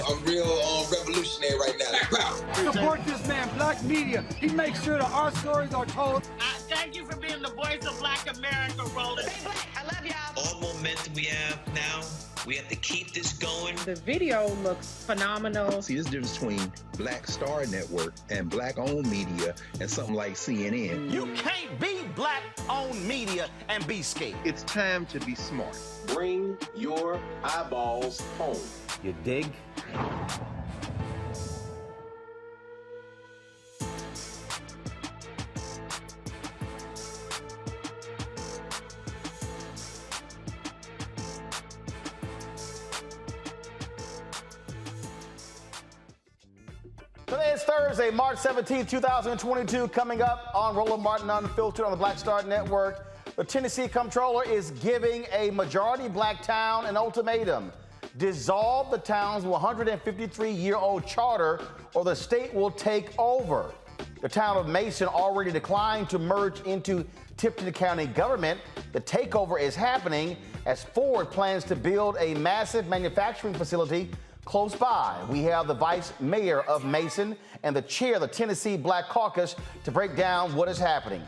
I'm real revolutionary right now. Support this man, Black Media. He makes sure that our stories are told. Thank you for being the voice of Black America, Roland. Stay black. I love y'all. All momentum we have now, we have to keep this going. The video looks phenomenal. See, there's a difference between Black Star Network and Black-owned media and something like CNN. You can't be Black-owned media and be scared. It's time to be smart. Bring your eyeballs home. You dig? Today is Thursday, March 17, 2022. Coming up on Roland Martin Unfiltered on the Black Star Network, the Tennessee Comptroller is giving a majority Black town an ultimatum. Dissolve the town's 153-year-old charter or the state will take over. The town of Mason already declined to merge into Tipton County Government. The takeover is happening as Ford plans to build a massive manufacturing facility close by. We have the vice mayor of Mason and the chair of the Tennessee Black Caucus to break down what is happening.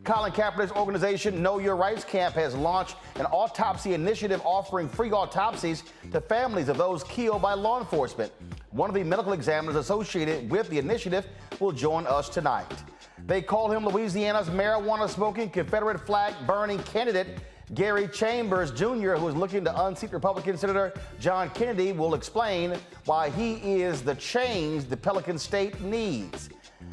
Colin Kaepernick's organization, Know Your Rights Camp, has launched an autopsy initiative offering free autopsies to families of those killed by law enforcement. One of the medical examiners associated with the initiative will join us tonight. They call him Louisiana's marijuana-smoking, Confederate flag-burning candidate, Gary Chambers Jr., who is looking to unseat Republican Senator John Kennedy, will explain why he is the change the Pelican State needs.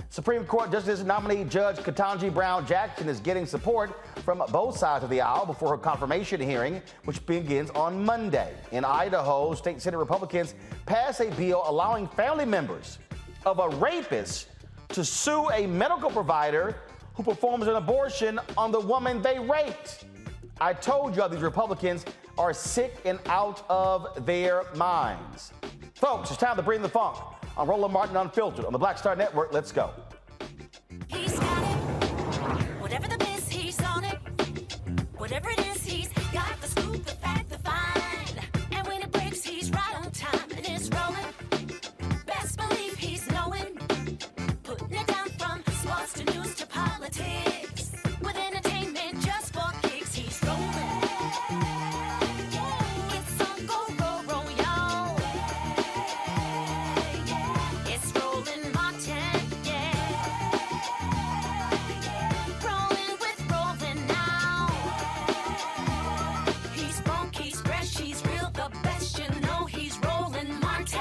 Supreme Court Justice nominee Judge Ketanji Brown Jackson is getting support from both sides of the aisle before her confirmation hearing, which begins on Monday. In Idaho, state Senate Republicans pass a bill allowing family members of a rapist to sue a medical provider who performs an abortion on the woman they raped. I told you these Republicans are sick and out of their minds. Folks, it's time to bring the funk on Roland Martin Unfiltered on the Black Star Network. Let's go. He's got it. Whatever the biz, he's on it. Whatever it is, he's got the scoop, the fact, the find. And when it breaks, he's right on time and it's rolling. Best believe he's knowing. Putting it down from sports to news to politics. With entertainment just for kicks, he's rolling. It's on go, go, roll, y'all. It's Roland Martin, yeah. Rolling with Roland now. He's funk, he's fresh, he's real, the best, you know he's Roland Martin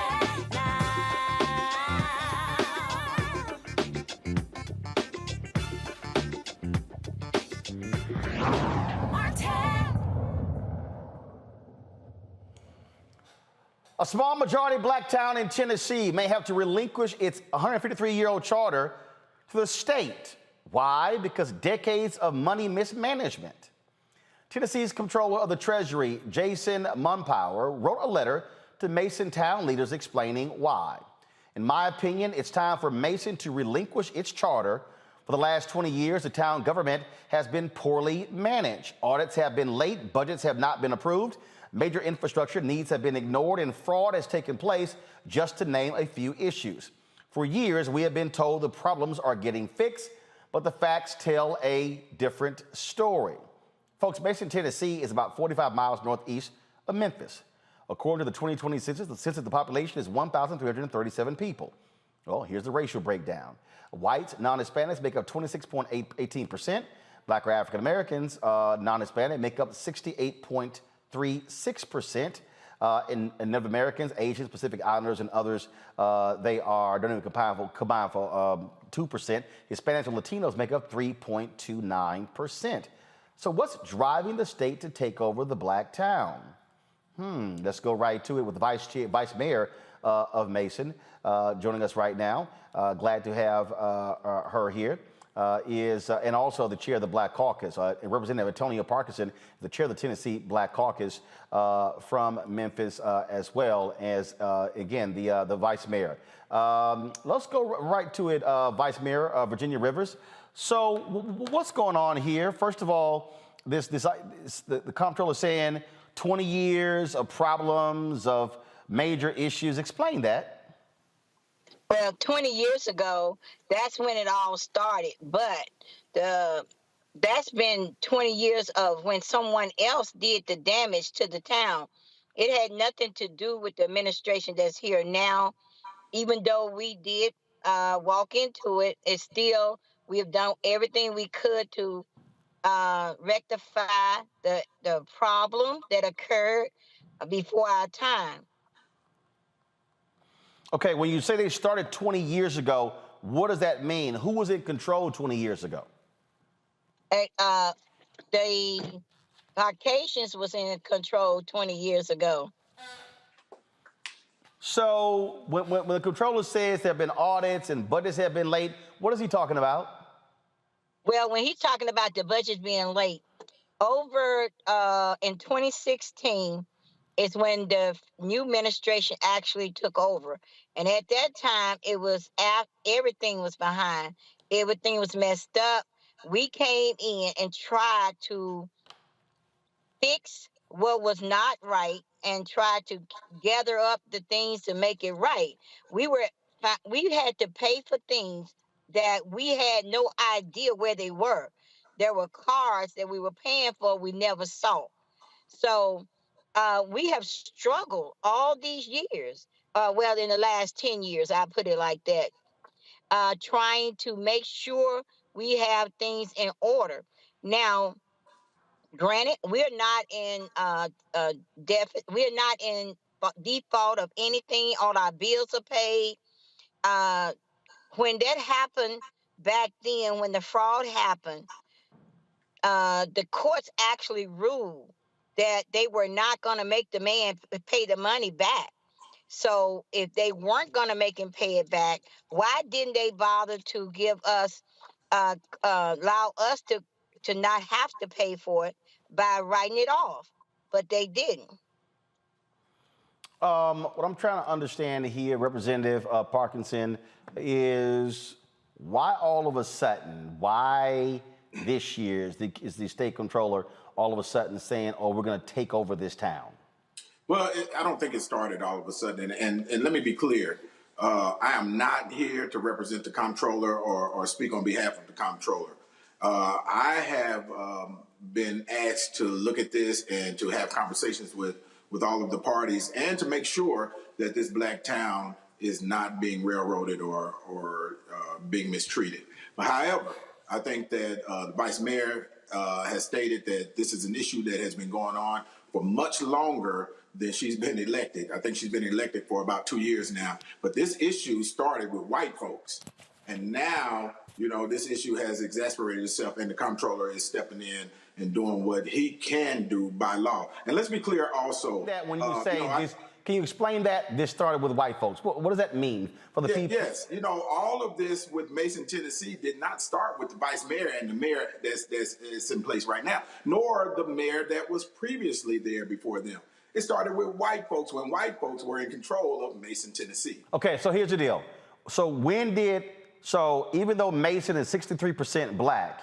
now. Martin. A small majority black town in Tennessee may have to relinquish its 153-year-old charter to the state. Why? Because decades of money mismanagement. Tennessee's Comptroller of the Treasury, Jason Munpower, wrote a letter to Mason town leaders explaining why. In my opinion, it's time for Mason to relinquish its charter. For the last 20 years, the town government has been poorly managed. Audits have been late, budgets have not been approved, major infrastructure needs have been ignored, and fraud has taken place, just to name a few issues. For years, we have been told the problems are getting fixed, but the facts tell a different story. Folks, Mason, Tennessee is about 45 miles northeast of Memphis. According to the 2020 census, the population is 1,337 people. Well, here's the racial breakdown. Whites, non-Hispanics make up 26.18%. Black or African Americans, non-Hispanic, make up 68.36%. And Native Americans, Asians, Pacific Islanders, and others, don't even combine for 2%. Hispanics and Latinos make up 3.29%. So what's driving the state to take over the black town? Let's go right to it with the Vice Mayor of Mason joining us right now. Glad to have her here. And also the chair of the Black Caucus, Representative Antonio Parkinson, the chair of the Tennessee Black Caucus from Memphis, as well as, again, the vice mayor. Let's go right to it, Vice Mayor Virginia Rivers. So what's going on here? First of all, the comptroller saying 20 years of problems, of major issues. Explain that. Well, 20 years ago, that's when it all started. But that's been 20 years of when someone else did the damage to the town. It had nothing to do with the administration that's here now. Even though we did walk into it, it's still, we have done everything we could to rectify the problem that occurred before our time. Okay, when you say they started 20 years ago, what does that mean? Who was in control 20 years ago? The Caucasians was in control 20 years ago. So when the controller says there have been audits and budgets have been late, what is he talking about? Well, when he's talking about the budget being late, over in 2016 is when the new administration actually took over. And at that time, it was everything was behind. Everything was messed up. We came in and tried to fix what was not right and tried to gather up the things to make it right. We had to pay for things that we had no idea where they were. There were cars that we were paying for we never saw. So we have struggled all these years. Well, in the last 10 years, I put it like that, trying to make sure we have things in order. Now, Granted, we're not in we're not in default of anything. All our bills are paid. When that happened back then, when the fraud happened, the courts actually ruled that they were not going to make the man pay the money back. So if they weren't going to make him pay it back, why didn't they bother to give us, allow us to not have to pay for it by writing it off? But they didn't. What I'm trying to understand here, Representative Parkinson, is why all of a sudden, why this year is the state controller all of a sudden saying, oh, we're going to take over this town? Well, I don't think it started all of a sudden. And let me be clear. I am not here to represent the comptroller or speak on behalf of the comptroller. I have been asked to look at this and to have conversations with all of the parties and to make sure that this black town is not being railroaded or being mistreated. But however, I think that the vice mayor has stated that this is an issue that has been going on for much longer than she's been elected. I think she's been elected for about 2 years now. But this issue started with white folks. And now, you know, this issue has exasperated itself, and the comptroller is stepping in and doing what he can do by law. And let's be clear also. That when you say this, can you explain that this started with white folks? What does that mean for the people? Yes, you know, all of this with Mason, Tennessee did not start with the vice mayor and the mayor that's in place right now, nor the mayor that was previously there before them. It started with white folks when white folks were in control of Mason, Tennessee. Okay, so here's the deal. So even though Mason is 63% black,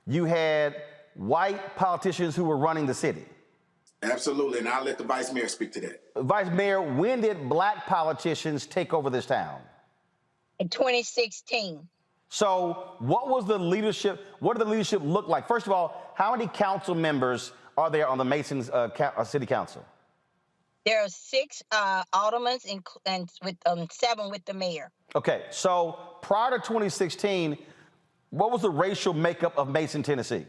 you had white politicians who were running the city. Absolutely, and I'll let the vice mayor speak to that. Vice Mayor, when did black politicians take over this town? In 2016. So what was the leadership? What did the leadership look like? First of all, how many council members are there on the Mason's city council? There are 6 aldermen and with 7 with the mayor. Okay, so prior to 2016, what was the racial makeup of Mason, Tennessee?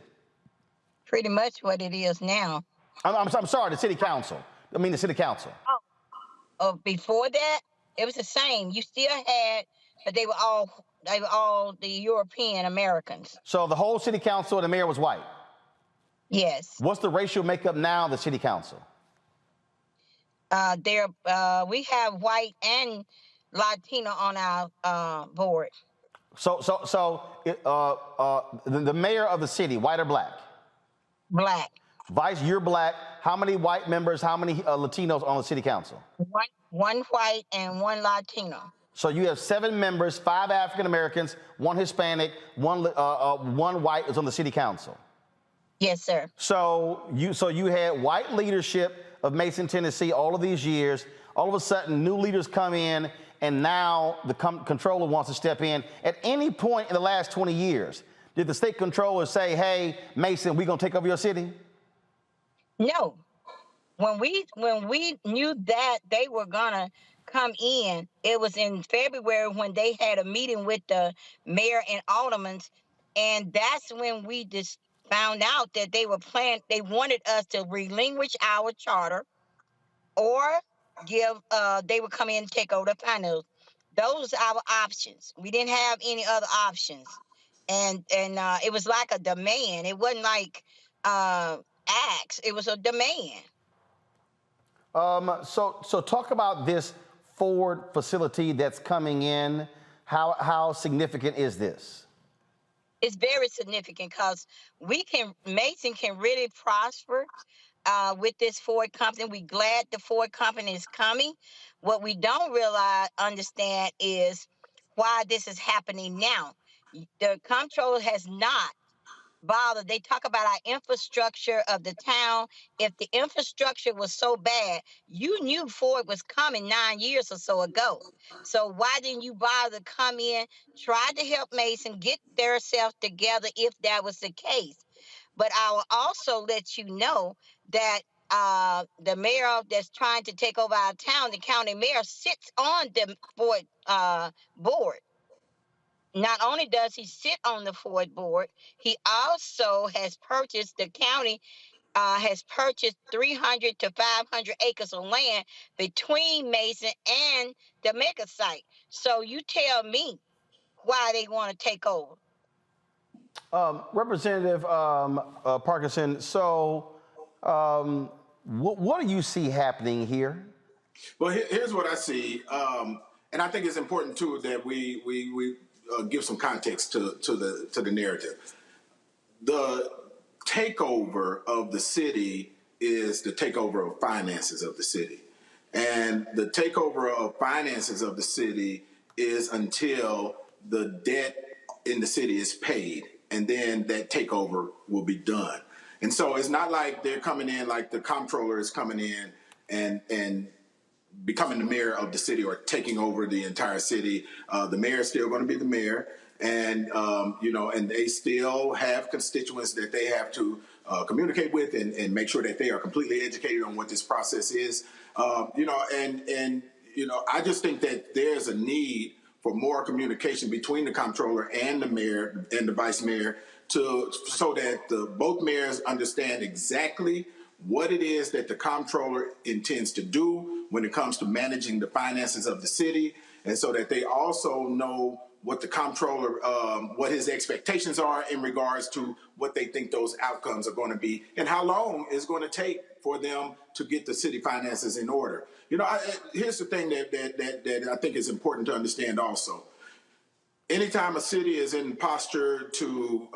Pretty much what it is now. I'm sorry, the city council. I mean, the city council. Oh, before that, it was the same. You still had, but they were all the European Americans. So the whole city council and the mayor was white? Yes. What's the racial makeup now of the city council? We have white and Latino on our board. So the mayor of the city, white or black? Black. Vice, you're black. How many white members, how many Latinos on the city council? One white and 1 Latino. So you have 7 members, 5 African Americans, 1 Hispanic, one white is on the city council. Yes, sir. So you had white leadership of Mason, Tennessee all of these years. All of a sudden, new leaders come in, and now the controller wants to step in. At any point in the last 20 years, did the state controller say, hey, Mason, we're going to take over your city? No. When we knew that they were gonna come in, it was in February when they had a meeting with the mayor and aldermen, and that's when we just found out that they wanted us to relinquish our charter or they would come in and take over the finals. Those are our options. We didn't have any other options. And it was like a demand. It wasn't like acts. It was a demand. So talk about this Ford facility that's coming in. How significant is this? It's very significant because Mason can really prosper with this Ford company. We're glad the Ford company is coming. What we don't understand is why this is happening now. The comptroller has not bothered. They talk about our infrastructure of the town. If the infrastructure was so bad, you knew Ford was coming 9 years or so ago. So why didn't you bother to come in, try to help Mason get their self together if that was the case? But I will also let you know that the mayor that's trying to take over our town, the county mayor, sits on the Ford board. Not only does he sit on the Ford board, he also has purchased the county has purchased 300 to 500 acres of land between Mason and the mega site. So you tell me why they want to take over. Representative Parkinson, so what do you see happening here? Well, here's what I see, and I think it's important too that we give some context to the narrative. The takeover of the city is the takeover of finances of the city, and the takeover of finances of the city is until the debt in the city is paid, and then that takeover will be done. And so it's not like they're coming in like the Comptroller is coming in and becoming the mayor of the city or taking over the entire city. The mayor is still going to be the mayor, and and they still have constituents that they have to communicate with and make sure that they are completely educated on what this process is. I just think that there's a need for more communication between the Comptroller and the mayor and the vice mayor so that both mayors understand exactly what it is that the Comptroller intends to do when it comes to managing the finances of the city, and so that they also know what the Comptroller, what his expectations are in regards to what they think those outcomes are going to be and how long it's going to take for them to get the city finances in order. Here's the thing that I think is important to understand also. Anytime a city is in posture to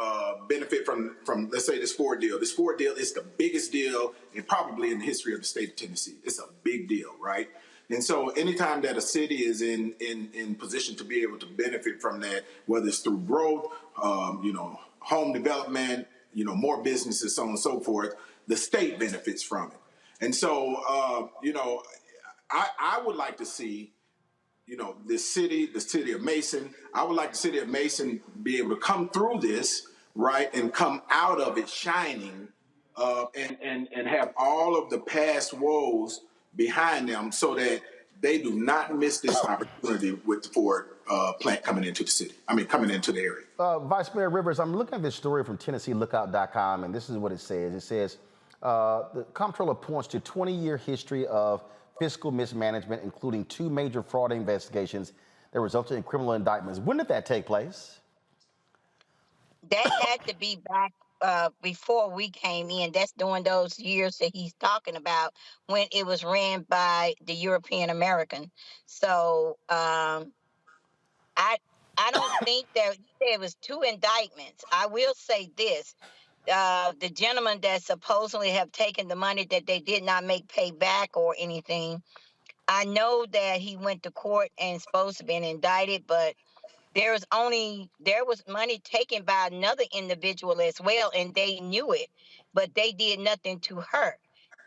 benefit from, let's say, this Ford deal is the biggest deal probably in the history of the state of Tennessee. It's a big deal, right? And so anytime that a city is in position to be able to benefit from that, whether it's through growth, home development, more businesses, so on and so forth, the state benefits from it. And so, I would like to see the city of Mason, I would like the city of Mason be able to come through this, right, and come out of it shining, and have all of the past woes behind them so that they do not miss this opportunity with the Ford plant coming into the city. Coming into the area. Vice Mayor Rivers, I'm looking at this story from TennesseeLookout.com, and this is what it says. It says, the Comptroller points to 20-year history of fiscal mismanagement, including 2 major fraud investigations that resulted in criminal indictments. When did that take place? That had to be back before we came in. That's during those years that he's talking about when it was ran by the European American. So I don't think that there was 2 indictments. I will say this. The gentleman that supposedly have taken the money that they did not make pay back or anything, I know that he went to court and supposed to be indicted, but there was money taken by another individual as well, and they knew it, but they did nothing to her.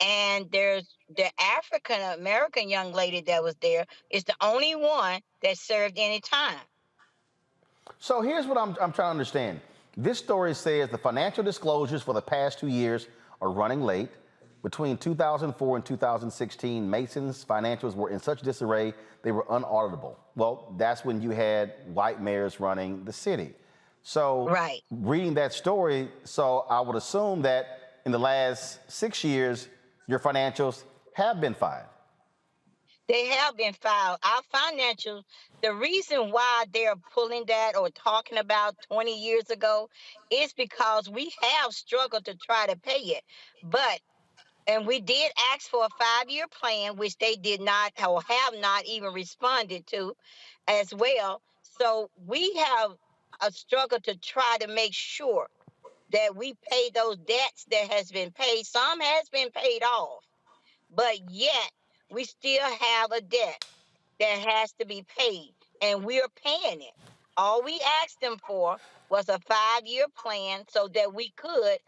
And there's the African American young lady that was there is the only one that served any time. So here's what I'm trying to understand. This story says the financial disclosures for the past 2 years are running late. Between 2004 and 2016, Mason's financials were in such disarray, they were unauditable. Well, that's when you had white mayors running the city. So right. Reading that story, so I would assume that in the last 6 years, your financials have been filed. They have been filed. Our financials, the reason why they're pulling that or talking about 20 years ago is because we have struggled to try to pay it. And we did ask for a 5-year plan, which they did not or have not even responded to as well. So we have a struggle to try to make sure that we pay those debts that has been paid. Some has been paid off, but yet we still have a debt that has to be paid, and we're paying it. All we asked them for was a 5-year plan so that we could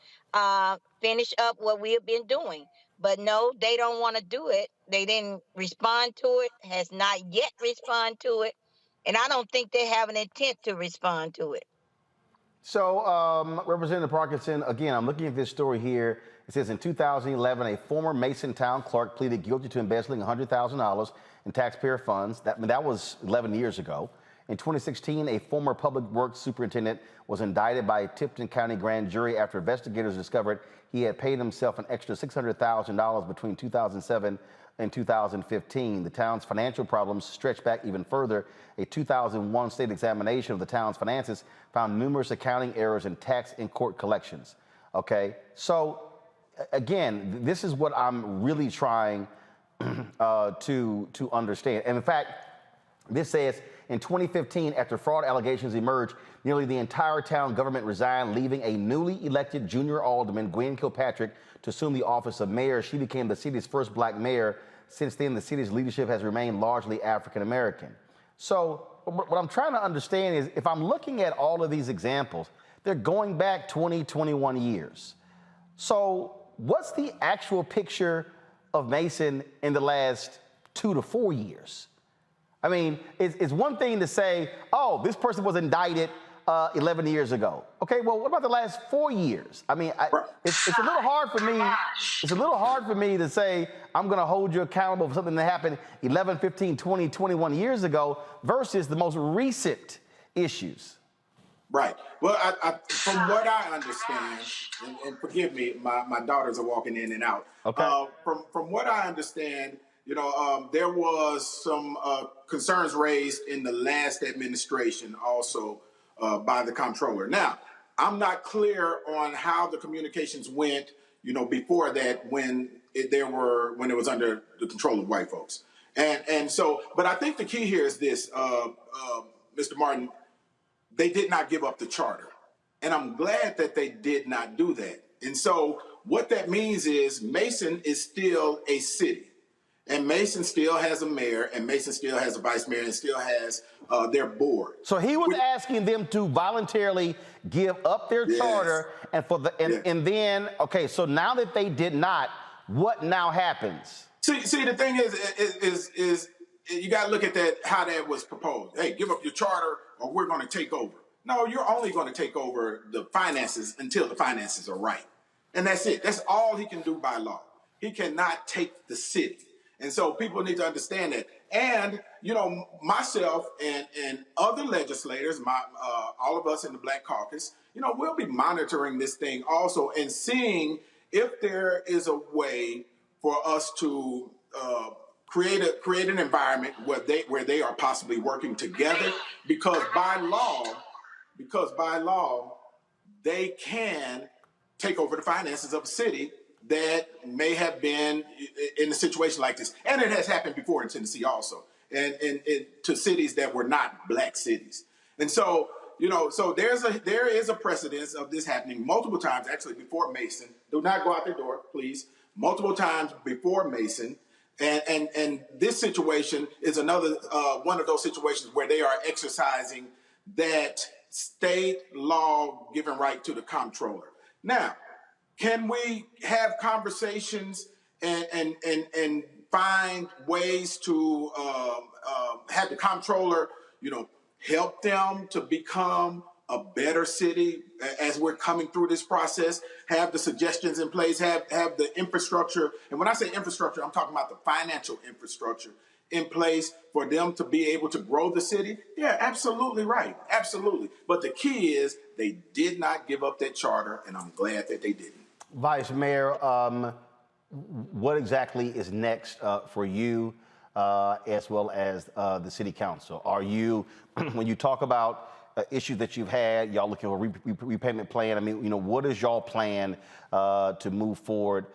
finish up what we have been doing. But no, they don't want to do it. They didn't respond to it, has not yet responded to it, and I don't think they have an intent to respond to it. So, Representative Parkinson, again, I'm looking at this story here. It says in 2011, a former Mason town clerk pleaded guilty to embezzling $100,000 in taxpayer funds. That was 11 years ago. In 2016, a former public works superintendent was indicted by a Tipton County grand jury after investigators discovered he had paid himself an extra $600,000 between 2007 and 2015. The town's financial problems stretched back even further. A 2001 state examination of the town's finances found numerous accounting errors in tax and court collections. Okay, so again, this is what I'm really trying to understand. And in fact, this says, in 2015, after fraud allegations emerged, nearly the entire town government resigned, leaving a newly elected junior alderman, Gwen Kilpatrick, to assume the office of mayor. She became the city's first black mayor. Since then, the city's leadership has remained largely African American. So what I'm trying to understand is, if I'm looking at all of these examples, they're going back 20, 21 years. So what's the actual picture of Mason in the last 2 to 4 years? I mean, it's one thing to say, oh, this person was indicted 11 years ago. Okay, well, what about the last 4 years? I mean, it's a little hard for me. It's a little hard for me to say I'm going to hold you accountable for something that happened 11, 15, 20, 21 years ago versus the most recent issues. Right. Well, from what I understand, and forgive me, my daughters are walking in and out. Okay. From what I understand, there was some concerns raised in the last administration also by the Comptroller. Now, I'm not clear on how the communications went, before that when it was under the control of white folks. And so, but I think the key here is this, Mr. Martin, they did not give up the charter. And I'm glad that they did not do that. And so what that means is Mason is still a city. And Mason still has a mayor, and Mason still has a vice mayor, and still has their board. So he was asking them to voluntarily give up their charter, and then, okay, so now that they did not, what now happens? See, the thing is you got to look at that, how that was proposed. Hey, give up your charter or we're going to take over. No, you're only going to take over the finances until the finances are right. And that's it. That's all he can do by law. He cannot take the city. And so people need to understand that. And, myself and other legislators, all of us in the Black Caucus, we'll be monitoring this thing also and seeing if there is a way for us to create an environment where they are possibly working together, because by law they can take over the finances of a city that may have been in a situation like this. And it has happened before in Tennessee also, and to cities that were not black cities. And so, so there is a precedence of this happening multiple times, actually before Mason. Do not go out the door, please. Multiple times before Mason. And this situation is another one of those situations where they are exercising that state law given right to the comptroller. Now, can we have conversations and find ways to have the comptroller, help them to become a better city as we're coming through this process, have the suggestions in place, have the infrastructure. And when I say infrastructure, I'm talking about the financial infrastructure in place for them to be able to grow the city? Yeah, absolutely right. Absolutely. But the key is they did not give up that charter, and I'm glad that they didn't. Vice Mayor, what exactly is next for you as well as the City Council? Are you, when you talk about issues that you've had, y'all looking for a repayment plan? I mean, what is y'all plan to move forward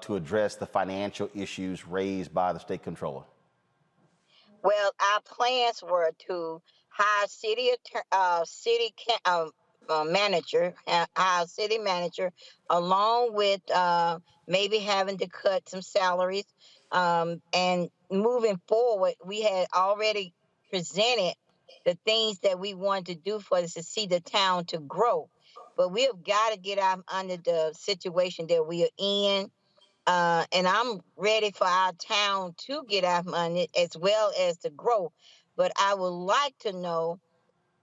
to address the financial issues raised by the state controller? Well, our plans were to hire city manager, along with maybe having to cut some salaries. And moving forward, we had already presented the things that we wanted to do for us to see the town to grow. But we have got to get out under the situation that we are in. And I'm ready for our town to get out money as well as to grow. But I would like to know,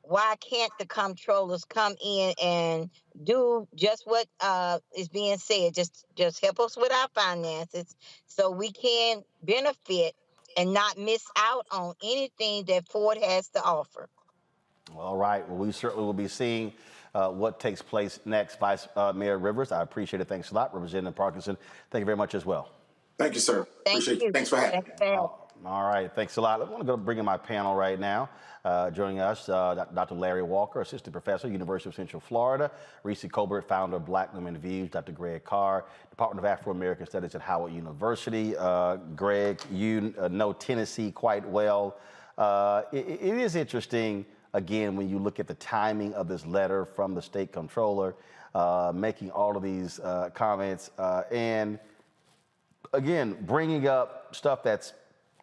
why can't the comptrollers come in and do just what is being said? Just help us with our finances so we can benefit and not miss out on anything that Ford has to offer. All right. Well, we certainly will be seeing what takes place next. Vice Mayor Rivers, I appreciate it. Thanks a lot. Representative Parkinson, thank you very much as well. Thank you, sir. Thank Appreciate you. it. Thanks for having me. All right, thanks a lot. I want to go bring in my panel right now. Joining us, Dr. Larry Walker, Assistant Professor, University of Central Florida. Reese Colbert, founder of Black Women Views. Dr. Greg Carr, Department of Afro-American Studies at Howard University. Greg, you know Tennessee quite well. It is interesting, again, when you look at the timing of this letter from the state comptroller, making all of these comments, and again, bringing up stuff that's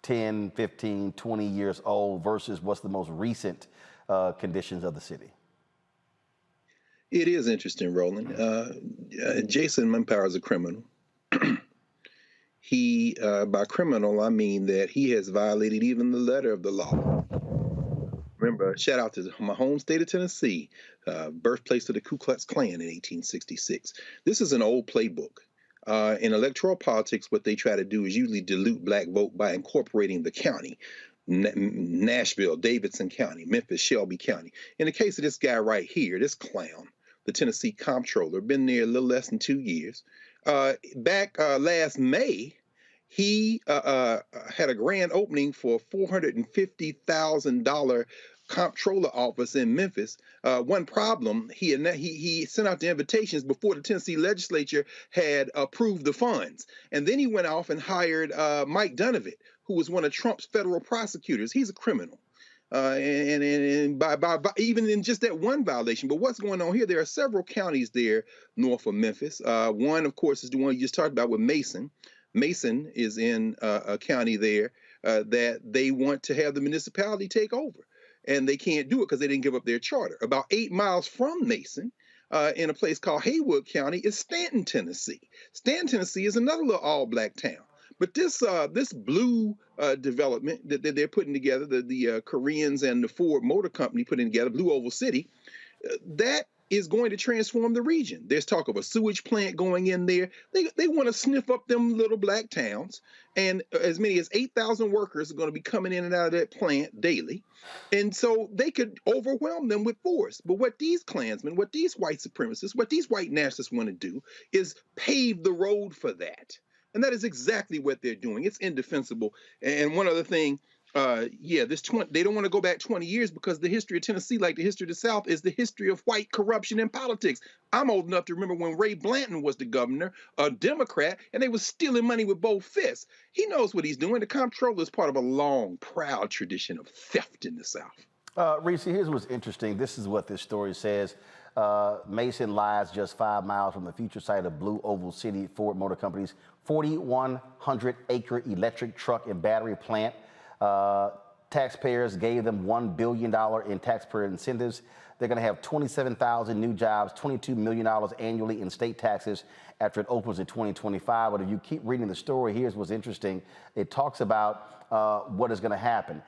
10, 15, 20 years old versus what's the most recent conditions of the city. It is interesting, Roland. Jason Mumpower is a criminal. He, by criminal, I mean that he has violated even the letter of the law. Remember, shout out to my home state of Tennessee, birthplace of the Ku Klux Klan in 1866. This is an old playbook. In electoral politics, what they try to do is usually dilute black vote by incorporating the county. Nashville, Davidson County, Memphis, Shelby County. In the case of this guy right here, this clown, the Tennessee Comptroller, been there a little less than 2 years. Back last May, he had a grand opening for a $450,000 comptroller office in Memphis. One problem, he sent out the invitations before the Tennessee legislature had approved the funds. And then he went off and hired Mike Donovan, who was one of Trump's federal prosecutors. He's a criminal. And by even in just that one violation. But what's going on here, there are several counties there north of Memphis. One, of course, is the one you just talked about with Mason. Mason is in a county there that they want to have the municipality take over. And they can't do it because they didn't give up their charter. About 8 miles from Mason, in a place called Haywood County, is Stanton, Tennessee. Stanton, Tennessee is another little all-black town. But this blue development that they're putting together, the Koreans and the Ford Motor Company putting together, Blue Oval City, that is going to transform the region. There's talk of a sewage plant going in there. They want to sniff up them little black towns, and as many as 8,000 workers are going to be coming in and out of that plant daily. And so they could overwhelm them with force. But what these Klansmen, what these white supremacists, what these white nationalists want to do is pave the road for that. And that is exactly what they're doing. It's indefensible. And one other thing, they don't want to go back 20 years because the history of Tennessee, like the history of the South, is the history of white corruption in politics. I'm old enough to remember when Ray Blanton was the governor, a Democrat, and they was stealing money with both fists. He knows what he's doing. The comptroller is part of a long, proud tradition of theft in the South. Reese, here's what's interesting. This is what this story says. Mason lies just 5 miles from the future site of Blue Oval City Ford Motor Company's 4,100-acre electric truck and battery plant. Taxpayers gave them $1 billion in taxpayer incentives. They're going to have 27,000 new jobs, $22 million annually in state taxes after it opens in 2025. But if you keep reading the story, here's what's interesting. It talks about what is going to happen.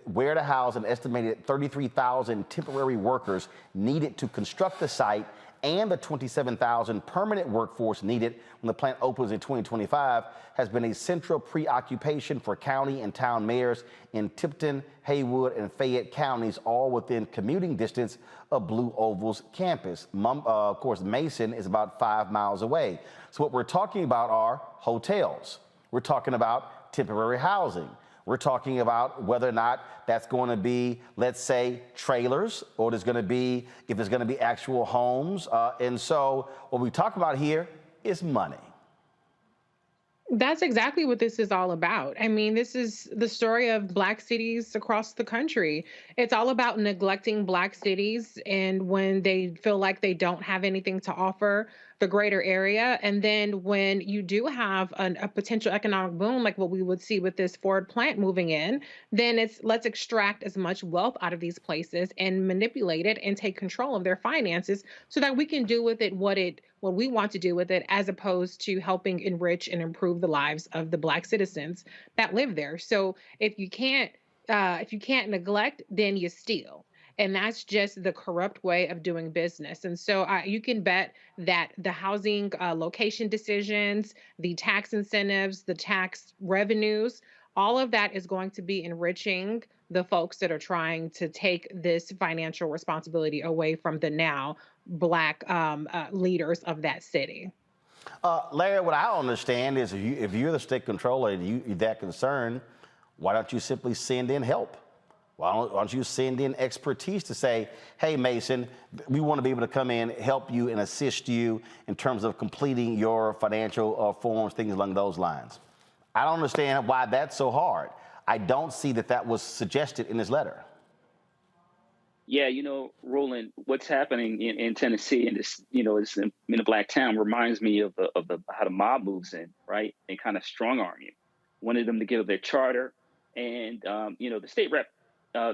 Where to house an estimated 33,000 temporary workers needed to construct the site and the 27,000 permanent workforce needed when the plant opens in 2025 has been a central preoccupation for county and town mayors in Tipton, Haywood, and Fayette counties, all within commuting distance of Blue Oval's campus. Of course, Mason is about 5 miles away. So what we're talking about are hotels. We're talking about temporary housing. We're talking about whether or not that's going to be, let's say, trailers, or if there's going to be actual homes. And so what we talk about here is money. That's exactly what this is all about. I mean, this is the story of Black cities across the country. It's all about neglecting Black cities, and when they feel like they don't have anything to offer the greater area. And then when you do have a potential economic boom, like what we would see with this Ford plant moving in, then it's let's extract as much wealth out of these places and manipulate it and take control of their finances so that we can do with it what we want to do with it, as opposed to helping enrich and improve the lives of the Black citizens that live there. So if you can't neglect, then you steal. And that's just the corrupt way of doing business. And so you can bet that the housing location decisions, the tax incentives, the tax revenues, all of that is going to be enriching the folks that are trying to take this financial responsibility away from the now Black leaders of that city. Larry, what I don't understand is if you're the state controller and you're that concerned, why don't you simply send in help? Why don't you send in expertise to say, hey, Mason, we want to be able to come in, help you and assist you in terms of completing your financial forms, things along those lines. I don't understand why that's so hard. I don't see that was suggested in this letter. Yeah, Roland, what's happening in Tennessee and this, it's in a Black town reminds me of how the mob moves in, right? And kind of strong arm you. Wanted them to give up their charter. And, the state rep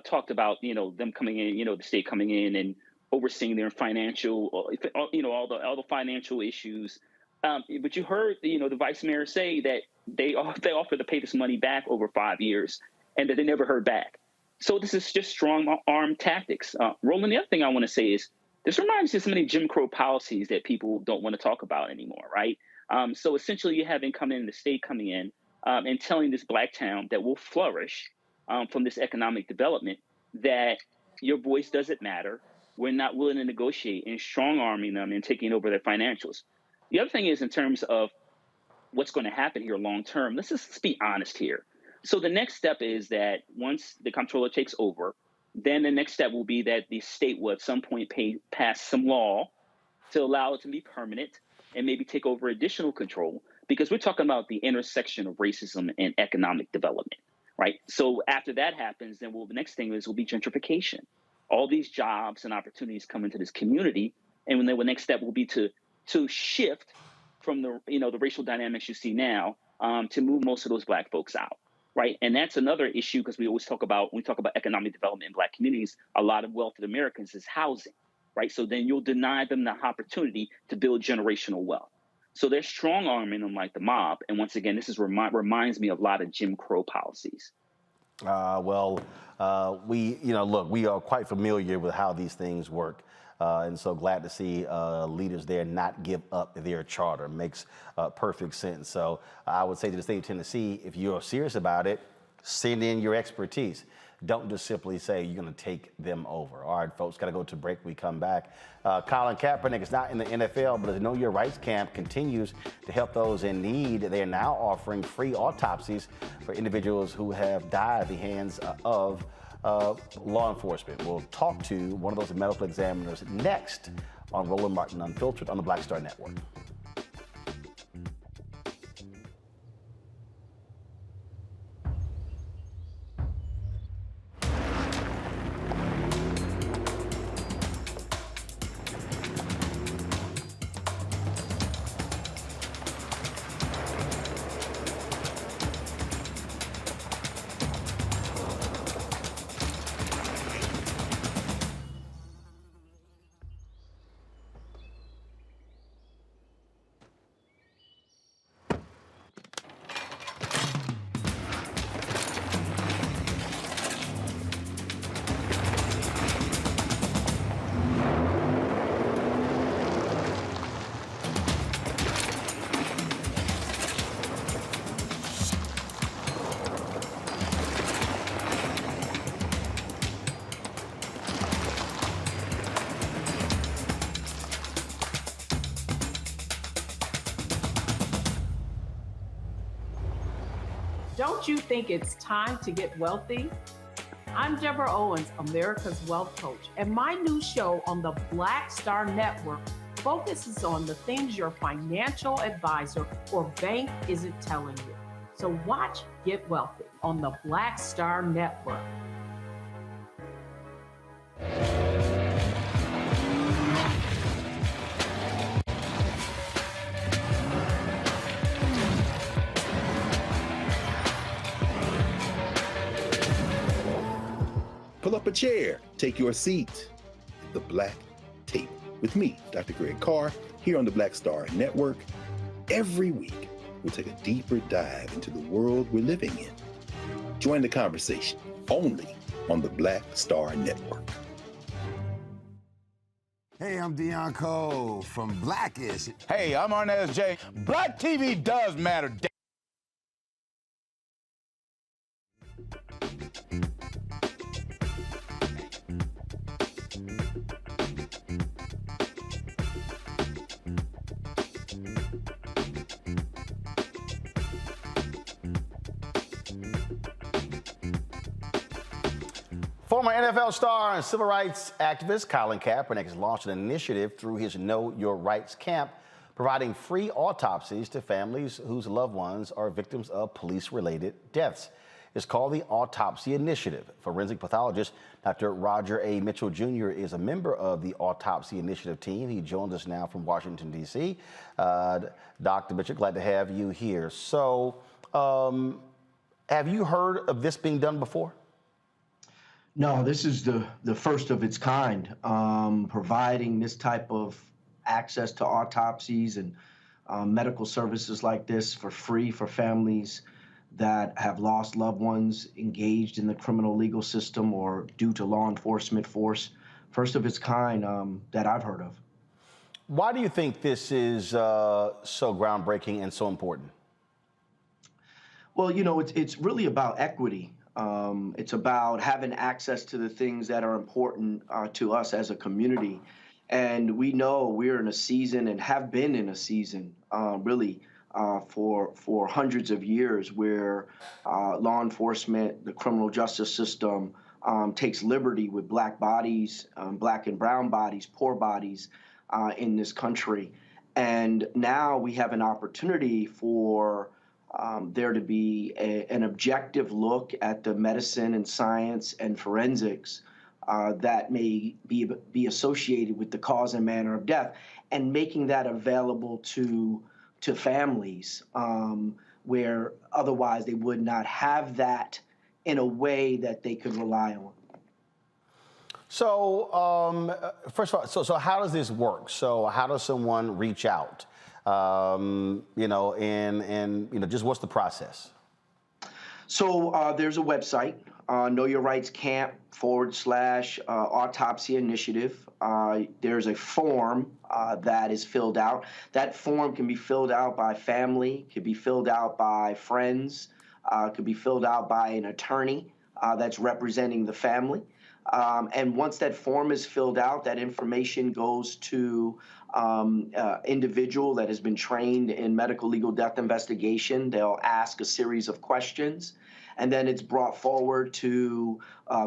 talked about, them coming in, the state coming in and overseeing their financial, all the financial issues. But you heard, the vice mayor say that they offered to pay this money back over 5 years and that they never heard back. So this is just strong arm tactics. Roland, the other thing I want to say is this reminds me of so many Jim Crow policies that people don't want to talk about anymore, right? So essentially you have the state coming in and telling this Black town that will flourish from this economic development that your voice doesn't matter. We're not willing to negotiate and strong arming them and taking over their financials. The other thing is in terms of what's going to happen here long term, let's be honest here. So the next step is that once the comptroller takes over, then the next step will be that the state will at some point pass some law to allow it to be permanent and maybe take over additional control, because we're talking about the intersection of racism and economic development, right? So after that happens, then the next thing will be gentrification. All these jobs and opportunities come into this community, and then the next step will be to shift from the racial dynamics you see now to move most of those Black folks out. Right. And that's another issue, because when we talk about economic development in Black communities, a lot of wealth of Americans is housing. Right. So then you'll deny them the opportunity to build generational wealth. So they're strong arming them like the mob. And once again, this reminds me of a lot of Jim Crow policies. We are quite familiar with how these things work. And so glad to see leaders there not give up their charter. Makes perfect sense. So I would say to the state of Tennessee, if you're serious about it, send in your expertise. Don't just simply say you're going to take them over. All right, folks, got to go to break. We come back. Colin Kaepernick is not in the NFL, but the Know Your Rights camp continues to help those in need. They are now offering free autopsies for individuals who have died at the hands of law enforcement. We'll talk to one of those medical examiners next on Roland Martin Unfiltered on the Black Star Network. Don't you think it's time to get wealthy? I'm Deborah Owens, America's Wealth Coach, and my new show on the Black Star Network focuses on the things your financial advisor or bank isn't telling you. So watch Get Wealthy on the Black Star Network. Pull up a chair, take your seat. The Black Table with me, Dr. Greg Carr, here on the Black Star Network. Every week, we'll take a deeper dive into the world we're living in. Join the conversation only on the Black Star Network. Hey, I'm Deion Cole from Blackish. Hey, I'm Arnez J. Black TV does matter. Former NFL star and civil rights activist Colin Kaepernick has launched an initiative through his Know Your Rights camp, providing free autopsies to families whose loved ones are victims of police-related deaths. It's called the Autopsy Initiative. Forensic pathologist Dr. Roger A. Mitchell Jr. is a member of the Autopsy Initiative team. He joins us now from Washington, D.C. Dr. Mitchell, glad to have you here. So, have you heard of this being done before? No, this is the first of its kind, providing this type of access to autopsies and medical services like this for free for families that have lost loved ones engaged in the criminal legal system or due to law enforcement force. First of its kind that I've heard of. Why do you think this is so groundbreaking and so important? Well, you know, it's really about equity. It's about having access to the things that are important to us as a community. And we know we're in a season and have been in a season really for hundreds of years where law enforcement, the criminal justice system takes liberty with black bodies, black and brown bodies, poor bodies in this country. And now we have an opportunity for there to be an objective look at the medicine and science and forensics that may be associated with the cause and manner of death, and making that available to families where otherwise they would not have that in a way that they could rely on. So, first of all, so how does this work? So how does someone reach out? You know, and you know, just what's the process? So there's a website, Know Your Rights Camp / Autopsy Initiative. There's a form that is filled out. That form can be filled out by family, could be filled out by friends, could be filled out by an attorney that's representing the family. And once that form is filled out, that information goes to individual that has been trained in medical legal death investigation. They'll ask a series of questions, and then it's brought forward to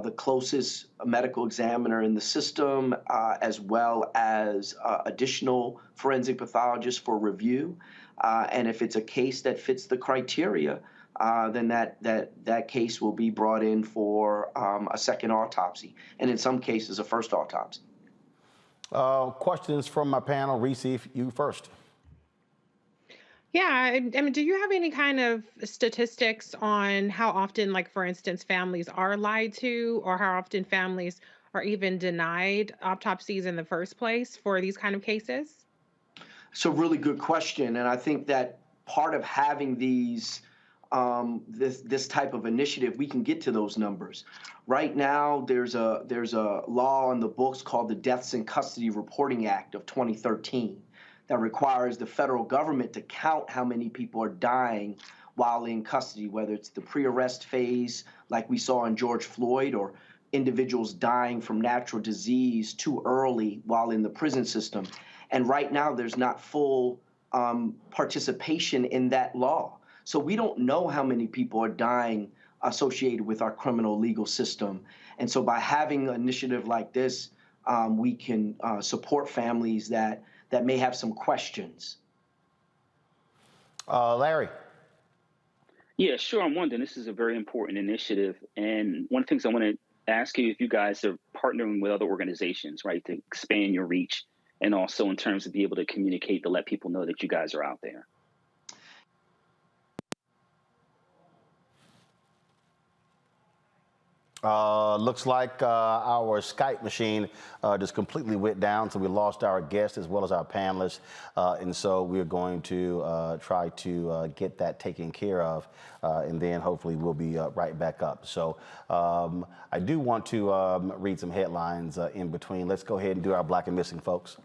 the closest medical examiner in the system, as well as additional forensic pathologists for review. And if it's a case that fits the criteria, then that case will be brought in for a second autopsy, and in some cases, a first autopsy. Questions from my panel. Reese, you first. Yeah, I mean, do you have any kind of statistics on how often, like, for instance, families are lied to, or how often families are even denied autopsies in the first place for these kind of cases? It's a really good question, and I think that part of having these this type of initiative, we can get to those numbers. Right now, there's a law in the books called the Deaths in Custody Reporting Act of 2013 that requires the federal government to count how many people are dying while in custody, whether it's the pre-arrest phase, like we saw in George Floyd, or individuals dying from natural disease too early while in the prison system. And right now, there's not full participation in that law. So we don't know how many people are dying associated with our criminal legal system. And so by having an initiative like this, we can support families that may have some questions. Larry. Yeah, sure. I'm wondering, this is a very important initiative. And one of the things I want to ask you, if you guys are partnering with other organizations, right, to expand your reach, and also in terms of be able to communicate to let people know that you guys are out there. Looks like our Skype machine just completely went down, so we lost our guest as well as our panelists, and so we're going to try to get that taken care of, and then hopefully we'll be right back up. So I do want to read some headlines in between. Let's go ahead and do our Black and Missing, folks.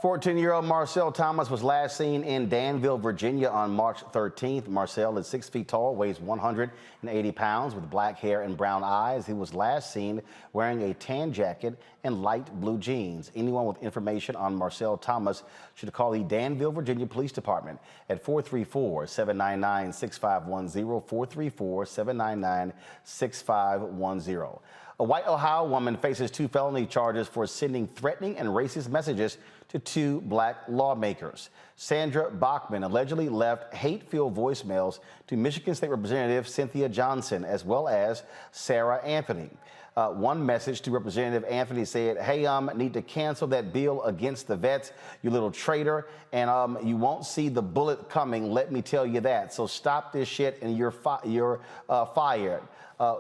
14-year-old Marcel Thomas was last seen in Danville, Virginia on March 13th. Marcel is 6 feet tall, weighs 180 pounds, with black hair and brown eyes. He was last seen wearing a tan jacket and light blue jeans. Anyone with information on Marcel Thomas should call the Danville, Virginia Police Department at 434-799-6510, 434-799-6510. A white Ohio woman faces 2 felony charges for sending threatening and racist messages to 2 black lawmakers. Sandra Bachman allegedly left hate-filled voicemails to Michigan State Representative Cynthia Johnson as well as Sarah Anthony. One message to Representative Anthony said, "Hey, need to cancel that bill against the vets, you little traitor, and you won't see the bullet coming, let me tell you that. So stop this shit and you're fired.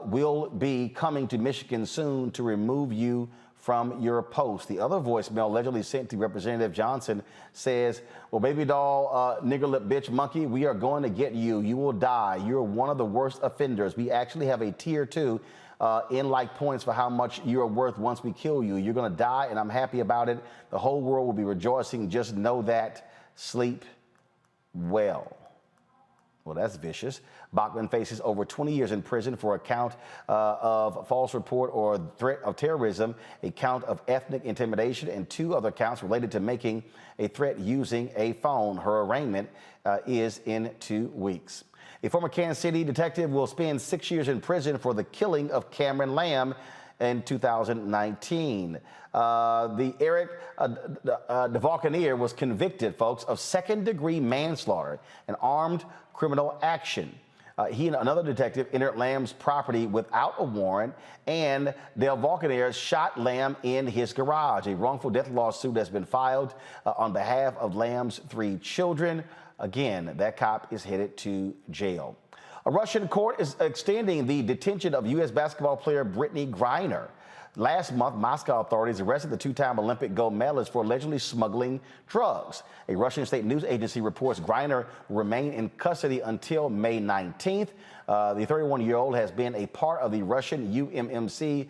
We'll be coming to Michigan soon to remove you from your post." The other voicemail allegedly sent to Representative Johnson says, "Well, baby doll, nigger lip bitch monkey, we are going to get you. You will die. You're one of the worst offenders. We actually have a tier 2 in like points for how much you're worth once we kill you. You're going to die, and I'm happy about it. The whole world will be rejoicing. Just know that. Sleep well." Well, that's vicious. Bachman faces over 20 years in prison for a count of false report or threat of terrorism, a count of ethnic intimidation, and 2 other counts related to making a threat using a phone. Her arraignment is in 2 weeks. A former Kansas City detective will spend 6 years in prison for the killing of Cameron Lamb in 2019. The Eric DeValcanier was convicted, folks, of second-degree manslaughter, an armed criminal action. He and another detective entered Lamb's property without a warrant, and DeValcanier shot Lamb in his garage. A wrongful death lawsuit has been filed on behalf of Lamb's 3 children. Again, that cop is headed to jail. A Russian court is extending the detention of U.S. basketball player Brittany Griner. Last month, Moscow authorities arrested the 2-time Olympic gold medalist for allegedly smuggling drugs. A Russian state news agency reports Griner will remain in custody until May 19th. The 31-year-old has been a part of the Russian UMMC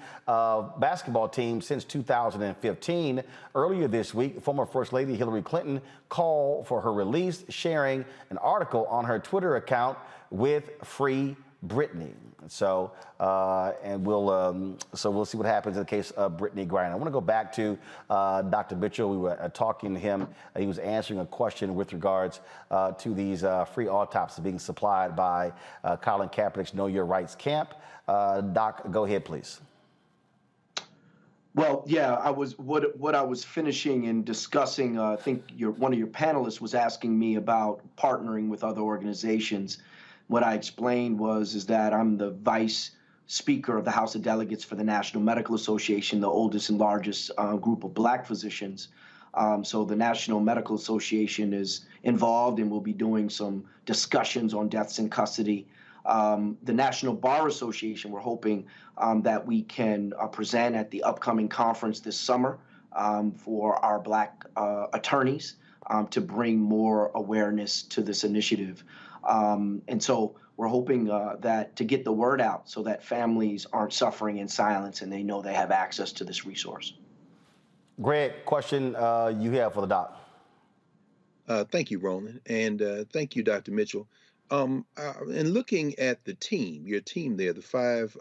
basketball team since 2015. Earlier this week, former First Lady Hillary Clinton called for her release, sharing an article on her Twitter account with Free Brittany. So, we'll see what happens in the case of Brittany Griner. I want to go back to Dr. Mitchell. We were talking to him. He was answering a question with regards to these free autopsies being supplied by Colin Kaepernick's Know Your Rights camp. Doc, go ahead, please. Well, yeah, what I was finishing and discussing. I think one of your panelists was asking me about partnering with other organizations. What I explained is that I'm the vice speaker of the House of Delegates for the National Medical Association, the oldest and largest group of black physicians. So the National Medical Association is involved, and we'll be doing some discussions on deaths in custody. The National Bar Association, we're hoping that we can present at the upcoming conference this summer for our black attorneys to bring more awareness to this initiative. And so we're hoping that to get the word out so that families aren't suffering in silence and they know they have access to this resource. Greg, question you have for the doc. Thank you, Roland, and thank you, Dr. Mitchell. And looking at the team, your team there, the five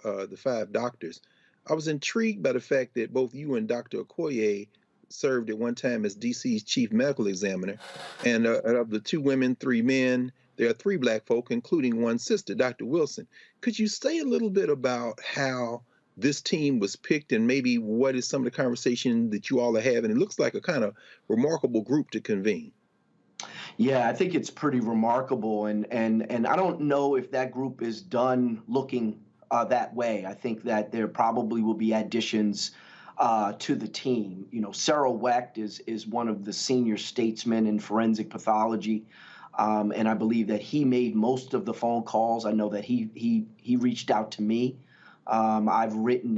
doctors, I was intrigued by the fact that both you and Dr. Okoye served at one time as DC's chief medical examiner, and of the 2 women, 3 men, there are 3 black folk, including one sister, Dr. Wilson. Could you say a little bit about how this team was picked and maybe what is some of the conversation that you all are having? It looks like a kind of remarkable group to convene. Yeah, I think it's pretty remarkable, and I don't know if that group is done looking that way. I think that there probably will be additions to the team. You know, Sarah Wecht is one of the senior statesmen in forensic pathology. And I believe that he made most of the phone calls. I know that he reached out to me. I've written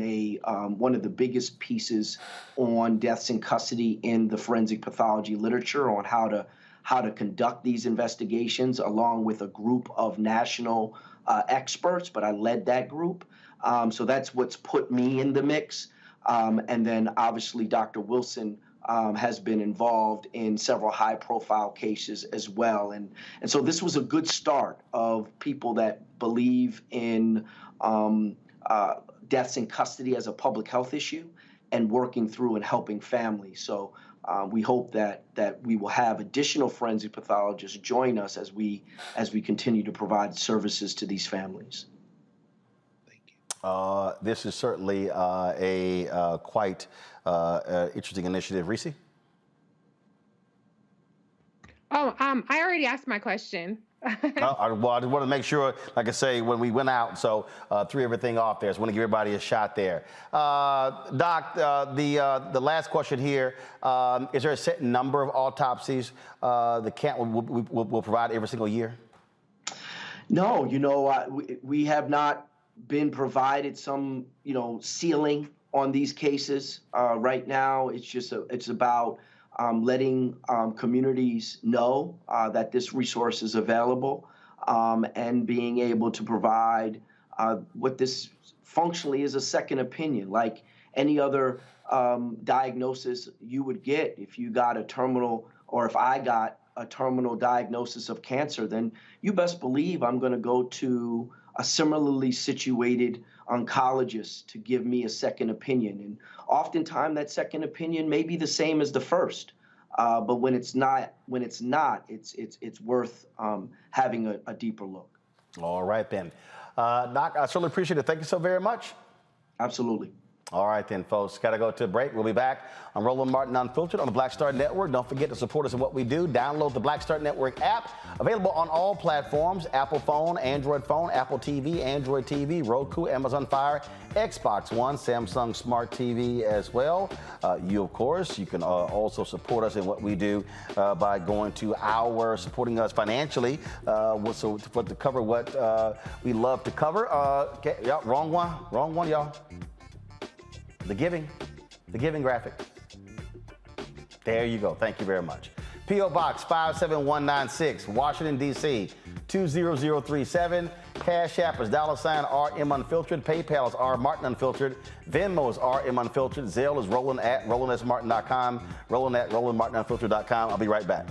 one of the biggest pieces on deaths in custody in the forensic pathology literature on how to conduct these investigations, along with a group of national experts. But I led that group, so that's what's put me in the mix. And then obviously Dr. Wilson has been involved in several high-profile cases as well. And so this was a good start of people that believe in deaths in custody as a public health issue and working through and helping families. So we hope that we will have additional forensic pathologists join us as we continue to provide services to these families. This is certainly a quite interesting initiative. Reese? Oh, I already asked my question. Well, I just want to make sure, like I say, when we went out, so threw everything off there. So I want to give everybody a shot there. Doc, the last question here, is there a set number of autopsies the camp will provide every single year? No, we have not been provided some, ceiling on these cases. Right now, it's about letting communities know that this resource is available and being able to provide what this functionally is a second opinion, like any other diagnosis you would get if you got a terminal, or if I got a terminal diagnosis of cancer, then you best believe I'm going to go to a similarly situated oncologist to give me a second opinion. And oftentimes that second opinion may be the same as the first, but when it's not, it's worth having a deeper look. All right then. Doc, I certainly appreciate it. Thank you so very much. Absolutely. All right then, folks. Got to go to a break. We'll be back on Roland Martin Unfiltered on the Black Star Network. Don't forget to support us in what we do. Download the Black Star Network app. Available on all platforms: Apple phone, Android phone, Apple TV, Android TV, Roku, Amazon Fire, Xbox One, Samsung Smart TV as well. You, of course, you can also support us in what we do by going to supporting us financially. To cover what we love to cover. Okay, yeah, wrong one, y'all. The giving graphic. There you go. Thank you very much. P.O. Box 57196, Washington, D.C. 20037. Cash App is $RM Unfiltered. PayPal is R Martin Unfiltered. Venmo is RM Unfiltered. Zelle is Roland at RolandSMartin.com. Roland at RolandMartinUnfiltered.com. I'll be right back.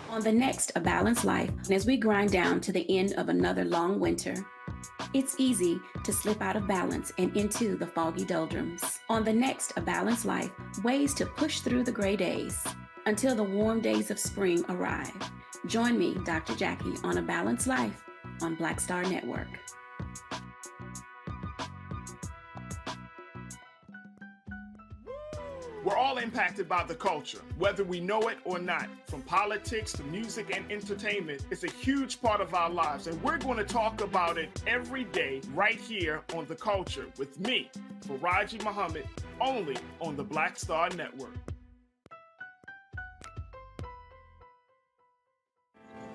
On the next A Balanced Life, as we grind down to the end of another long winter, it's easy to slip out of balance and into the foggy doldrums. On the next A Balanced Life, ways to push through the gray days until the warm days of spring arrive. Join me, Dr. Jackie, on A Balanced Life on Black Star Network. We're all impacted by the culture, whether we know it or not. From politics to music and entertainment, it's a huge part of our lives, and we're going to talk about it every day right here on The Culture with me, Faraji Muhammad, only on the Black Star Network.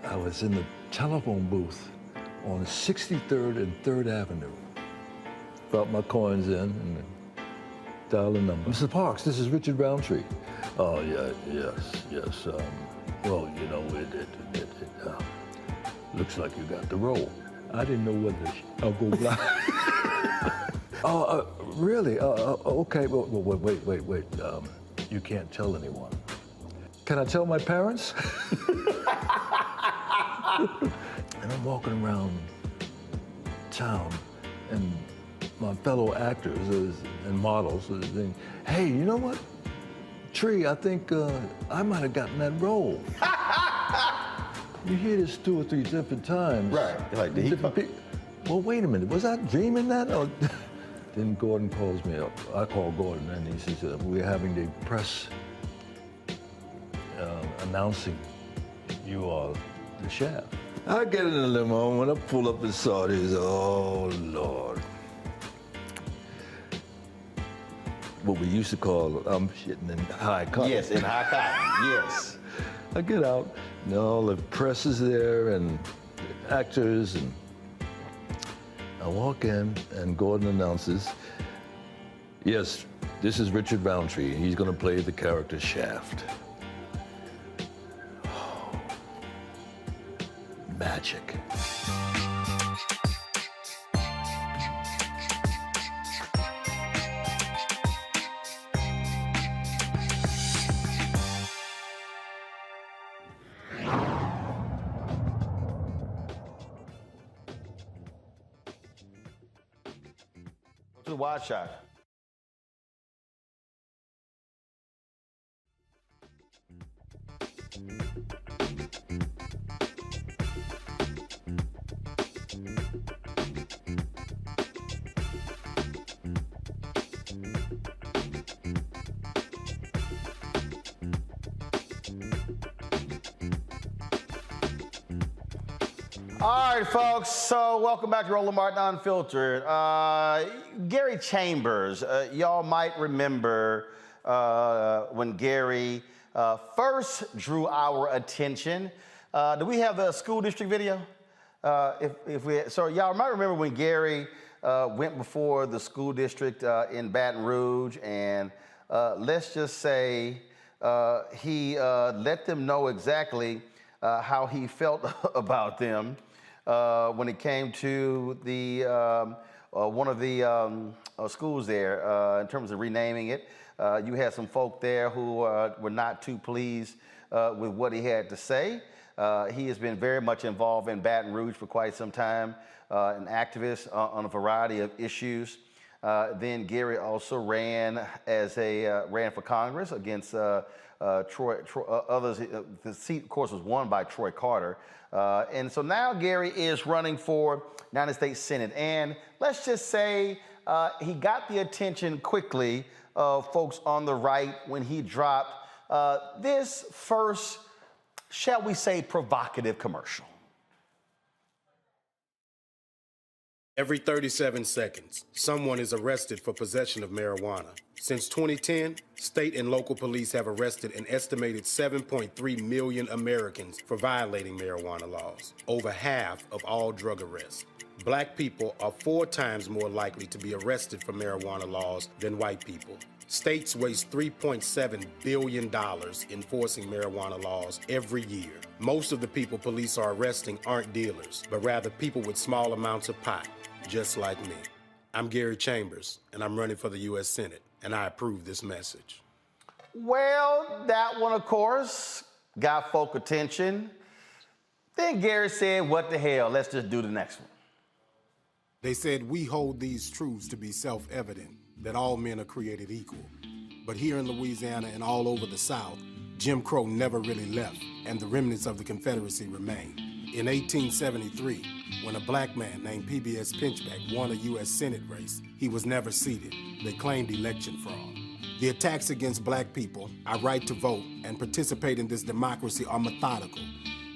I was in the telephone booth on 63rd and 3rd Avenue. Brought my coins in and dial the number. Mr. Parks, this is Richard Roundtree. Oh, yeah, yes. Well, you know, it looks like you got the role. I didn't know whether I'll go blind. Oh, really? Okay, well, wait. You can't tell anyone. Can I tell my parents? And I'm walking around town, and my fellow actors and models are saying, hey, you know what? Tree, I think I might have gotten that role. You hear this 2 or 3 different times. Right. Like, did he come? Well, wait a minute. Was I dreaming that? Or then Gordon calls me up. I call Gordon, and he says, we're having the press announcing you are the Shaft. I get in the limo, and when I pull up and saw this, oh, Lord. What we used to call, I'm shitting in high cotton. Yes, in high cotton, yes. I get out, and all the press is there, and actors, and I walk in, and Gordon announces, yes, this is Richard Roundtree. He's going to play the character Shaft. Oh, magic. To the wide shot. All right, folks, so welcome back to Roland Martin Unfiltered. Gary Chambers, y'all might remember when Gary first drew our attention. Do we have the school district video? So y'all might remember when Gary went before the school district in Baton Rouge, and let's just say he let them know exactly how he felt about them. When it came to the one of the schools there, in terms of renaming it, you had some folk there who were not too pleased with what he had to say. He has been very much involved in Baton Rouge for quite some time, an activist on a variety of issues. Then Gary also ran for Congress against Troy, others. The seat, of course, was won by Troy Carter. And so now Gary is running for United States Senate. And let's just say he got the attention quickly of folks on the right when he dropped this first, shall we say, provocative commercial. Every 37 seconds, someone is arrested for possession of marijuana. Since 2010, state and local police have arrested an estimated 7.3 million Americans for violating marijuana laws, over half of all drug arrests. Black people are 4 times more likely to be arrested for marijuana laws than white people. States waste $3.7 billion enforcing marijuana laws every year. Most of the people police are arresting aren't dealers, but rather people with small amounts of pot, just like me. I'm Gary Chambers, and I'm running for the U.S. Senate, and I approve this message. Well, that one, of course, got folk attention. Then Gary said, what the hell, let's just do the next one. They said, we hold these truths to be self-evident, that all men are created equal. But here in Louisiana and all over the South, Jim Crow never really left, and the remnants of the Confederacy remain. In 1873, when a black man named P.B.S. Pinchback won a U.S. Senate race, he was never seated. They claimed election fraud. The attacks against black people, our right to vote, and participate in this democracy are methodical.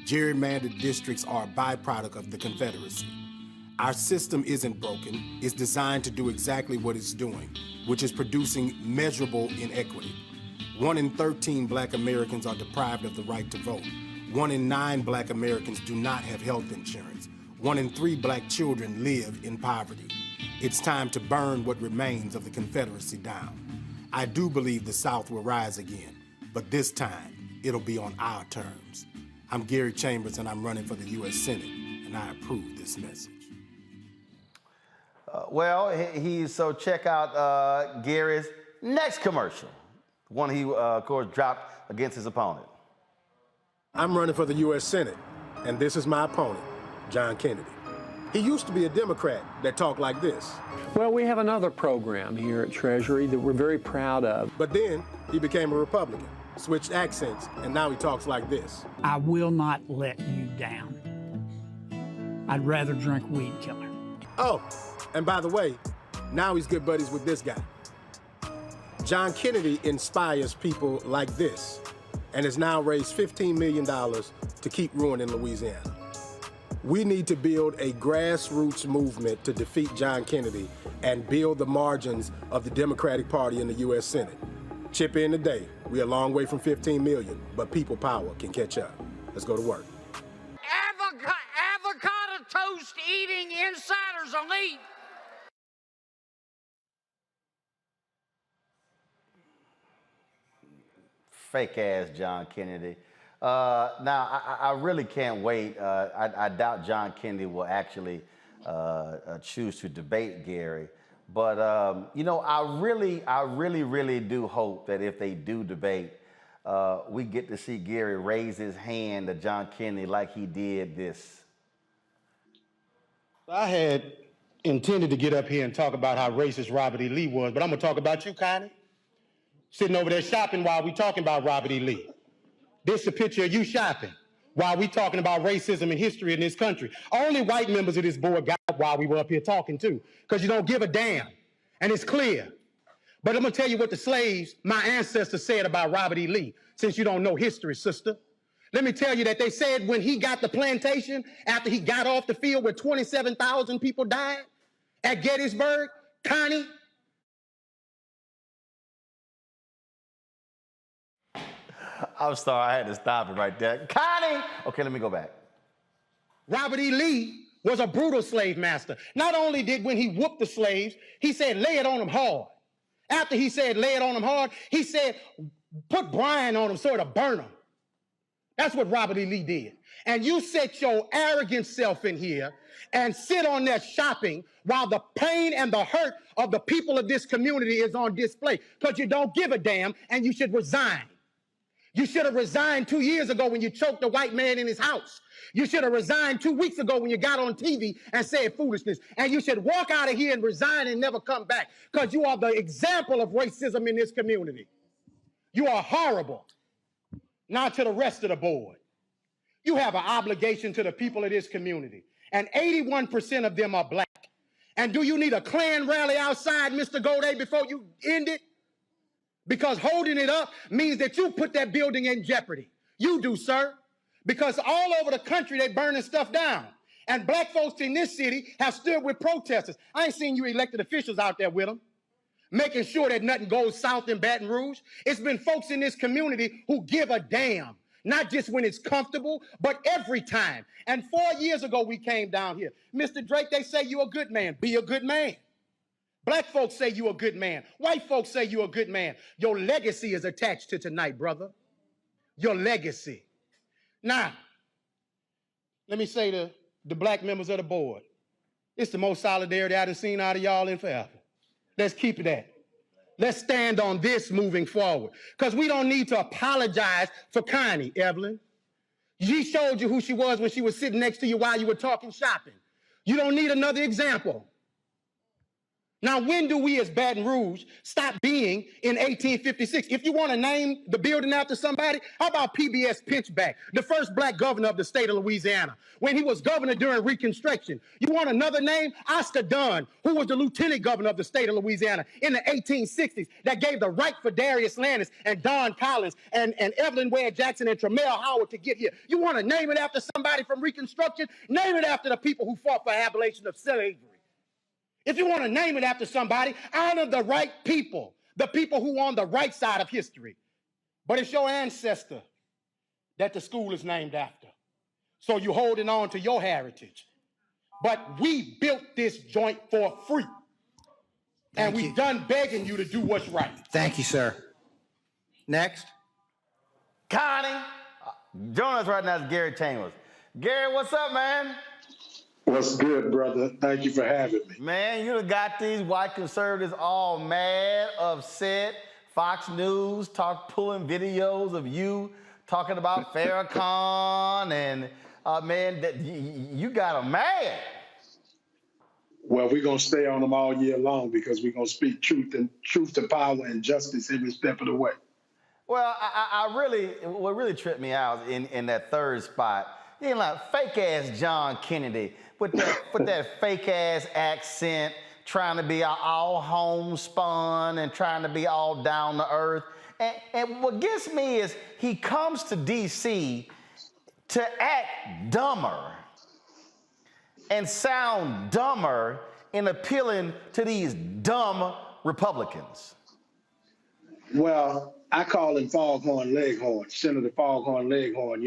Gerrymandered districts are a byproduct of the Confederacy. Our system isn't broken. It's designed to do exactly what it's doing, which is producing measurable inequity. 1 in 13 black Americans are deprived of the right to vote. 1 in 9 black Americans do not have health insurance. 1 in 3 black children live in poverty. It's time to burn what remains of the Confederacy down. I do believe the South will rise again, but this time, it'll be on our terms. I'm Gary Chambers, and I'm running for the U.S. Senate, and I approve this message. So check out Gary's next commercial, one he, of course, dropped against his opponent. I'm running for the U.S. Senate, and this is my opponent, John Kennedy. He used to be a Democrat that talked like this. Well, we have another program here at Treasury that we're very proud of. But then he became a Republican, switched accents, and now he talks like this. I will not let you down. I'd rather drink weed killer. Oh, and by the way, now he's good buddies with this guy. John Kennedy inspires people like this and has now raised $15 million to keep ruining Louisiana. We need to build a grassroots movement to defeat John Kennedy and build the margins of the Democratic Party in the U.S. Senate. Chip in today. We're a long way from 15 million, but people power can catch up. Let's go to work. Avocado toast eating insiders elite. Fake ass John Kennedy. Now, I really can't wait. I doubt John Kennedy will actually choose to debate Gary. But, you know, I really do hope that if they do debate, we get to see Gary raise his hand to John Kennedy like he did this. I had intended to get up here and talk about how racist Robert E. Lee was, but I'm going to talk about you, Connie. Sitting over there shopping while we talking about Robert E. Lee. This is a picture of you shopping while we talking about racism and history in this country. Only white members of this board got up while we were up here talking too, because you don't give a damn, and it's clear. But I'm gonna tell you what the slaves, my ancestors, said about Robert E. Lee, since you don't know history, sister. Let me tell you that they said when he got the plantation, after he got off the field where 27,000 people died at Gettysburg, Connie, I'm sorry, I had to stop it right there. Connie! Okay, let me go back. Robert E. Lee was a brutal slave master. Not only did when he whooped the slaves, he said, lay it on them hard. After he said, lay it on them hard, he said, put brine on them so it'll burn them. That's what Robert E. Lee did. And you set your arrogant self in here and sit on there shopping while the pain and the hurt of the people of this community is on display because you don't give a damn and you should resign. You should have resigned 2 years ago when you choked a white man in his house. You should have resigned 2 weeks ago when you got on TV and said foolishness. And you should walk out of here and resign and never come back because you are the example of racism in this community. You are horrible. Now to the rest of the board. You have an obligation to the people of this community. And 81% of them are black. And do you need a Klan rally outside, Mr. Goday, before you end it? Because holding it up means that you put that building in jeopardy. You do, sir. Because all over the country, they're burning stuff down. And black folks in this city have stood with protesters. I ain't seen you elected officials out there with them, making sure that nothing goes south in Baton Rouge. It's been folks in this community who give a damn, not just when it's comfortable, but every time. And 4 years ago, we came down here. Mr. Drake, they say you're a good man. Be a good man. Black folks say you're a good man. White folks say you're a good man. Your legacy is attached to tonight, brother. Your legacy. Now, let me say to the black members of the board, it's the most solidarity I've seen out of y'all in forever. Let's keep it at. Let's stand on this moving forward. Because we don't need to apologize for Connie, Evelyn. She showed you who she was when she was sitting next to you while you were talking shopping. You don't need another example. Now, when do we as Baton Rouge stop being in 1856? If you want to name the building after somebody, how about PBS Pinchback, the first black governor of the state of Louisiana, when he was governor during Reconstruction? You want another name? Oscar Dunn, who was the lieutenant governor of the state of Louisiana in the 1860s, that gave the right for Darius Landis and Don Collins and Evelyn Ware Jackson and Tremel Howard to get here. You want to name it after somebody from Reconstruction? Name it after the people who fought for abolition of slavery. If you want to name it after somebody, honor the right people, the people who are on the right side of history. But it's your ancestor that the school is named after. So you're holding on to your heritage. But we built this joint for free. And we've done begging you to do what's right. Thank you, sir. Next. Connie. Joining us right now is Gary Chambers. Gary, what's up, man? What's good, brother? Thank you for having me. Man, you done got these white conservatives all mad, upset. Fox News pulling videos of you talking about Farrakhan, and man, you got them mad. Well, we're gonna stay on them all year long because we're gonna speak truth to power and justice every step of the way. Well, what really tripped me out in that third spot, you know, like fake ass John Kennedy with that fake ass accent, trying to be all homespun and trying to be all down to earth. And what gets me is he comes to D.C. to act dumber and sound dumber in appealing to these dumb Republicans. Well, I call him Foghorn Leghorn, Senator Foghorn Leghorn,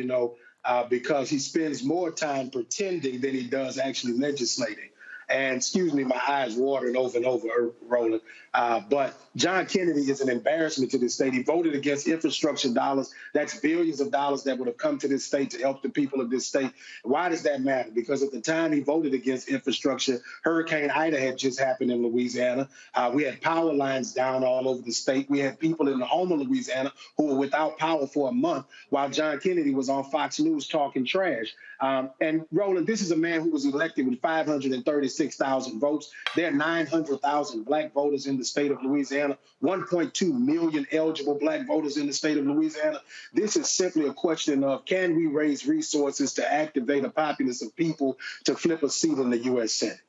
because he spends more time pretending than he does actually legislating. And excuse me, my eyes watering over and over, Roland. But John Kennedy is an embarrassment to this state. He voted against infrastructure dollars. That's billions of dollars that would have come to this state to help the people of this state. Why does that matter? Because at the time he voted against infrastructure, Hurricane Ida had just happened in Louisiana. We had power lines down all over the state. We had people in Houma, Louisiana, who were without power for a month while John Kennedy was on Fox News talking trash. And Roland, this is a man who was elected with 536,000 votes. There are 900,000 black voters in the state of Louisiana, 1.2 million eligible black voters in the state of Louisiana. This is simply a question of, can we raise resources to activate a populace of people to flip a seat in the U.S. Senate?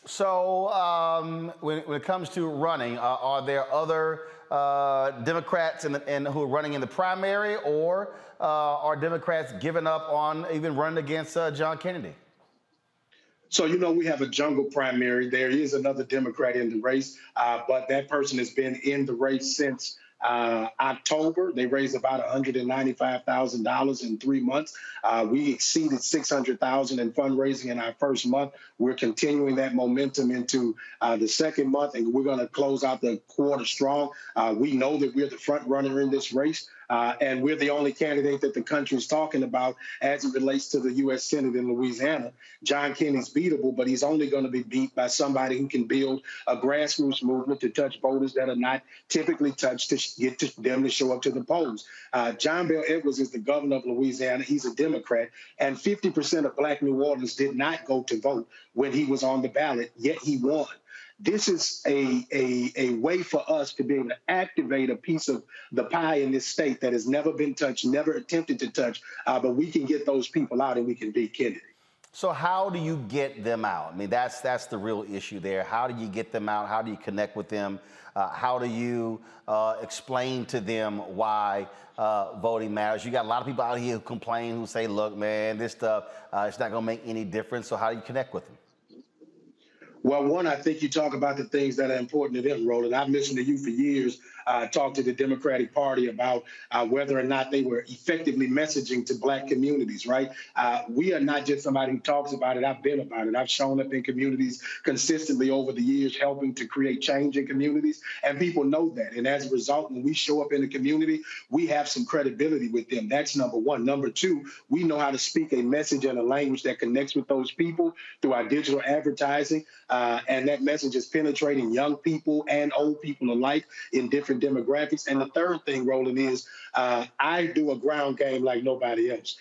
So when it comes to running, are there other Democrats who are running in the primary, or are Democrats giving up on even running against John Kennedy? So, we have a jungle primary. There is another Democrat in the race, but that person has been in the race since October. They raised about $195,000 in 3 months. We exceeded $600,000 in fundraising in our first month. We're continuing that momentum into the second month, and we're going to close out the quarter strong. We know that we're the front runner in this race. And we're the only candidate that the country is talking about as it relates to the U.S. Senate in Louisiana. John Kennedy's beatable, but he's only going to be beat by somebody who can build a grassroots movement to touch voters that are not typically touched, to get them to show up to the polls. John Bel Edwards is the governor of Louisiana. He's a Democrat, and 50% of black New Orleans did not go to vote when he was on the ballot, yet he won. This is a way for us to be able to activate a piece of the pie in this state that has never been touched, never attempted to touch, but we can get those people out and we can beat Kennedy. So how do you get them out? I mean, that's the real issue there. How do you get them out? How do you connect with them? How do you explain to them why voting matters? You got a lot of people out here who complain, who say, look, man, this stuff, it's not going to make any difference. So how do you connect with them? Well, one, I think you talk about the things that are important to them, Roland. I've listened to you for years talk to the Democratic Party about whether or not they were effectively messaging to black communities, right? We are not just somebody who talks about it. I've been about it. I've shown up in communities consistently over the years, helping to create change in communities, and people know that. And as a result, when we show up in the community, we have some credibility with them. That's number one. Number two, we know how to speak a message and a language that connects with those people through our digital advertising. And that message is penetrating young people and old people alike in different demographics. And the third thing, Roland, is I do a ground game like nobody else.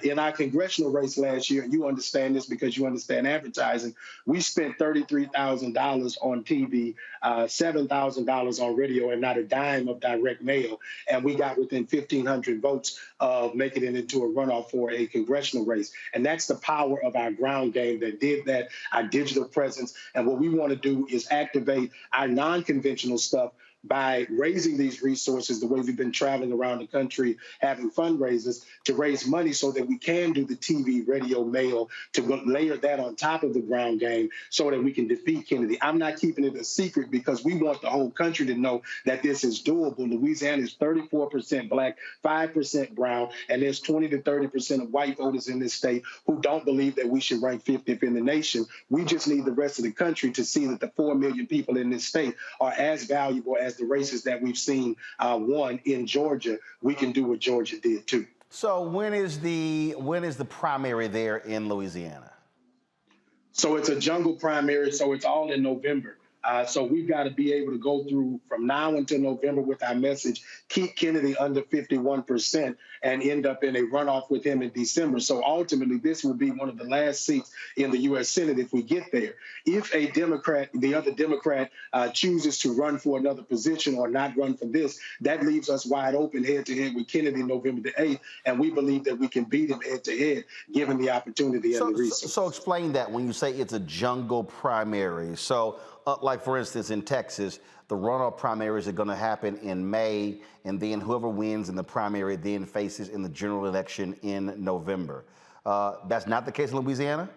In our congressional race last year, and you understand this because you understand advertising, we spent $33,000 on TV, $7,000 on radio, and not a dime of direct mail. And we got within 1,500 votes of making it into a runoff for a congressional race. And that's the power of our ground game that did that, our digital presence. And what we want to do is activate our non-conventional stuff by raising these resources the way we've been traveling around the country, having fundraisers to raise money so that we can do the TV, radio, mail, to layer that on top of the ground game so that we can defeat Kennedy. I'm not keeping it a secret because we want the whole country to know that this is doable. Louisiana is 34% black, 5% brown, and there's 20 to 30% of white voters in this state who don't believe that we should rank 50th in the nation. We just need the rest of the country to see that the 4 million people in this state are as valuable as the races that we've seen won in Georgia. We can do what Georgia did too. So when is the primary there in Louisiana? So it's a jungle primary, so it's all in November. So we've got to be able to go through from now until November with our message, keep Kennedy under 51% and end up in a runoff with him in December. So ultimately, this will be one of the last seats in the U.S. Senate if we get there. If a Democrat, the other Democrat, chooses to run for another position or not run for this, that leaves us wide open head-to-head with Kennedy November the 8th, and we believe that we can beat him head-to-head given the opportunity and the resources. So explain that when you say it's a jungle primary. So like, for instance, in Texas, the runoff primaries are going to happen in May, and then whoever wins in the primary then faces in the general election in November. That's not the case in Louisiana?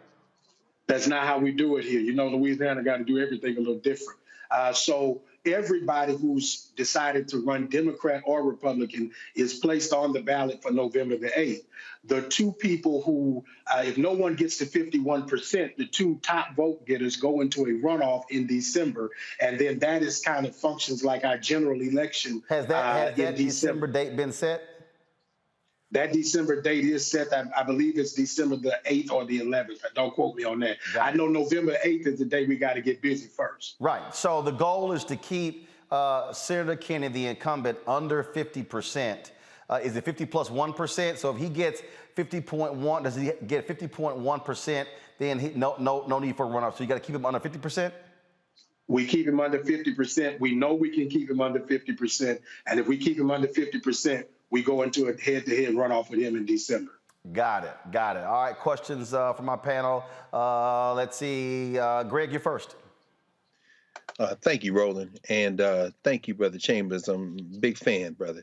That's not how we do it here. You know, Louisiana got to do everything a little different. So everybody who's decided to run Democrat or Republican is placed on the ballot for November the 8th. The two people who, if no one gets to 51%, the two top vote getters go into a runoff in December, and then that is kind of functions like our general election. Has that December date been set? That December date is set. I believe it's December the 8th or the 11th. Don't quote me on that. I know November 8th is the day we got to get busy first. Right. So the goal is to keep Senator Kennedy, the incumbent, under 50%. Is it 50 plus 1%? So if he gets 50.1, does he get 50.1%? Then no need for a runoff. So you got to keep him under 50%? We keep him under 50%. We know we can keep him under 50%. And if we keep him under 50%, we go into a head-to-head runoff with him in December. Got it. All right, questions from my panel. Let's see. Greg, you're first. Thank you, Roland. And thank you, Brother Chambers. I'm a big fan, brother.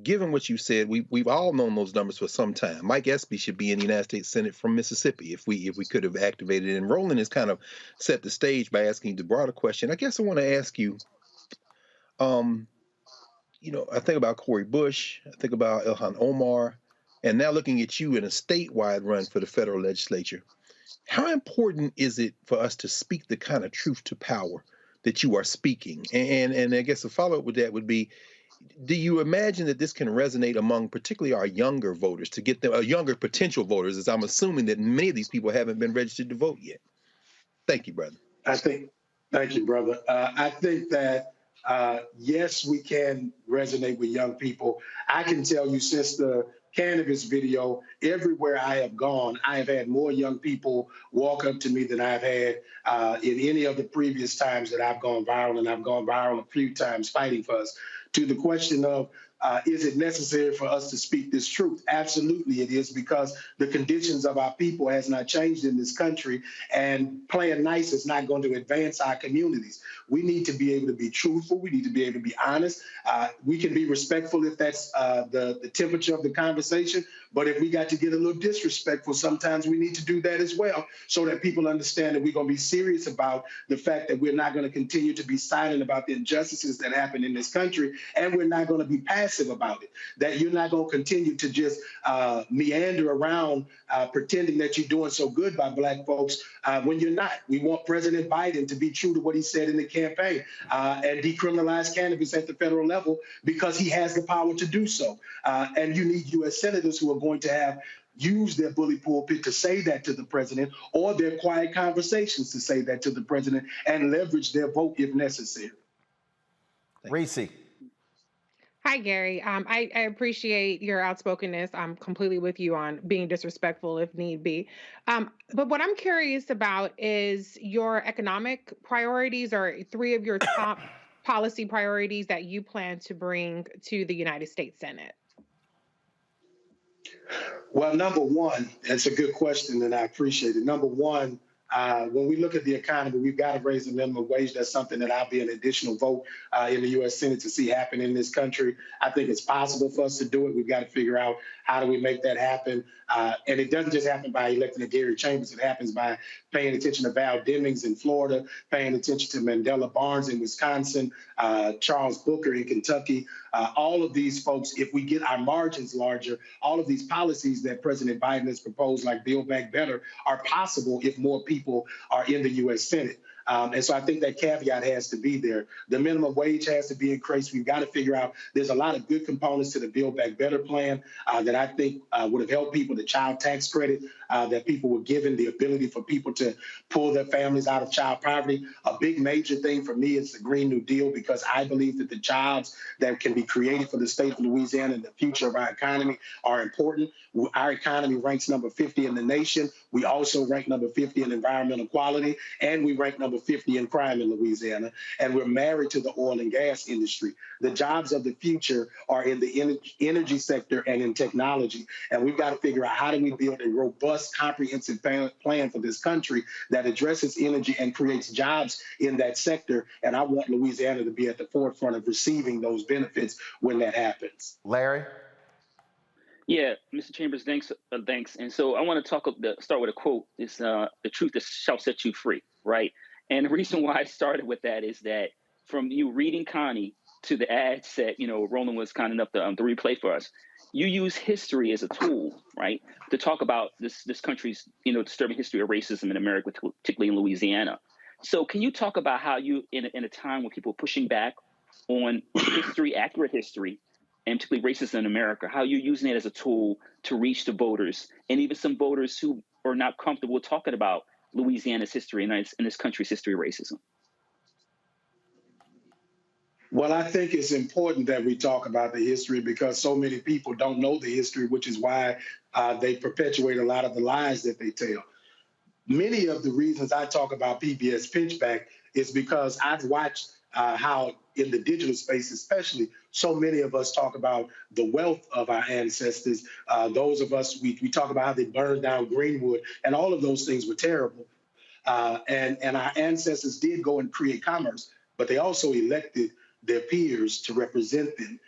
Given what you said, we've all known those numbers for some time. Mike Espy should be in the United States Senate from Mississippi if we could have activated it. And Roland has kind of set the stage by asking the broader question. I guess I want to ask you, you know, I think about Cori Bush, I think about Ilhan Omar, and now looking at you in a statewide run for the federal legislature. How important is it for us to speak the kind of truth to power that you are speaking? And I guess a follow-up with that would be, do you imagine that this can resonate among particularly our younger voters, to get them, younger potential voters, as I'm assuming that many of these people haven't been registered to vote yet? Thank you, brother. Thank you, brother. I think that yes, we can resonate with young people. I can tell you since the cannabis video, everywhere I have gone, I have had more young people walk up to me than I've had in any of the previous times that I've gone viral, and I've gone viral a few times fighting for us. To the question of, is it necessary for us to speak this truth? Absolutely it is, because the conditions of our people has not changed in this country, and playing nice is not going to advance our communities. We need to be able to be truthful. We need to be able to be honest. We can be respectful if that's the temperature of the conversation, but if we got to get a little disrespectful, sometimes we need to do that as well, so that people understand that we're going to be serious about the fact that we're not going to continue to be silent about the injustices that happen in this country, and we're not going to be passive about it. That you're not going to continue to just meander around pretending that you're doing so good by Black folks when you're not. We want President Biden to be true to what he said in the campaign and decriminalize cannabis at the federal level, because he has the power to do so. And you need U.S. senators who are going to have use their bully pulpit to say that to the president, or their quiet conversations to say that to the president, and leverage their vote if necessary. Reese. Hi, Gary. I appreciate your outspokenness. I'm completely with you on being disrespectful if need be. But what I'm curious about is your economic priorities, or 3 of your top policy priorities that you plan to bring to the United States Senate. Well, number one, that's a good question, and I appreciate it. Number one, when we look at the economy, we've got to raise the minimum wage. That's something that I'll be an additional vote in the U.S. Senate to see happen in this country. I think it's possible for us to do it. We've got to figure out how do we make that happen. And it doesn't just happen by electing a Gary Chambers. It happens by paying attention to Val Demings in Florida, paying attention to Mandela Barnes in Wisconsin, Charles Booker in Kentucky. All of these folks, if we get our margins larger, all of these policies that President Biden has proposed, like Build Back Better, are possible if more people are in the U.S. Senate. And so I think that caveat has to be there. The minimum wage has to be increased. We've got to figure out there's a lot of good components to the Build Back Better plan that I think would have helped people. The child tax credit that people were given, the ability for people to pull their families out of child poverty. A big major thing for me is the Green New Deal, because I believe that the jobs that can be created for the state of Louisiana and the future of our economy are important. Our economy ranks number 50 in the nation. We also rank number 50 in environmental quality, and we rank number 50 in crime in Louisiana. And we're married to the oil and gas industry. The jobs of the future are in the energy sector and in technology. And we've got to figure out how do we build a robust, comprehensive plan for this country that addresses energy and creates jobs in that sector. And I want Louisiana to be at the forefront of receiving those benefits when that happens. Larry? Yeah, Mr. Chambers, thanks. And so I want to start with a quote. It's the truth that shall set you free, right? And the reason why I started with that is that from you reading Connie to the ad set, Roland was kind enough to replay for us. You use history as a tool, right, to talk about this country's, disturbing history of racism in America, particularly in Louisiana. So can you talk about how you, in a time when people are pushing back on history, accurate history, and particularly racism in America, how you're using it as a tool to reach the voters, and even some voters who are not comfortable talking about Louisiana's history and this country's history of racism? Well, I think it's important that we talk about the history because so many people don't know the history, which is why they perpetuate a lot of the lies that they tell. Many of the reasons I talk about PBS Pinchback is because I've watched how in the digital space, especially, so many of us talk about the wealth of our ancestors. Those of us, we talk about how they burned down Greenwood, and all of those things were terrible. And our ancestors did go and create commerce, but they also elected their peers to represent them.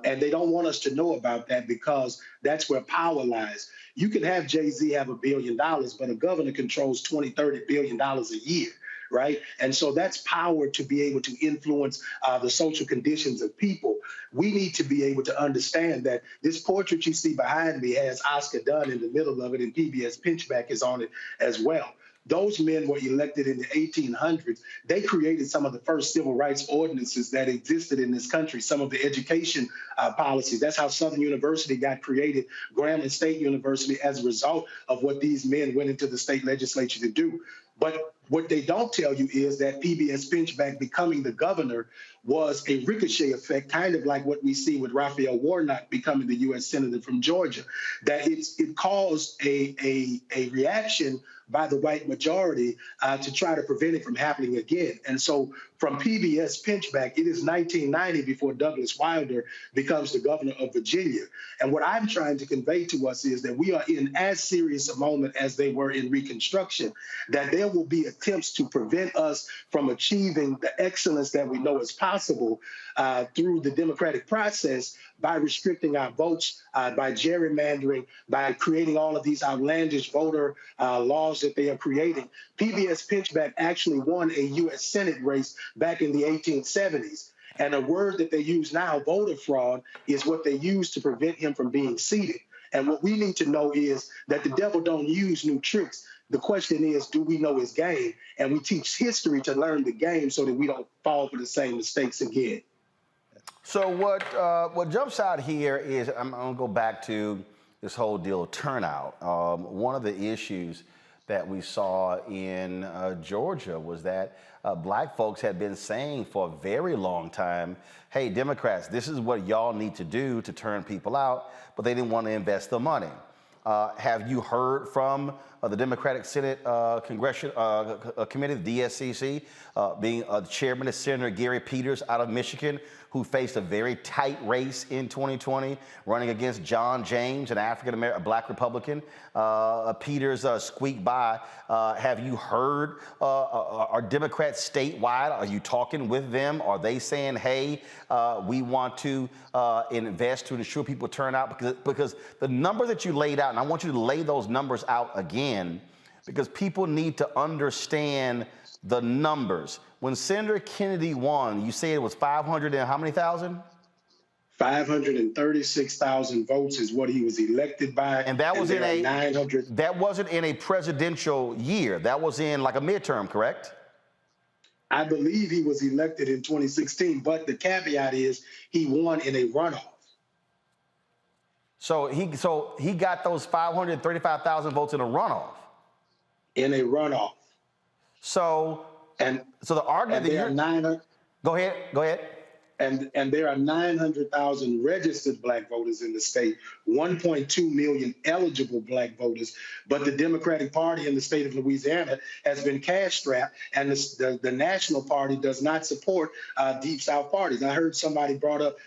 And they don't want us to know about that because that's where power lies. You can have Jay-Z have $1 billion, but a governor controls $20, $30 billion a year, right? And so that's power to be able to influence the social conditions of people. We need to be able to understand that this portrait you see behind me has Oscar Dunn in the middle of it, and PBS Pinchback is on it as well. Those men were elected in the 1800s. They created some of the first civil rights ordinances that existed in this country, some of the education policies. That's how Southern University got created, Grambling State University, as a result of what these men went into the state legislature to do. But what they don't tell you is that PBS Pinchback becoming the governor was a ricochet effect, kind of like what we see with Raphael Warnock becoming the U.S. Senator from Georgia, that it caused a reaction by the white majority to try to prevent it from happening again. And so from PBS Pinchback, it is 1990 before Douglas Wilder becomes the governor of Virginia. And what I'm trying to convey to us is that we are in as serious a moment as they were in Reconstruction, that there will be attempts to prevent us from achieving the excellence that we know is possible through the democratic process by restricting our votes, by gerrymandering, by creating all of these outlandish voter laws that they are creating. PBS Pinchback actually won a U.S. Senate race back in the 1870s. And a word that they use now, voter fraud, is what they use to prevent him from being seated. And what we need to know is that the devil don't use new tricks. The question is, do we know his game? And we teach history to learn the game so that we don't fall for the same mistakes again. So what jumps out here is, I'm going to go back to this whole deal of turnout. One of the issues that we saw in Georgia was that black folks had been saying for a very long time, hey, Democrats, this is what y'all need to do to turn people out, but they didn't want to invest the money. Have you heard from the Democratic Senate Congressional Committee, the DSCC, being the chairman is Senator Gary Peters out of Michigan, who faced a very tight race in 2020, running against John James, an African-American, black Republican. Peters squeaked by. Have you heard, are Democrats statewide, are you talking with them? Are they saying, hey, we want to invest to ensure people turn out? Because the number that you laid out, and I want you to lay those numbers out again, because people need to understand the numbers. When Senator Kennedy won, you say it was 500 and how many thousand? 536,000 votes is what he was elected by. And that was in a 900. That wasn't in a presidential year. That was in like a midterm, correct? I believe he was elected in 2016, but the caveat is he won in a runoff. So he got those 535,000 votes in a runoff. In a runoff. So the argument that you're 900. Go ahead. And there are 900,000 registered black voters in the state, 1.2 million eligible black voters. But the Democratic Party in the state of Louisiana has been cash-strapped, and the National Party does not support Deep South parties. I heard somebody brought up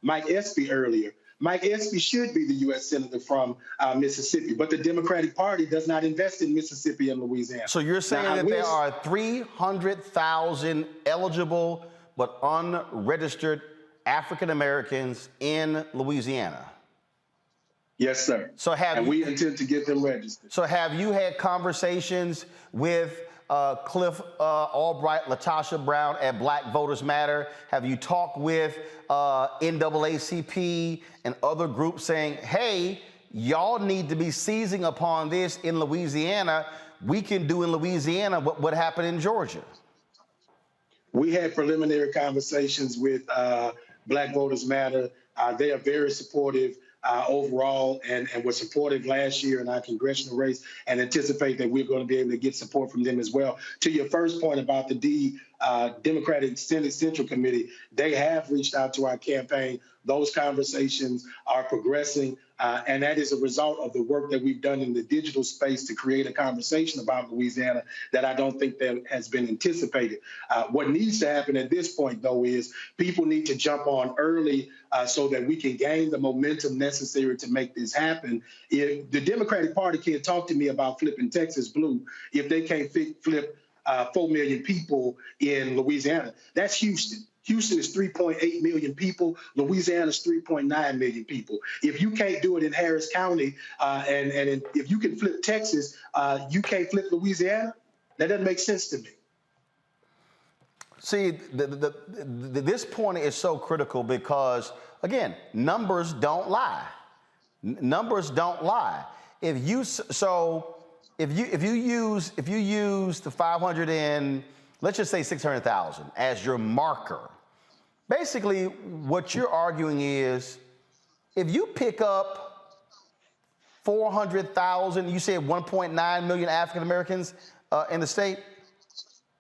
Mike Espy earlier. Mike Espy should be the U.S. Senator from Mississippi, but the Democratic Party does not invest in Mississippi and Louisiana. So you're saying that there are 300,000 eligible but unregistered African Americans in Louisiana? Yes, sir. And we intend to get them registered. So have you had conversations with Cliff Albright, Latasha Brown at Black Voters Matter? Have you talked with NAACP and other groups saying, hey, y'all need to be seizing upon this in Louisiana? We can do in Louisiana what happened in Georgia. We had preliminary conversations with Black Voters Matter. They are very supportive overall and were supportive last year in our congressional race, and anticipate that we're going to be able to get support from them as well. To your first point about the Democratic Senate Central Committee, they have reached out to our campaign. Those conversations are progressing, and that is a result of the work that we've done in the digital space to create a conversation about Louisiana that I don't think that has been anticipated. What needs to happen at this point, though, is people need to jump on early so that we can gain the momentum necessary to make this happen. If the Democratic Party can't talk to me about flipping Texas blue if they can't flip 4 million people in Louisiana. That's Houston. Houston is 3.8 million people. Louisiana is 3.9 million people. If you can't do it in Harris County, if you can flip Texas, you can't flip Louisiana? That doesn't make sense to me. See, this point is so critical because, again, numbers don't lie. Numbers don't lie. If you use the 500 and let's just say 600,000 as your marker, basically what you're arguing is if you pick up 400,000, you said 1.9 million African Americans in the state.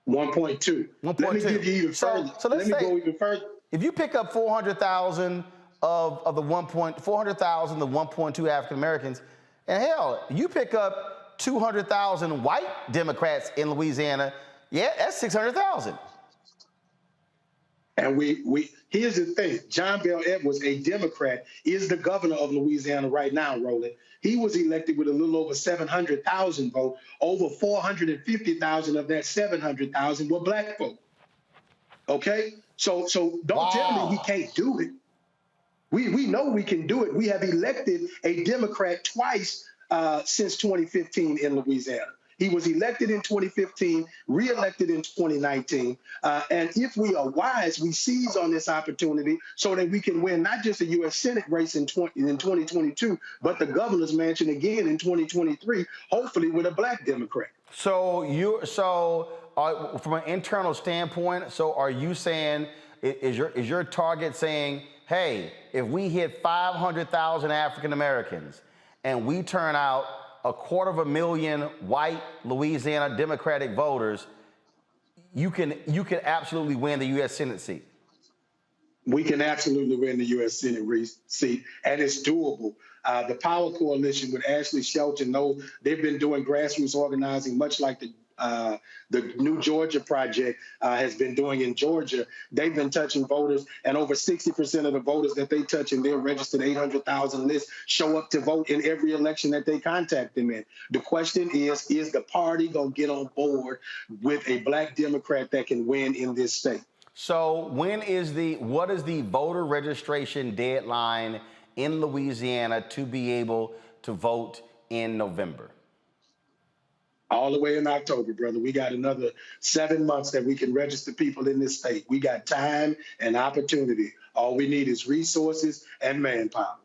1.2. Let me give you even further. So let's go even further. If you pick up 400,000 of the 400,000, the 1.2 African Americans, and hell, you pick up 200,000 white Democrats in Louisiana, yeah, that's 600,000. And here's the thing. John Bel Edwards, a Democrat, is the governor of Louisiana right now, Roland. He was elected with a little over 700,000 votes. Over 450,000 of that 700,000 were black folk. Okay? So don't tell me he can't do it. We know we can do it. We have elected a Democrat twice since 2015 in Louisiana. He was elected in 2015, reelected in 2019. And if we are wise, we seize on this opportunity so that we can win not just a U.S. Senate race in 2022, but the governor's mansion again in 2023, hopefully with a black Democrat. So from an internal standpoint, so are you saying, is your target saying, hey, if we hit 500,000 African Americans and we turn out 250,000 white Louisiana Democratic voters, you can absolutely win the U.S. Senate seat? We can absolutely win the U.S. Senate seat, and it's doable. The Power Coalition with Ashley Shelton, they've been doing grassroots organizing, much like the New Georgia Project has been doing in Georgia. They've been touching voters, and over 60% of the voters that they touch in their registered 800,000 list show up to vote in every election that they contact them in. The question is the party going to get on board with a black Democrat that can win in this state? So what is the voter registration deadline in Louisiana to be able to vote in November? All the way in October, brother. We got another 7 months that we can register people in this state. We got time and opportunity. All we need is resources and manpower.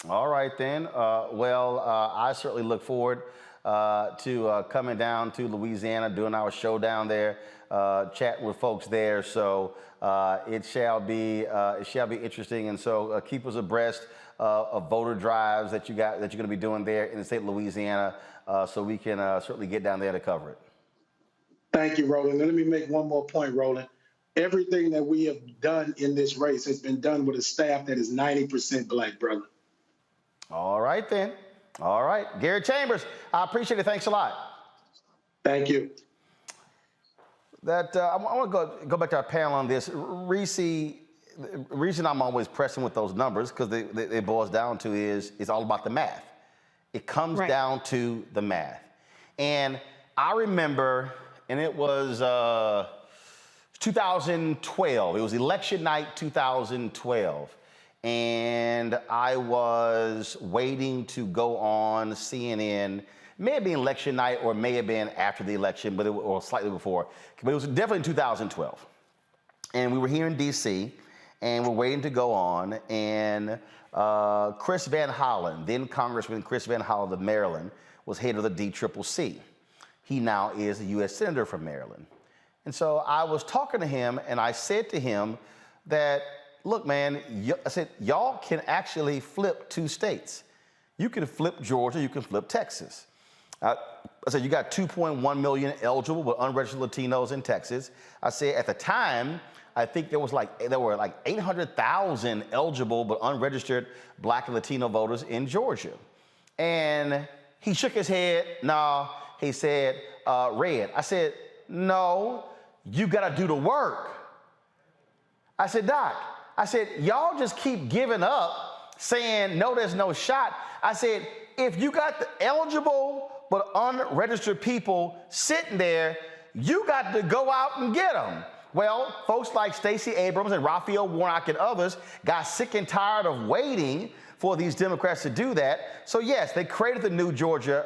All right, then. I certainly look forward to coming down to Louisiana, doing our show down there, chatting with folks there. So it shall be interesting. And so keep us abreast of voter drives that you're going to be doing there in the state of Louisiana, so we can certainly get down there to cover it. Thank you, Roland. Let me make one more point, Roland. Everything that we have done in this race has been done with a staff that is 90% Black, brother. All right, then. All right. Gary Chambers, I appreciate it. Thanks a lot. Thank you. I want to go back to our panel on this. Reese, the reason I'm always pressing with those numbers, because it boils down to is it's all about the math. It comes down to the math. And I remember, and it was 2012. It was election night 2012. And I was waiting to go on CNN. May have been election night or may have been after the election, or slightly before. But it was definitely in 2012. And we were here in D.C., and we're waiting to go on. And Chris Van Hollen, then Congressman Chris Van Hollen of Maryland, was head of the DCCC. He now is a U.S. Senator from Maryland. And so I was talking to him, and I said to him that, look, man, I said, y'all can actually flip 2 states. You can flip Georgia, you can flip Texas. I said, you got 2.1 million eligible but unregistered Latinos in Texas. I said, at the time, I think there were like 800,000 eligible but unregistered Black and Latino voters in Georgia. And he shook his head. No, he said, red. I said, no, you got to do the work. I said, Doc, I said, y'all just keep giving up saying, no, there's no shot. I said, if you got the eligible but unregistered people sitting there, you got to go out and get them. Well, folks like Stacey Abrams and Raphael Warnock and others got sick and tired of waiting for these Democrats to do that. So yes, they created the New Georgia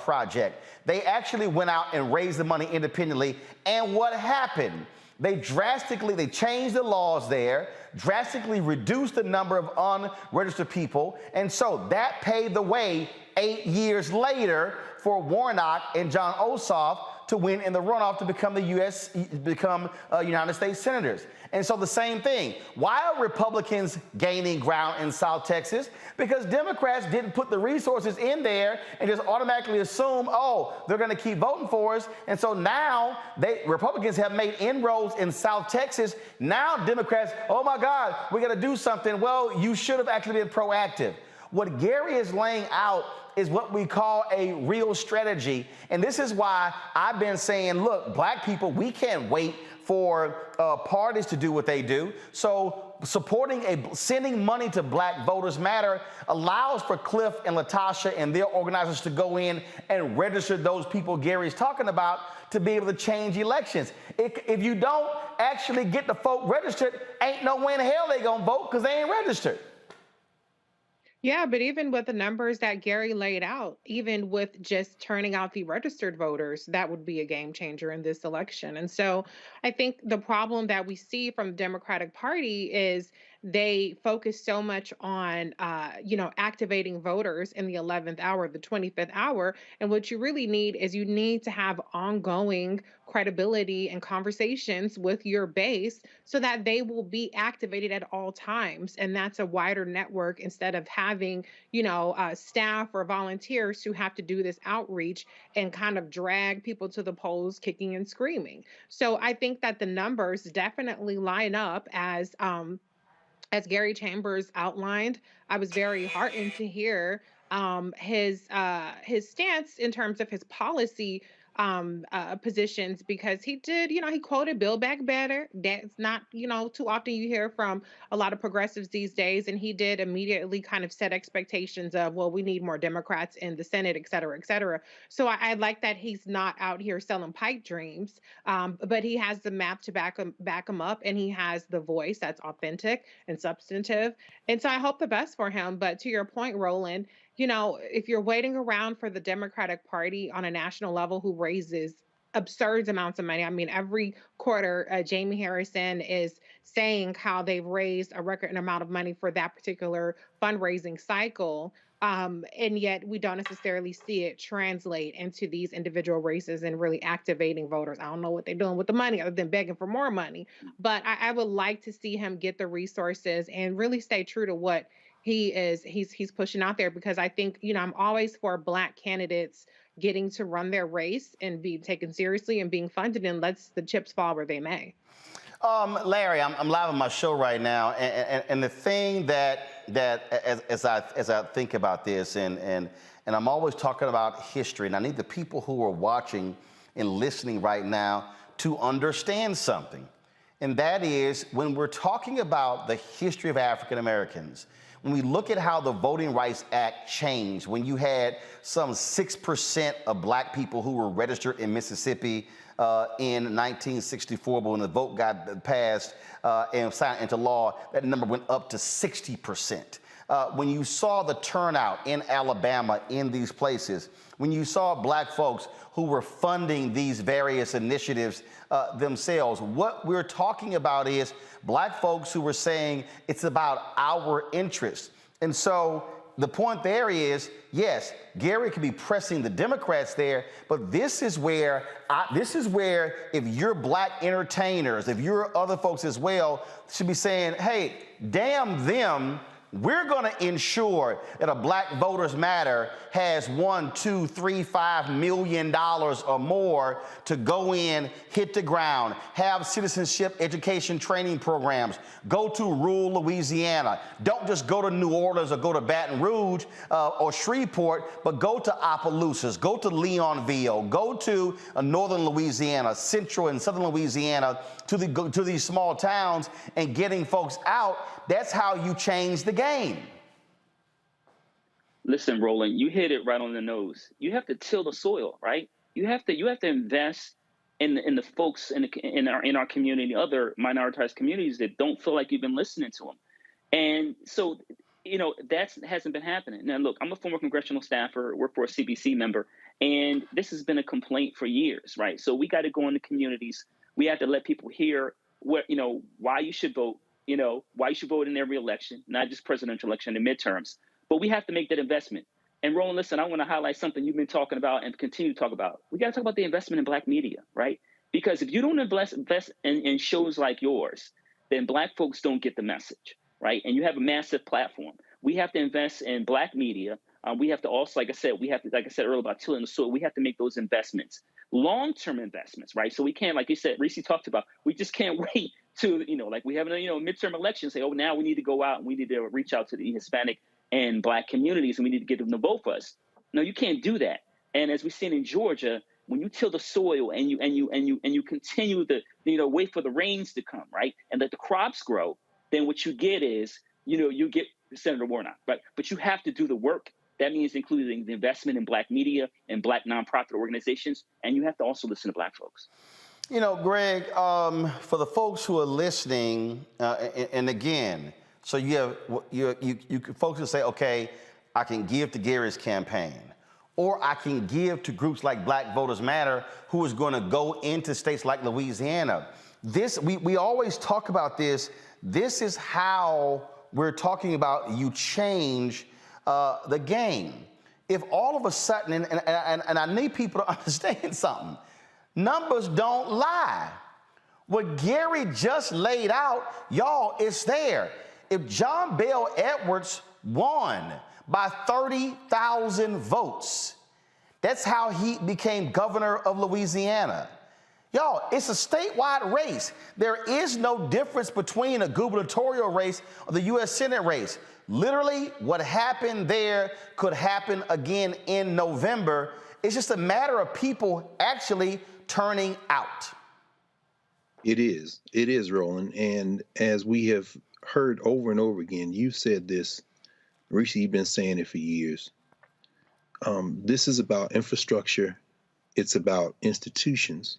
project. They actually went out and raised the money independently. And what happened? They changed the laws there, drastically reduced the number of unregistered people. And so that paved the way 8 years later for Warnock and John Ossoff to win in the runoff to become United States senators. And so the same thing. Why are Republicans gaining ground in South Texas? Because Democrats didn't put the resources in there and just automatically assume, oh, they're going to keep voting for us. And so now Republicans have made inroads in South Texas. Now Democrats, oh my God, we got to do something. Well, you should have actually been proactive. What Gary is laying out is what we call a real strategy. And this is why I've been saying, look, Black people, we can't wait for parties to do what they do. So sending money to Black Voters Matter allows for Cliff and Latasha and their organizers to go in and register those people Gary's talking about to be able to change elections. If you don't actually get the folk registered, ain't no way in hell they gonna vote because they ain't registered. Yeah, but even with the numbers that Gary laid out, even with just turning out the registered voters, that would be a game changer in this election. And so I think the problem that we see from the Democratic Party is they focus so much on, activating voters in the 11th hour, the 25th hour. And what you really need is you need to have ongoing credibility and conversations with your base so that they will be activated at all times. And that's a wider network instead of having, staff or volunteers who have to do this outreach and kind of drag people to the polls kicking and screaming. So I think that the numbers definitely line up as Gary Chambers outlined. I was very heartened to hear his stance in terms of his policy positions, because he did, he quoted Build Back Better. That's not, too often you hear from a lot of progressives these days. And he did immediately kind of set expectations of, well, we need more Democrats in the Senate, et cetera, et cetera. So I like that he's not out here selling pipe dreams, but he has the map to back him up, and he has the voice that's authentic and substantive. And so I hope the best for him. But to your point, Roland, if you're waiting around for the Democratic Party on a national level who raises absurd amounts of money. I mean, every quarter, Jamie Harrison is saying how they've raised a record amount of money for that particular fundraising cycle. And yet we don't necessarily see it translate into these individual races and really activating voters. I don't know what they're doing with the money other than begging for more money. But I would like to see him get the resources and really stay true to what he's pushing out there, because I think, I'm always for Black candidates getting to run their race and be taken seriously and being funded, and lets the chips fall where they may. Larry, I'm live on my show right now, and the thing that as I think about this, and I'm always talking about history, and I need the people who are watching and listening right now to understand something, and that is when we're talking about the history of African Americans. When we look at how the Voting Rights Act changed, when you had some 6% of Black people who were registered in Mississippi in 1964, but when the vote got passed and signed into law, that number went up to 60%. When you saw the turnout in Alabama in these places, when you saw Black folks who were funding these various initiatives themselves, what we're talking about is Black folks who were saying it's about our interests. And so the point there is, yes, Gary could be pressing the Democrats there, but this is where if you're Black entertainers, if you're other folks as well, should be saying, hey, damn them. We're going to ensure that a Black Voters Matter has $1, $2, $3, $5 million or more to go in, hit the ground, have citizenship education training programs, go to rural Louisiana. Don't just go to New Orleans or go to Baton Rouge or Shreveport, but go to Opelousas, go to Leonville, go to northern Louisiana, central and southern Louisiana, to these small towns and getting folks out. That's how you change the game. Listen, Roland, you hit it right on the nose. You have to till the soil, right? You have to invest in the folks in our community, other minoritized communities that don't feel like you've been listening to them. And so, that hasn't been happening. Now, look, I'm a former congressional staffer, work for a CBC member, and this has been a complaint for years, right? So we got to go into communities. We have to let people hear why you should vote. Why you should vote in every election, not just presidential election and midterms. But we have to make that investment. And Roland, listen, I want to highlight something you've been talking about and continue to talk about. We got to talk about the investment in Black media, right? Because if you don't invest in shows like yours, then Black folks don't get the message, right? And you have a massive platform. We have to invest in Black media. We have to also, like I said earlier about tilling the soil, we have to make those investments, long-term investments, right? So we can't, like you said, Reese talked about, we just can't wait to, like we have a midterm election, say, oh, now we need to go out and we need to reach out to the Hispanic and Black communities and we need to get them to vote for us. No, you can't do that. And as we've seen in Georgia, when you till the soil and you continue to, wait for the rains to come, right, and let the crops grow, then what you get is, you get Senator Warnock, right? But you have to do the work. That means including the investment in Black media and Black nonprofit organizations, and you have to also listen to Black folks. Greg, for the folks who are listening, and again, so you folks who say, okay, I can give to Gary's campaign, or I can give to groups like Black Voters Matter, who is going to go into states like Louisiana. We always talk about this. This is how we're talking about you change the game. If all of a sudden, and I need people to understand something, numbers don't lie. What Gary just laid out, y'all, it's there. If John Bell Edwards won by 30,000 votes, that's how he became governor of Louisiana. Y'all, it's a statewide race. There is no difference between a gubernatorial race or the U.S. Senate race. Literally, what happened there could happen again in November. It's just a matter of people actually turning out. It is, Roland. And as we have heard over and over again, you've said this, Reese, you've been saying it for years. This is about infrastructure. It's about institutions.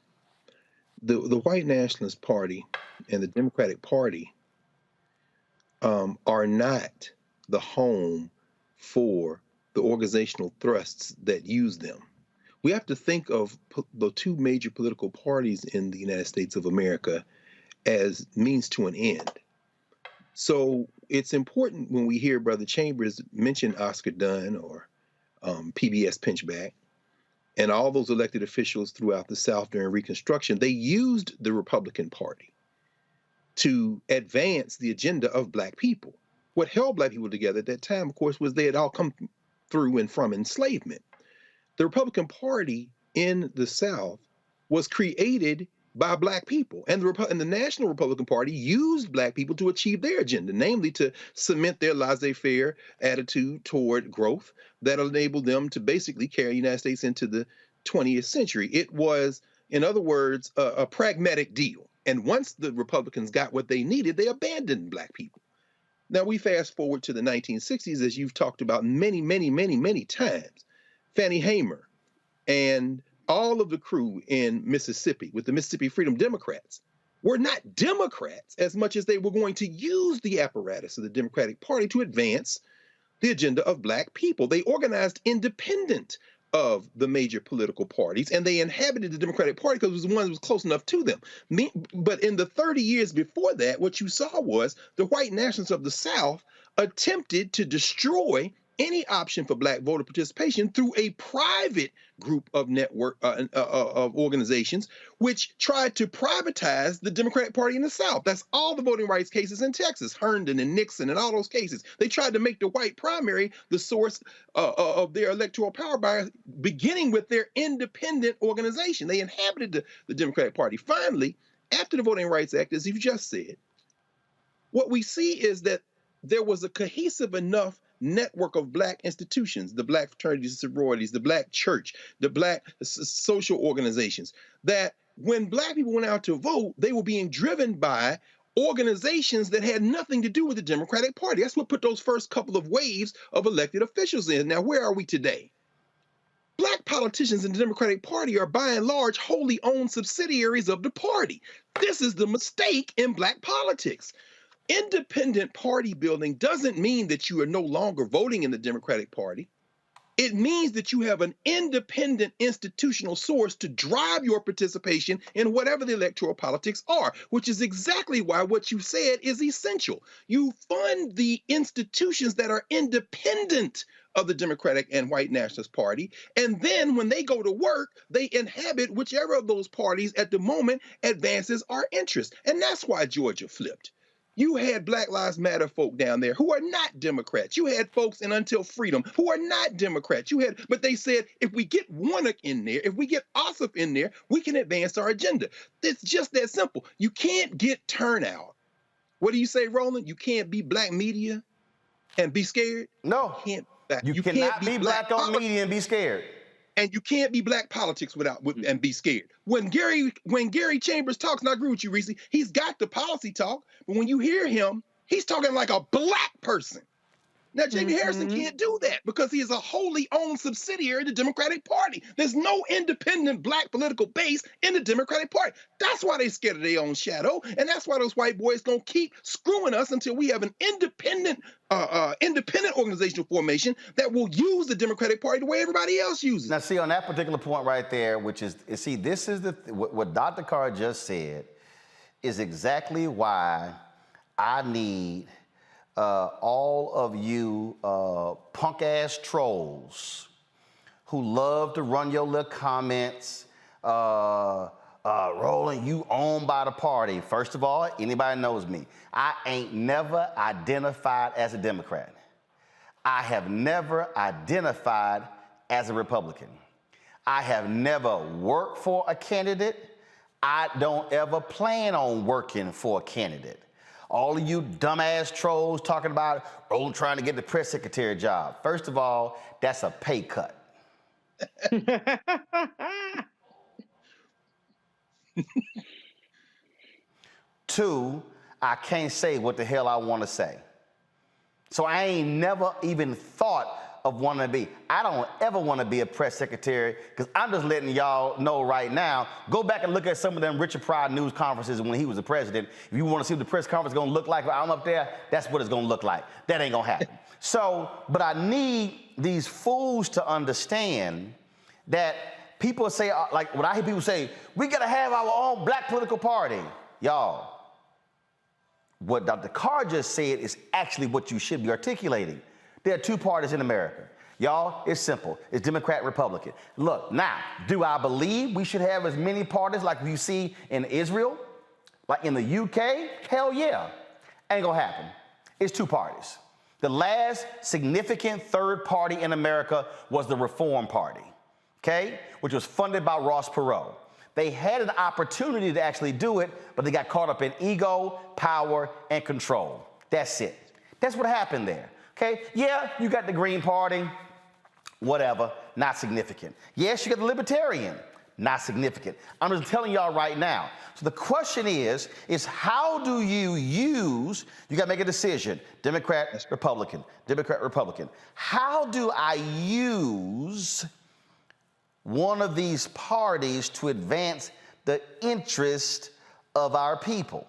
The White Nationalist Party and the Democratic Party are not the home for the organizational thrusts that use them. We have to think of the two major political parties in the United States of America as means to an end. So it's important when we hear Brother Chambers mention Oscar Dunn or PBS Pinchback and all those elected officials throughout the South during Reconstruction, they used the Republican Party to advance the agenda of Black people. What held Black people together at that time, of course, was they had all come through and from enslavement. The Republican Party in the South was created by Black people, and the National Republican Party used Black people to achieve their agenda, namely to cement their laissez-faire attitude toward growth that enabled them to basically carry the United States into the 20th century. It was, in other words, a pragmatic deal. And once the Republicans got what they needed, they abandoned Black people. Now we fast forward to the 1960s, as you've talked about many, many, many, many times. Fannie Hamer and all of the crew in Mississippi with the Mississippi Freedom Democrats were not Democrats as much as they were going to use the apparatus of the Democratic Party to advance the agenda of Black people. They organized independent of the major political parties, and they inhabited the Democratic Party because it was the one that was close enough to them. But in the 30 years before that, what you saw was the white nationalists of the South attempted to destroy any option for Black voter participation through a private group of network of organizations which tried to privatize the Democratic Party in the South. That's all the voting rights cases in Texas, Herndon and Nixon and all those cases. They tried to make the white primary the source of their electoral power by beginning with their independent organization. They inhabited the Democratic Party. Finally, after the Voting Rights Act, as you just said, what we see is that there was a cohesive enough network of Black institutions, the Black fraternities and sororities, the Black church, the Black social organizations, that when Black people went out to vote, they were being driven by organizations that had nothing to do with the Democratic Party. That's what put those first couple of waves of elected officials in. Now, where are we today? Black politicians in the Democratic Party are by and large wholly owned subsidiaries of the party. This is the mistake in Black politics. Independent party building doesn't mean that you are no longer voting in the Democratic Party. It means that you have an independent institutional source to drive your participation in whatever the electoral politics are, which is exactly why what you said is essential. You fund the institutions that are independent of the Democratic and white nationalist party, and then when they go to work, they inhabit whichever of those parties at the moment advances our interests. And that's why Georgia flipped. You had Black Lives Matter folk down there who are not Democrats. You had folks in Until Freedom who are not Democrats. But they said, if we get Warnock in there, if we get Ossoff in there, we can advance our agenda. It's just that simple. You can't get turnout. What do you say, Roland? You can't be Black media and be scared? No. You cannot be Black on media and be scared. And you can't be Black politics and be scared. When Gary Chambers talks, and I agree with you, Reese, he's got the policy talk, but when you hear him, he's talking like a Black person. Now, Jamie Harrison can't do that because he is a wholly owned subsidiary of the Democratic Party. There's no independent Black political base in the Democratic Party. That's why they're scared of their own shadow, and that's why those white boys gonna keep screwing us until we have an independent organizational formation that will use the Democratic Party the way everybody else uses. Now, see, on that particular point right there, which is, see, this is what Dr. Carr just said is exactly why I need all of you punk-ass trolls who love to run your little comments, Roland, you owned by the party. First of all, anybody knows me. I ain't never identified as a Democrat. I have never identified as a Republican. I have never worked for a candidate. I don't ever plan on working for a candidate. All of you dumbass trolls talking about Roland trying to get the press secretary job. First of all, that's a pay cut. Two, I can't say what the hell I want to say. So I ain't never even thought of wanting to be. I don't ever want to be a press secretary because I'm just letting y'all know right now, go back and look at some of them Richard Pryor news conferences when he was the president. If you want to see what the press conference is going to look like when I'm up there, that's what it's going to look like. That ain't going to happen. So, but I need these fools to understand that people say, like when I hear people say, we got to have our own Black political party. Y'all, What Dr. Carr just said is actually what you should be articulating. There are two parties in America. Y'all, it's simple. It's Democrat, Republican. Look, now, do I believe we should have as many parties like we see in Israel, like in the UK? Hell yeah. Ain't gonna happen. It's two parties. The last significant third party in America was the Reform Party, okay, which was funded by Ross Perot. They had an opportunity to actually do it, but they got caught up in ego, power, and control. That's it. That's what happened there, okay? Yeah, you got the Green Party, whatever, not significant. Yes, you got the Libertarian, not significant. I'm just telling y'all right now. So the question is how do you use, you gotta make a decision, Democrat, Republican, Democrat, Republican. How do I use one of these parties to advance the interest of our people?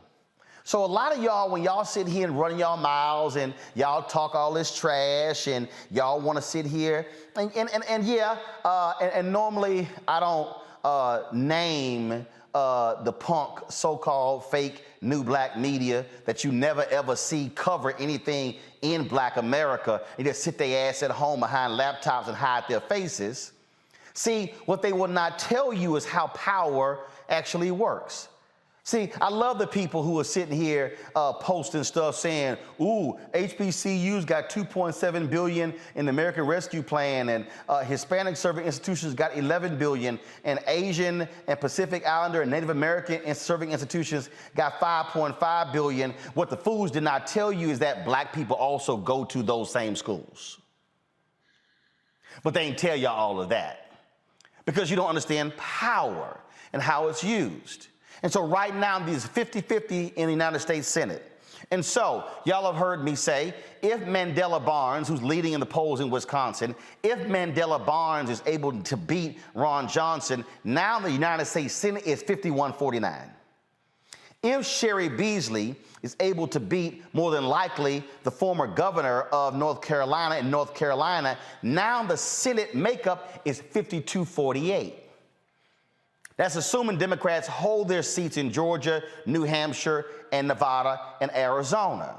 So a lot of y'all, when y'all sit here and run y'all mouths and y'all talk all this trash and y'all want to sit here and normally I don't name the punk so-called fake new black media that you never ever see cover anything in black America and just sit their ass at home behind laptops and hide their faces. See, what they will not tell you is how power actually works. See, I love the people who are sitting here posting stuff saying, ooh, HBCUs got $2.7 billion in the American Rescue Plan, and Hispanic serving institutions got $11 billion, and Asian and Pacific Islander and Native American serving institutions got $5.5 billion. What the fools did not tell you is that black people also go to those same schools. But they ain't tell y'all all of that because you don't understand power and how it's used. And so right now, these 50-50 in the United States Senate. And so y'all have heard me say, if Mandela Barnes, who's leading in the polls in Wisconsin, if Mandela Barnes is able to beat Ron Johnson, now the United States Senate is 51-49. If Sherry Beasley is able to beat, more than likely, the former governor of North Carolina in North Carolina, now the Senate makeup is 52-48. That's assuming Democrats hold their seats in Georgia, New Hampshire, and Nevada, and Arizona.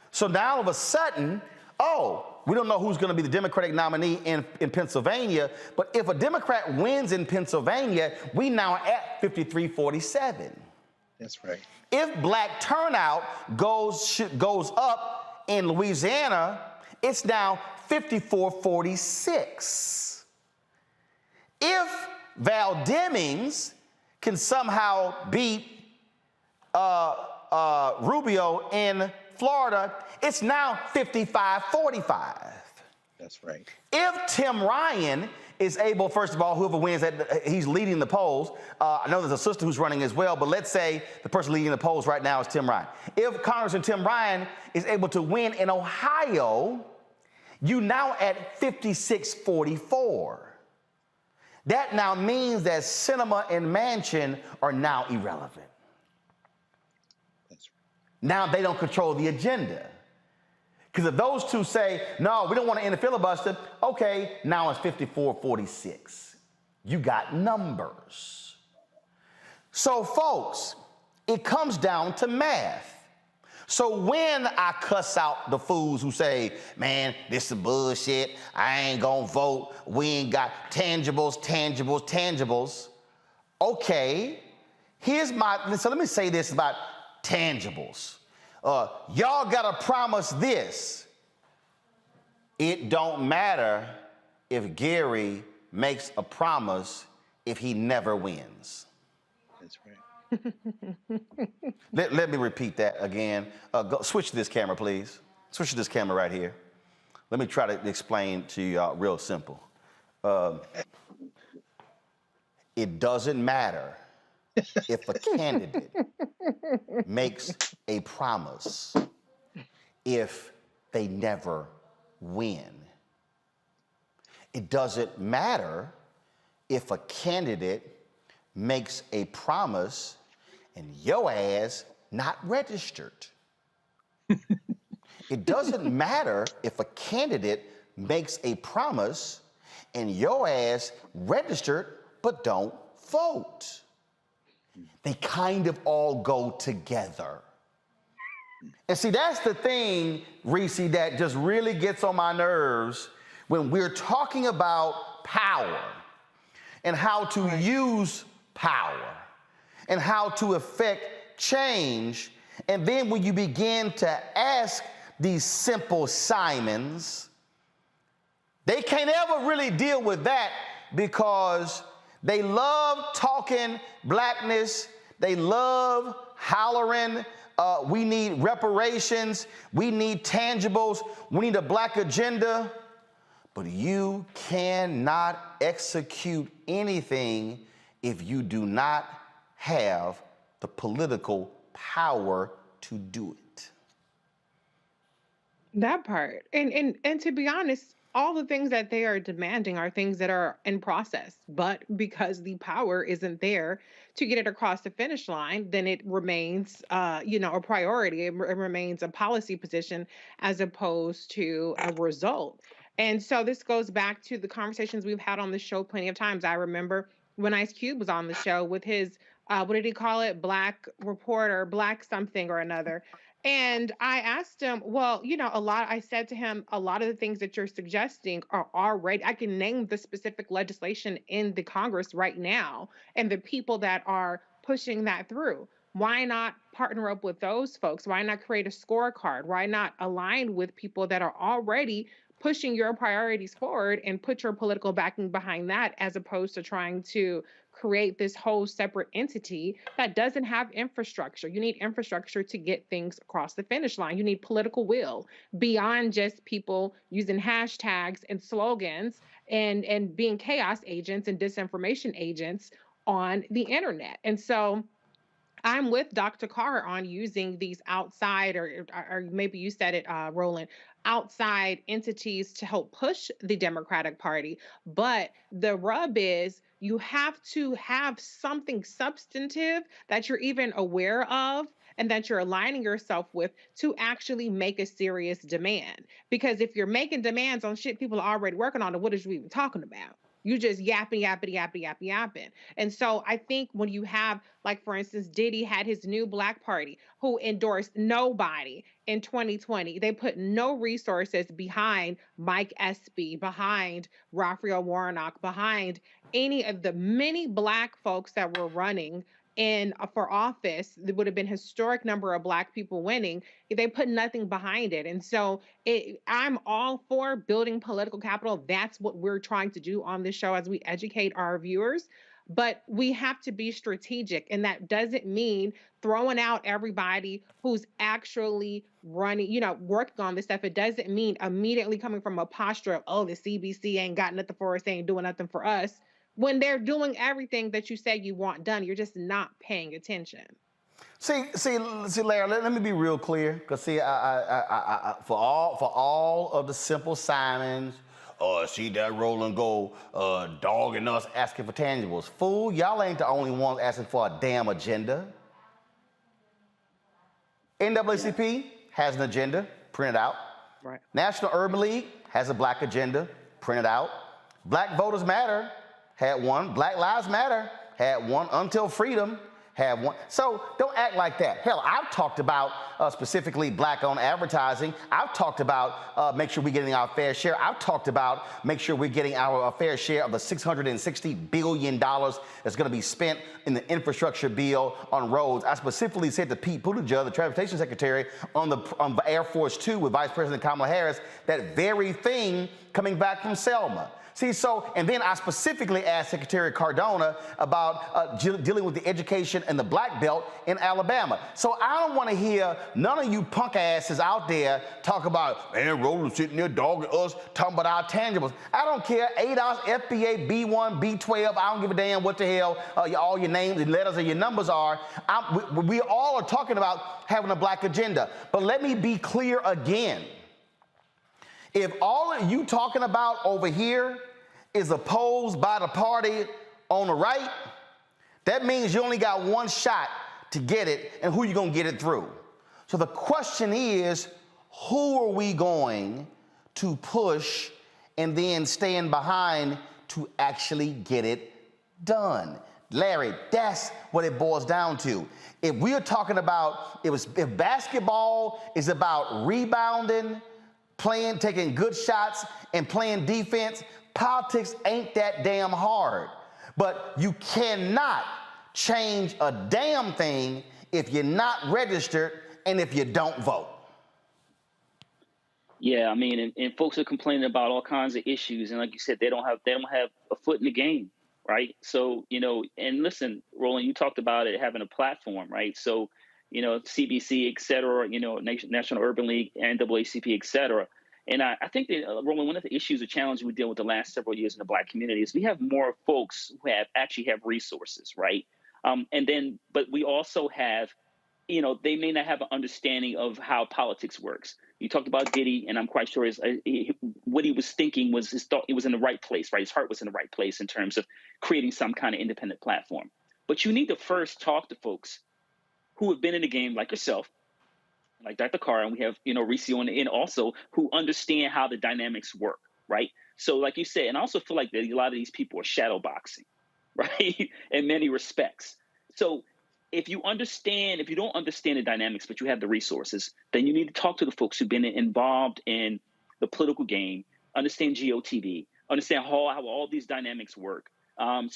So now all of a sudden, we don't know who's going to be the Democratic nominee in Pennsylvania, but if a Democrat wins in Pennsylvania, we now are at 53-47. That's right. If black turnout goes up in Louisiana, it's now 54-46. If Val Demings can somehow beat Rubio in Florida, it's now 55-45. That's right. If Tim Ryan is able, first of all, whoever wins, he's leading the polls. I know there's a sister who's running as well, but let's say the person leading the polls right now is Tim Ryan. If Congressman Tim Ryan is able to win in Ohio, you now at 56-44. That now means that Sinema and Manchin are now irrelevant. That's right. Now they don't control the agenda. Because if those two say, no, we don't want to end the filibuster, okay, now it's 54-46. You got numbers. So, folks, it comes down to math. So when I cuss out the fools who say, man, this is bullshit, I ain't gonna vote, we ain't got tangibles, okay, so let me say this about tangibles. Y'all gotta promise this. It don't matter if Gary makes a promise if he never wins. That's right. Let me repeat that again. Switch to this camera, please. Switch to this camera right here. Let me try to explain to you real simple. It doesn't matter if a candidate makes a promise if they never win. It doesn't matter if a candidate makes a promise and your ass not registered. It doesn't matter if a candidate makes a promise and your ass registered but don't vote. They kind of all go together. And see, that's the thing, Reese, that just really gets on my nerves when we're talking about power and how to use power and how to affect change. And then when you begin to ask these simple Simons, they can't ever really deal with that because they love talking blackness. They love hollering, we need reparations, we need tangibles, we need a black agenda. But you cannot execute anything if you do not have the political power to do it. That part. And to be honest, all the things that they are demanding are things that are in process. But because the power isn't there to get it across the finish line, then it remains a priority. It remains a policy position as opposed to a result. And so this goes back to the conversations we've had on the show plenty of times. I remember when Ice Cube was on the show with his what did he call it? Black reporter, black something or another. And I asked him, well, I said to him, a lot of the things that you're suggesting are already, I can name the specific legislation in the Congress right now and the people that are pushing that through. Why not partner up with those folks? Why not create a scorecard? Why not align with people that are already pushing your priorities forward and put your political backing behind that, as opposed to trying to create this whole separate entity that doesn't have infrastructure. You need infrastructure to get things across the finish line. You need political will beyond just people using hashtags and slogans and being chaos agents and disinformation agents on the internet. And so I'm with Dr. Carr on using these outside, or maybe you said it, Roland, outside entities to help push the Democratic Party. But the rub is you have to have something substantive that you're even aware of and that you're aligning yourself with to actually make a serious demand. Because if you're making demands on shit people are already working on, then what is you even talking about? You just yapping. And so I think when you have, like, for instance, Diddy had his new Black Party who endorsed nobody in 2020. They put no resources behind Mike Espy, behind Raphael Warnock, behind any of the many Black folks that were running for office. There would have been a historic number of Black people winning. They put nothing behind it. And so I'm all for building political capital. That's what we're trying to do on this show as we educate our viewers. But we have to be strategic. And that doesn't mean throwing out everybody who's actually running, working on this stuff. It doesn't mean immediately coming from a posture of, oh, the CBC ain't got nothing for us, they ain't doing nothing for us. When they're doing everything that you say you want done, you're just not paying attention. See, Larry, let me be real clear. Because, see, for all of the simple Simons, see that Roland go dogging us, asking for tangibles. Fool, y'all ain't the only ones asking for a damn agenda. NAACP has an agenda, printed out. Right. National Urban League has a black agenda, printed out. Black Voters Matter had one. Black Lives Matter had one. Until Freedom had one. So don't act like that. Hell, I've talked about specifically black-owned advertising. I've talked about make sure we're getting our fair share. I've talked about make sure we're getting our fair share of the $660 billion that's going to be spent in the infrastructure bill on roads. I specifically said to Pete Buttigieg, the transportation secretary, on the Air Force Two with Vice President Kamala Harris, that very thing coming back from Selma. See, and then I specifically asked Secretary Cardona about dealing with the education and the black belt in Alabama. So I don't want to hear none of you punk asses out there talk about, man, Roland sitting there dogging us, talking about our tangibles. I don't care, ADOS, FBA, B1, B12, I don't give a damn what the hell all your names and letters and your numbers are. We all are talking about having a black agenda. But let me be clear again. If all of you talking about over here is opposed by the party on the right, that means you only got one shot to get it, and who you gonna get it through? So the question is, who are we going to push and then stand behind to actually get it done? Larry, that's what it boils down to. If we're talking about, if basketball is about rebounding, playing, taking good shots, and playing defense, politics ain't that damn hard. But you cannot change a damn thing if you're not registered and if you don't vote. Yeah, I mean, and folks are complaining about all kinds of issues, and like you said, they don't have a foot in the game, right? So, you know, and listen, Roland, you talked about it having a platform, right? So, you know, CBC, et cetera, you know, National Urban League, NAACP, et cetera. And I think that, Roland, one of the issues or challenges we deal with the last several years in the Black community is we have more folks who actually have resources, right? But we also have, you know, they may not have an understanding of how politics works. You talked about Diddy, and I'm quite sure what he was thinking was his thought. He was in the right place, right? His heart was in the right place in terms of creating some kind of independent platform. But you need to first talk to folks who have been in the game, like yourself, like Dr. Carr, and we have, you know, Reese on the end also, who understand how the dynamics work, right? So, like you said, and I also feel like that a lot of these people are shadow boxing, right? In many respects. So, if you don't understand the dynamics, but you have the resources, then you need to talk to the folks who've been involved in the political game, understand GOTV, understand how all these dynamics work. In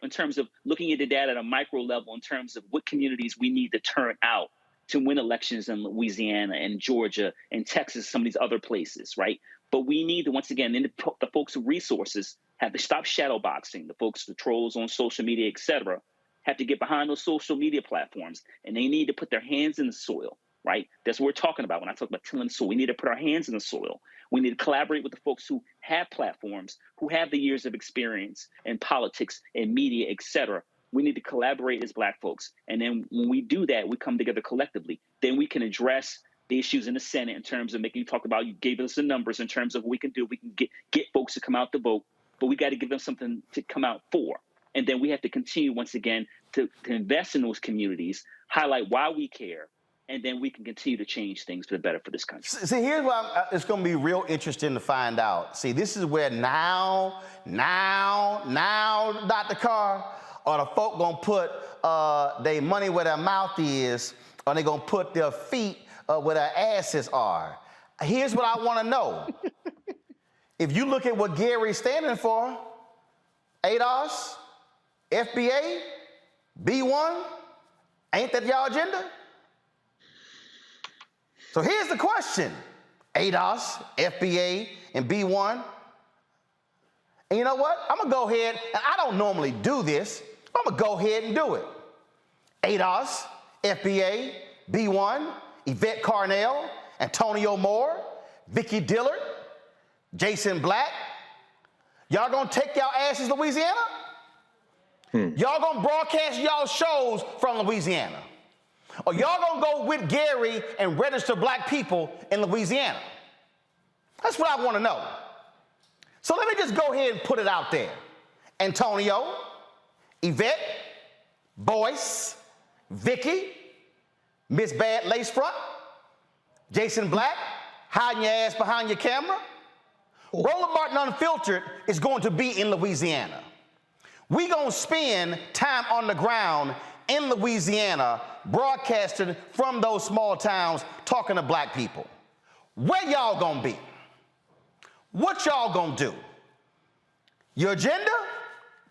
terms of looking at the data at a micro level, in terms of what communities we need to turn out to win elections in Louisiana and Georgia and Texas, some of these other places, right? But we need to, once again, the folks with resources have to stop shadow boxing, the folks, the trolls on social media, et cetera, have to get behind those social media platforms, and they need to put their hands in the soil, right? That's what we're talking about when I talk about tilling the soil. We need to put our hands in the soil. We need to collaborate with the folks who have platforms, who have the years of experience in politics and media, et cetera. We need to collaborate as Black folks. And then when we do that, we come together collectively. Then we can address the issues in the Senate in terms of making you talk about, you gave us the numbers in terms of what we can do. We can get folks to come out to vote, but we got to give them something to come out for. And then we have to continue, once again, to invest in those communities, highlight why we care, and then we can continue to change things for the better for this country. See, here's why it's going to be real interesting to find out. See, this is where now, Dr. Carr, or the folk going to put their money where their mouth is, or they going to put their feet where their asses are. Here's what I want to know. If you look at what Gary's standing for, ADOS, FBA, B1, ain't that y'all agenda? So here's the question. ADOS, FBA, and B1. And you know what? I'm going to go ahead, and I don't normally do this, but I'm going to go ahead and do it. ADOS, FBA, B1, Yvette Carnell, Antonio Moore, Vicky Dillard, Jason Black. Y'all going to take y'all asses to Louisiana? Y'all gonna broadcast y'all shows from Louisiana? Or y'all gonna go with Gary and register Black people in Louisiana? That's what I wanna know. So let me just go ahead and put it out there. Antonio, Yvette, Boyce, Vicky, Miss Bad Lace Front, Jason Black, hiding your ass behind your camera. Roland Martin Unfiltered is going to be in Louisiana. We gonna spend time on the ground in Louisiana broadcasting from those small towns talking to Black people. Where y'all gonna be? What y'all gonna do? Your agenda?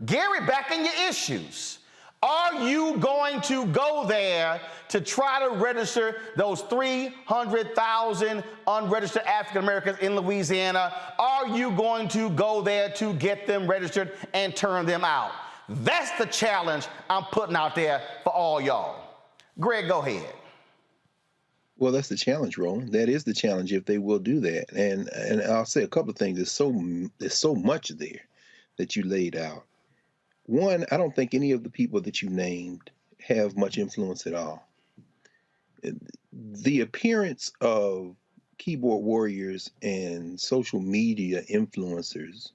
Gary, back in your issues. Are you going to go there to try to register those 300,000 unregistered African Americans in Louisiana? Are you going to go there to get them registered and turn them out? That's the challenge I'm putting out there for all y'all. Greg, go ahead. Well, that's the challenge, Roland. That is the challenge if they will do that. And I'll say a couple of things. There's so much there that you laid out. One, I don't think any of the people that you named have much influence at all. The appearance of keyboard warriors and social media influencers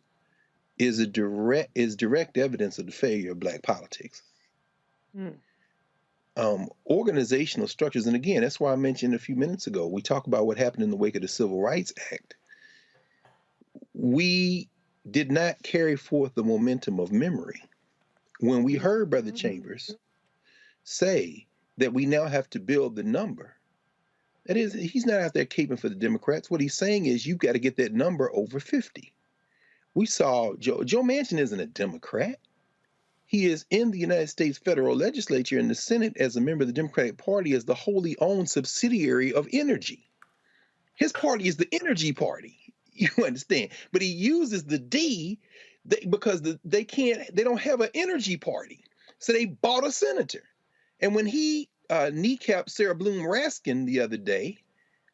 is direct evidence of the failure of Black politics. Organizational structures, and again, that's why I mentioned a few minutes ago, we talk about what happened in the wake of the Civil Rights Act. We did not carry forth the momentum of memory. when we heard Brother Chambers say that we now have to build the number, that is, he's not out there caping for the Democrats. What he's saying is you've got to get that number over 50. We saw Joe Manchin isn't a Democrat. He is in the United States federal legislature in the Senate as a member of the Democratic Party as the wholly owned subsidiary of energy. His party is the energy party. You understand? But he uses the D because they don't have an energy party. So they bought a senator. And when he kneecapped Sarah Bloom Raskin the other day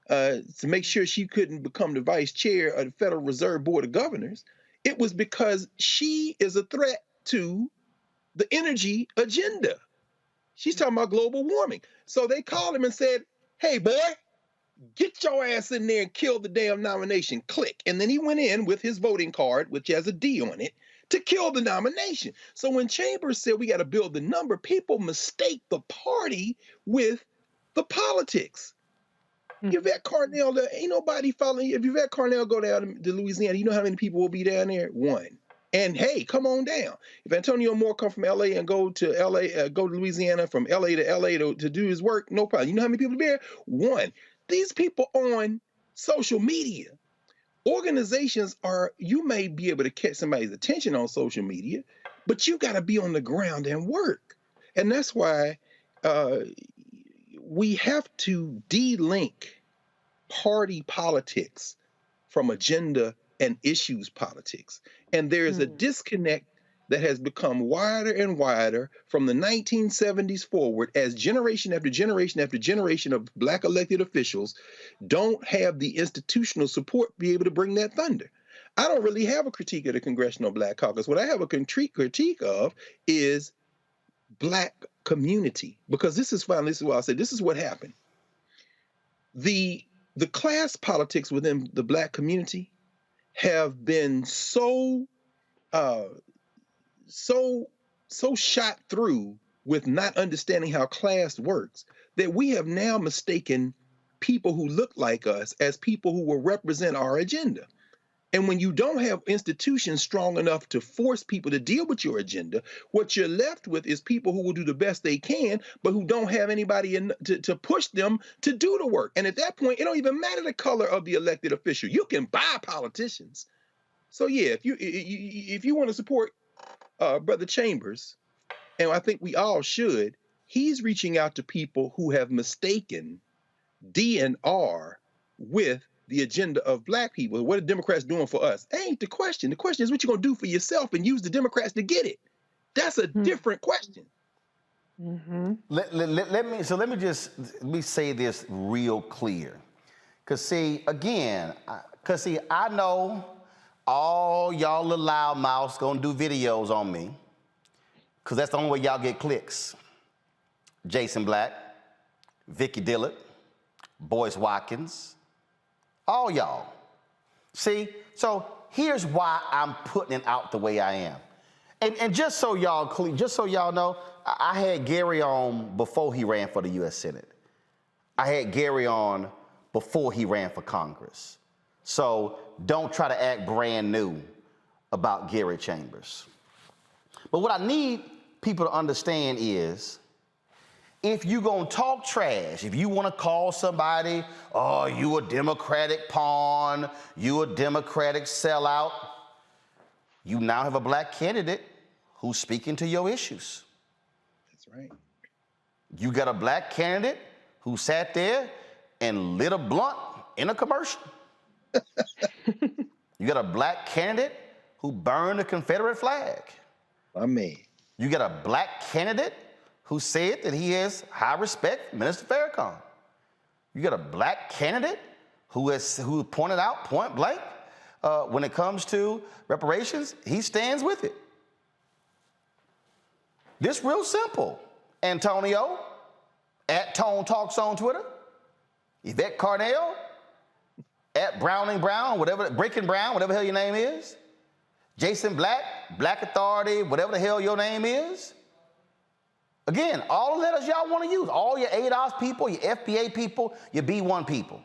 to make sure she couldn't become the vice chair of the Federal Reserve Board of Governors, it was because she is a threat to the energy agenda. She's talking about global warming. So they called him and said, hey, boy, get your ass in there and kill the damn nomination. Click. And then he went in with his voting card, which has a D on it, to kill the nomination. So when Chambers said we got to build the number, people mistake the party with the politics. Yvette Carnell, ain't nobody following. If Yvette Carnell go down to Louisiana, you know how many people will be down there? One. And hey, come on down. If Antonio Moore come from LA and go to Louisiana, from LA to LA to do his work, no problem. You know how many people will be there? One. These people on social media, organizations you may be able to catch somebody's attention on social media, but you got to be on the ground and work. And that's why we have to de-link party politics from agenda and issues politics. And there is a disconnect that has become wider and wider from the 1970s forward as generation after generation after generation of Black elected officials don't have the institutional support to be able to bring that thunder. I don't really have a critique of the Congressional Black Caucus. What I have a critique of is Black community, because this is what I'll say, this is what happened. The class politics within the Black community have been so shot through with not understanding how class works that we have now mistaken people who look like us as people who will represent our agenda. And when you don't have institutions strong enough to force people to deal with your agenda, what you're left with is people who will do the best they can, but who don't have anybody to push them to do the work. And at that point, it don't even matter the color of the elected official. You can buy politicians. So yeah, if you want to support Brother Chambers, and I think we all should, he's reaching out to people who have mistaken DNR with the agenda of Black people. What are Democrats doing for us? That ain't the question. The question is what you're going to do for yourself and use the Democrats to get it. That's a different question. Let me say this real clear. Because I know all y'all little loudmouths gonna do videos on me, because that's the only way y'all get clicks. Jason Black, Vicky Dillard, Boyce Watkins, all y'all. See, so here's why I'm putting it out the way I am. And just so y'all know, I had Gary on before he ran for the U.S. Senate. I had Gary on before he ran for Congress. So don't try to act brand new about Gary Chambers. But what I need people to understand is, if you gonna talk trash, if you wanna call somebody, oh, you a Democratic pawn, you a Democratic sellout, you now have a Black candidate who's speaking to your issues. That's right. You got a Black candidate who sat there and lit a blunt in a commercial. You got a Black candidate who burned the Confederate flag. My man. You got a Black candidate who said that he has high respect for Minister Farrakhan. You got a Black candidate who pointed out point blank, when it comes to reparations, he stands with it. This real simple. Antonio, at Tone Talks on Twitter, Yvette Carnell, at Browning Brown, Breaking Brown, whatever the hell your name is, Jason Black, Black Authority, whatever the hell your name is. Again, all the letters y'all want to use, all your ADOS people, your FBA people, your B1 people.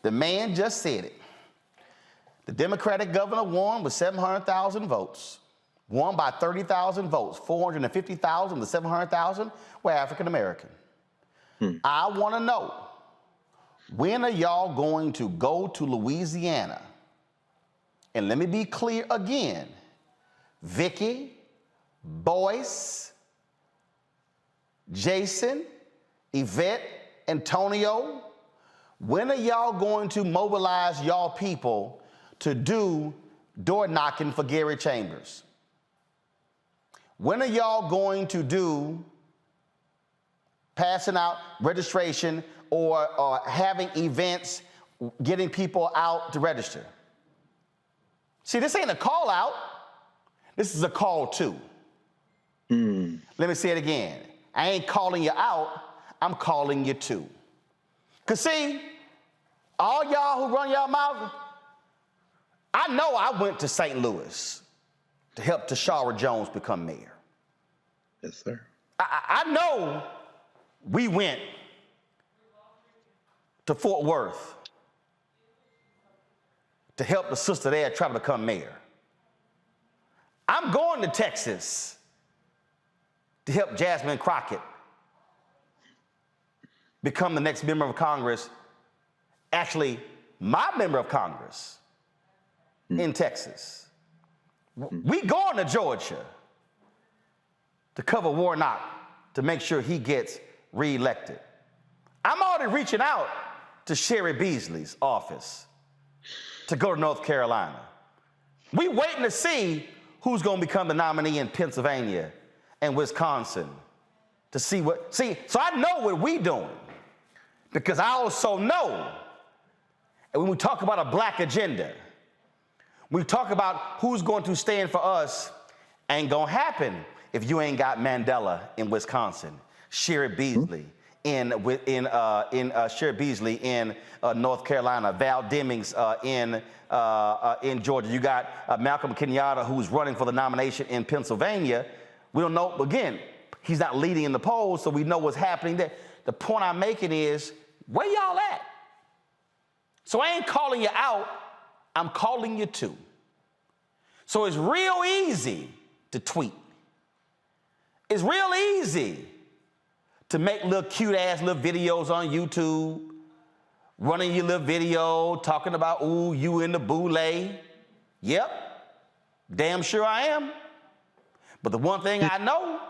The man just said it. The Democratic governor won with 700,000 votes. won by 30,000 votes. 450,000 to 700,000 were African American. I want to know, when are y'all going to go to Louisiana? And let me be clear again, Vicky, Boyce, Jason, Yvette, Antonio, when are y'all going to mobilize y'all people to do door knocking for Gary Chambers? When are y'all going to do passing out registration or having events, getting people out to register? See, this ain't a call out. This is a call to. Let me say it again. I ain't calling you out. I'm calling you to. Because see, all y'all who run y'all mouth, I know I went to St. Louis to help Tashara Jones become mayor. Yes, sir. I know we went to Fort Worth to help the sister there try to become mayor. I'm going to Texas to help Jasmine Crockett become the next member of Congress, actually my member of Congress in Texas. We going to Georgia to cover Warnock to make sure he gets reelected. I'm already reaching out to Sherry Beasley's office to go to North Carolina. We waiting to see who's going to become the nominee in Pennsylvania and Wisconsin to see what, so I know what we doing because I also know, and when we talk about a black agenda, we talk about who's going to stand for us, ain't gonna happen if you ain't got Mandela in Wisconsin, Sherry Beasley in Sherry Beasley in North Carolina, Val Demings in Georgia. You got Malcolm Kenyatta, who's running for the nomination in Pennsylvania. We don't know, again, he's not leading in the polls, so we know what's happening there. The point I'm making is, where y'all at? So I ain't calling you out, I'm calling you to. So it's real easy to tweet. It's real easy to make little cute ass little videos on YouTube, running your little video, talking about, ooh, you in the boule. Yep, damn sure I am. But the one thing I know,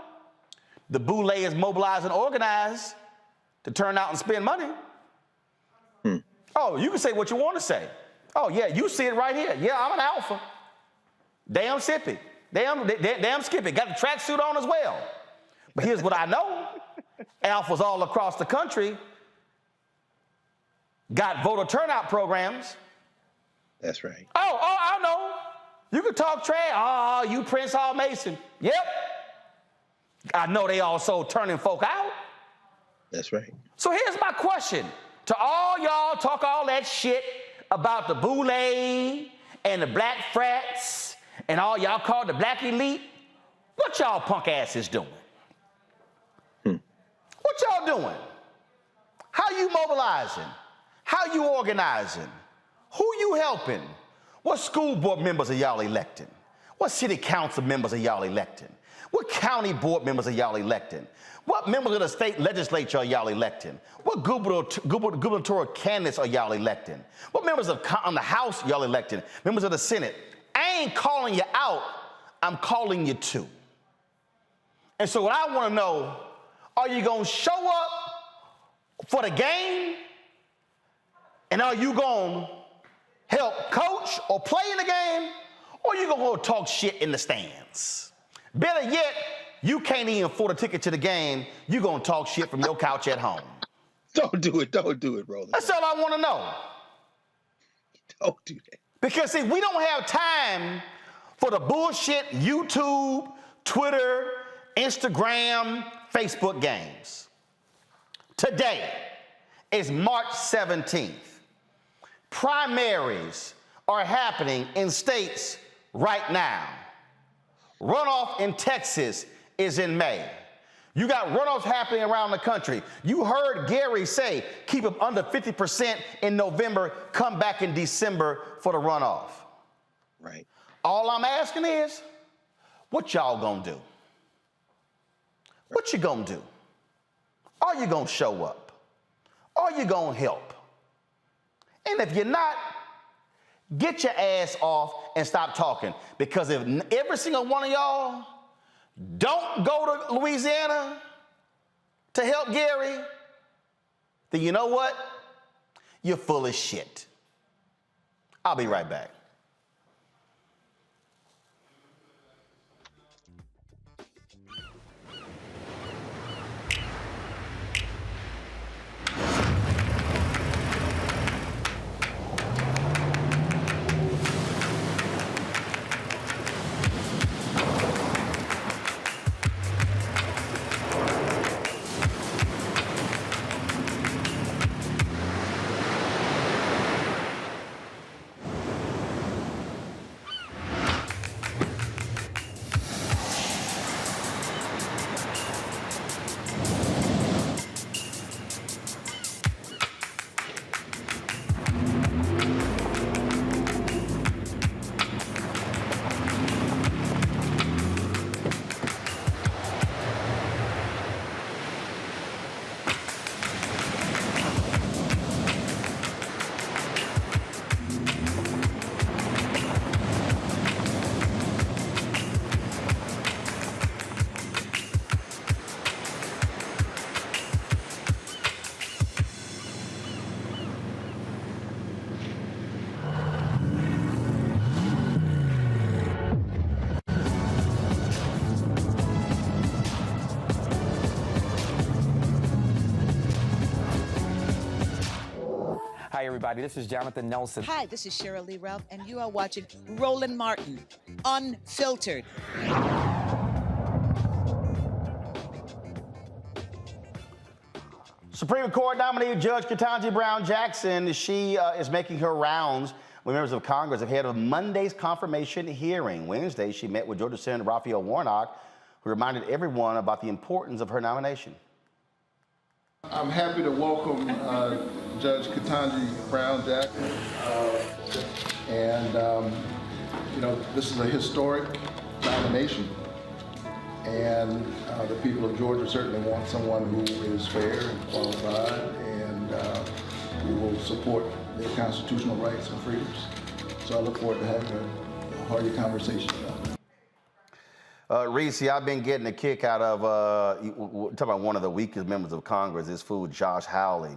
the boule is mobilized and organized to turn out and spend money. Oh, you can say what you want to say. Oh, yeah, you see it right here. Yeah, I'm an alpha. Damn sippy. Damn skippy. Got the tracksuit on as well. But here's what I know. Alphas all across the country got voter turnout programs. That's right. Oh, I know. You can talk trash. Oh, you Prince Hall Mason. Yep. I know they also turning folk out. That's right. So here's my question. To all y'all talk all that shit about the boule and the black frats and all y'all call the black elite, what y'all punk asses doing? What y'all doing? How you mobilizing? How you organizing? Who you helping? What school board members are y'all electing? What city council members are y'all electing? What county board members are y'all electing? What members of the state legislature are y'all electing? What gubernatorial candidates are y'all electing? What members on the House y'all electing? Members of the Senate? I ain't calling you out, I'm calling you to. And so what I want to know, are you going to show up for the game? And are you going to help coach or play in the game? Or are you going to go talk shit in the stands? Better yet, you can't even afford a ticket to the game. You're going to talk shit from your couch at home. Don't do it, Roland. That's all I want to know. Don't do that. Because, see, we don't have time for the bullshit YouTube, Twitter, Instagram, Facebook games. Today is March 17th. Primaries are happening in states right now. Runoff in Texas is in May. You got runoffs happening around the country. You heard Gary say, keep them under 50% in November, come back in December for the runoff. Right. All I'm asking is, What y'all gonna do? What you gonna do? Are you gonna show up? Are you gonna help? And if you're not, get your ass off and stop talking. Because if every single one of y'all don't go to Louisiana to help Gary, then you know what? You're full of shit. I'll be right back. Hi, everybody. This is Jonathan Nelson. Hi, this is Cheryl Lee Ralph, and you are watching Roland Martin, Unfiltered. Supreme Court nominee Judge Ketanji Brown Jackson, she is making her rounds with members of Congress ahead of Monday's confirmation hearing. Wednesday, she met with Georgia Senator Raphael Warnock, who reminded everyone about the importance of her nomination. I'm happy to welcome Judge Ketanji Brown Jackson. You know, this is a historic nomination. And the people of Georgia certainly want someone who is fair and qualified and who will support their constitutional rights and freedoms. So I look forward to having a hearty conversation about it. Reese, I've been getting a kick out of, talking about one of the weakest members of Congress, this fool, Josh Hawley.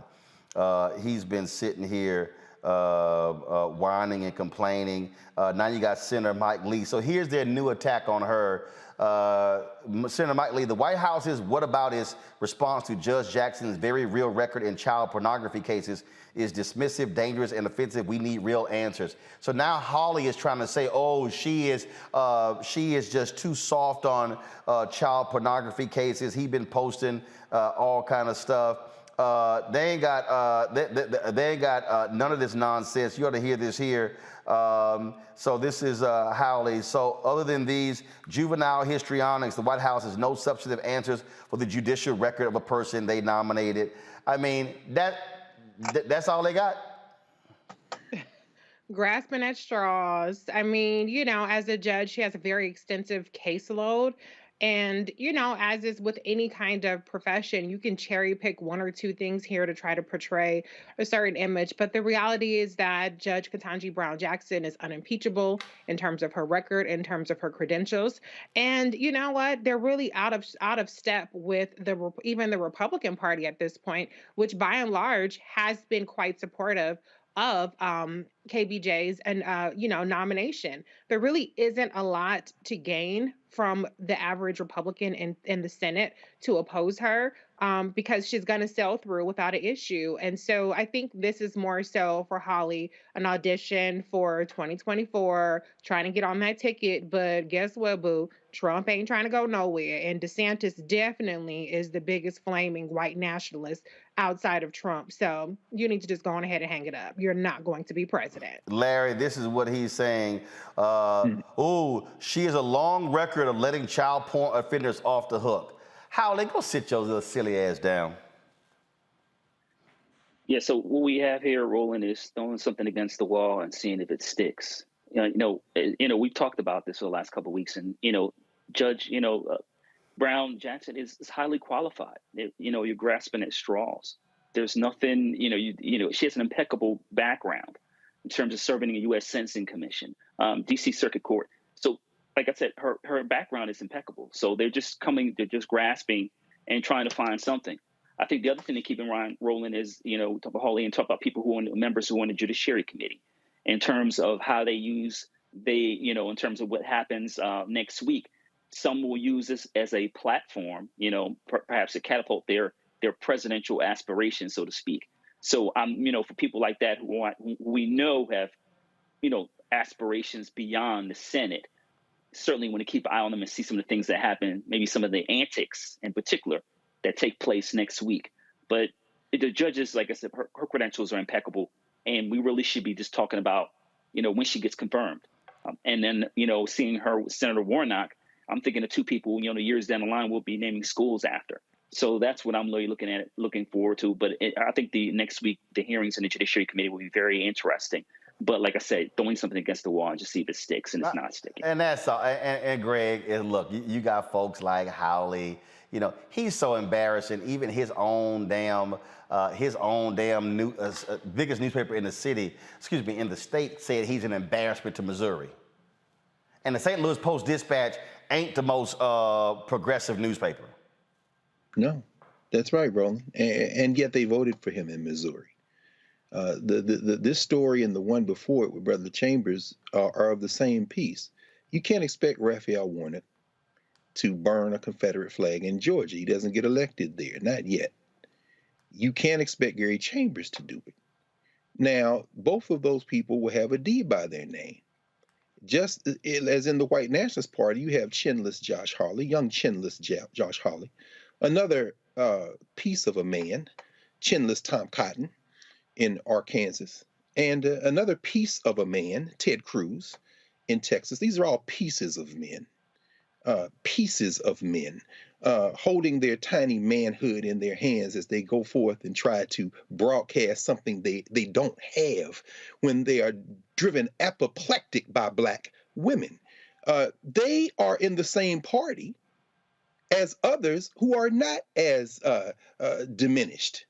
He's been sitting here whining and complaining. Now you got Senator Mike Lee. So here's their new attack on her. Senator Mike Lee, the White House's whataboutism response to Judge Jackson's very real record in child pornography cases is dismissive, dangerous, and offensive. We need real answers. So now Hawley is trying to say, oh, she is just too soft on child pornography cases. He's been posting all kind of stuff. They ain't got none of this nonsense. You ought to hear this here. So this is Howley. So other than these juvenile histrionics, the White House has no substantive answers for the judicial record of a person they nominated. I mean, that's all they got. Grasping at straws. I mean, you know, as a judge, she has a very extensive caseload. And, you know, as is with any kind of profession, you can cherry pick one or two things here to try to portray a certain image. But the reality is that Judge Ketanji Brown Jackson is unimpeachable in terms of her record, in terms of her credentials. And you know what? They're really out of step with even the Republican Party at this point, which by and large has been quite supportive of KBJ's and nomination. There really isn't a lot to gain from the average Republican in the Senate to oppose her because she's going to sail through without an issue. And so I think this is more so for Hawley, an audition for 2024, trying to get on that ticket. But guess what, boo? Trump ain't trying to go nowhere. And DeSantis definitely is the biggest flaming white nationalist outside of Trump. So you need to just go on ahead and hang it up. You're not going to be president. Larry, this is what he's saying. Oh, she has a long record of letting child porn offenders off the hook. Howley, go sit your little silly ass down. Yeah, so what we have here, Roland, is throwing something against the wall and seeing if it sticks. We've talked about this for the last couple of weeks, and Judge, Brown Jackson is highly qualified. You're grasping at straws. There's nothing, she has an impeccable background in terms of serving in the U.S. Sentencing Commission, D.C. Circuit Court. So, like I said, her background is impeccable. So they're just grasping and trying to find something. I think the other thing to keep in mind, Roland, is, talk about Hawley and talk about people members who are on the Judiciary Committee in terms of how they use, in terms of what happens next week. Some will use this as a platform, perhaps to catapult their presidential aspirations, so to speak. So, for people like that who we know have, aspirations beyond the Senate, certainly want to keep an eye on them and see some of the things that happen, maybe some of the antics in particular that take place next week. But the judges, like I said, her credentials are impeccable, and we really should be just talking about, when she gets confirmed. And then, seeing her with Senator Warnock, I'm thinking of two people, years down the line we'll be naming schools after. So that's what I'm really looking forward to. But I think next week, the hearings in the Judiciary Committee will be very interesting. But like I said, throwing something against the wall and just see if it sticks, and it's not sticking. And that's all. And Greg, look, you got folks like Howley. He's so embarrassing. Even his own damn biggest newspaper in the state said he's an embarrassment to Missouri. And the St. Louis Post-Dispatch ain't the most progressive newspaper. No, that's right, Roland. And yet they voted for him in Missouri. This story and the one before it with Brother Chambers are of the same piece. You can't expect Raphael Warnock to burn a Confederate flag in Georgia. He doesn't get elected there, not yet. You can't expect Gary Chambers to do it. Now, both of those people will have a D by their name. Just as in the White Nationalist Party, you have chinless Josh Hawley, young chinless Josh Hawley. Another piece of a man, chinless Tom Cotton in Arkansas. And another piece of a man, Ted Cruz in Texas. These are all pieces of men. Holding their tiny manhood in their hands as they go forth and try to broadcast something they don't have when they are driven apoplectic by Black women. They are in the same party as others who are not as diminished.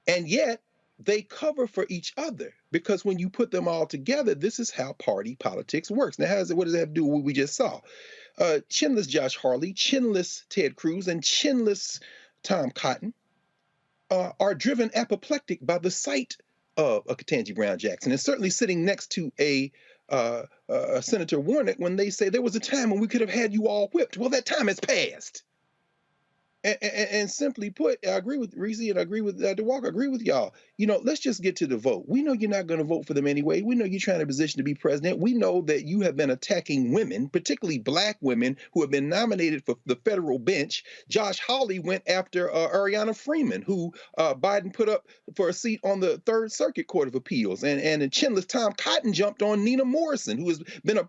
And yet they cover for each other, because when you put them all together, this is how party politics works. Now, what does that have to do with what we just saw? Chinless Josh Hawley, chinless Ted Cruz, and chinless Tom Cotton are driven apoplectic by the sight of a Ketanji Brown Jackson, and certainly sitting next to a Senator Warnock when they say there was a time when we could have had you all whipped. Well, that time has passed. And simply put, I agree with Reese and I agree with Dr. Walker. I agree with y'all. Let's just get to the vote. We know you're not going to vote for them anyway. We know you're trying to position to be president. We know that you have been attacking women, particularly Black women who have been nominated for the federal bench. Josh Hawley went after Ariana Freeman, who Biden put up for a seat on the Third Circuit Court of Appeals. And chinless Tom Cotton jumped on Nina Morrison, who has been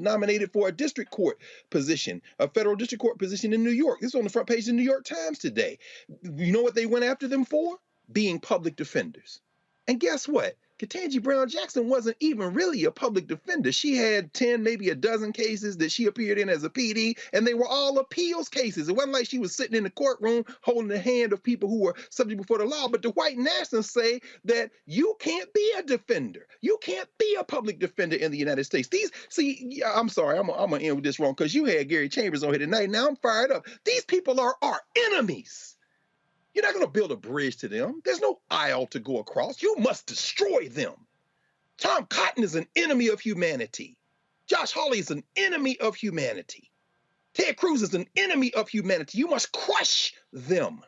nominated for a district court position, a federal district court position in New York. This is on the front page of the New York Times today. You know what they went after them for? Being public defenders. And guess what? Ketanji Brown Jackson wasn't even really a public defender. She had 10, maybe a dozen cases that she appeared in as a PD, and they were all appeals cases. It wasn't like she was sitting in the courtroom holding the hand of people who were subject before the law. But the white nationalists say that you can't be a defender. You can't be a public defender in the United States. I'm sorry, I'm going to end with this wrong, because you had Gary Chambers on here tonight. Now I'm fired up. These people are our enemies. You're not going to build a bridge to them. There's no aisle to go across. You must destroy them. Tom Cotton is an enemy of humanity. Josh Hawley is an enemy of humanity. Ted Cruz is an enemy of humanity. You must crush them.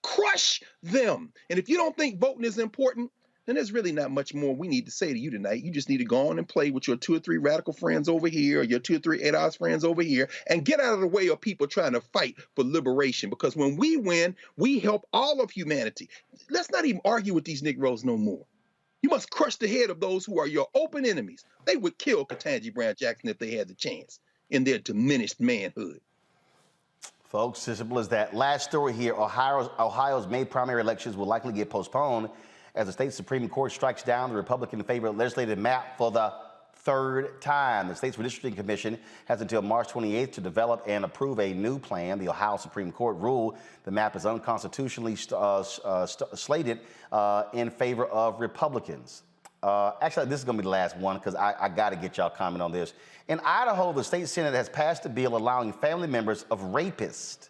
Crush them. And if you don't think voting is important, then there's really not much more we need to say to you tonight. You just need to go on and play with your 2 or 3 radical friends over here, or your 2 or 3 ADOS friends over here, and get out of the way of people trying to fight for liberation. Because when we win, we help all of humanity. Let's not even argue with these Negroes no more. You must crush the head of those who are your open enemies. They would kill Ketanji Brown Jackson if they had the chance in their diminished manhood. Folks, as simple as that. Last story here, Ohio's May primary elections will likely get postponed as the state Supreme Court strikes down the Republican-favored legislative map for the third time. The state's redistricting commission has until March 28th to develop and approve a new plan. The Ohio Supreme Court ruled the map is unconstitutionally slated in favor of Republicans. Actually, this is going to be the last one because I got to get y'all comment on this. In Idaho, the state Senate has passed a bill allowing family members of rapists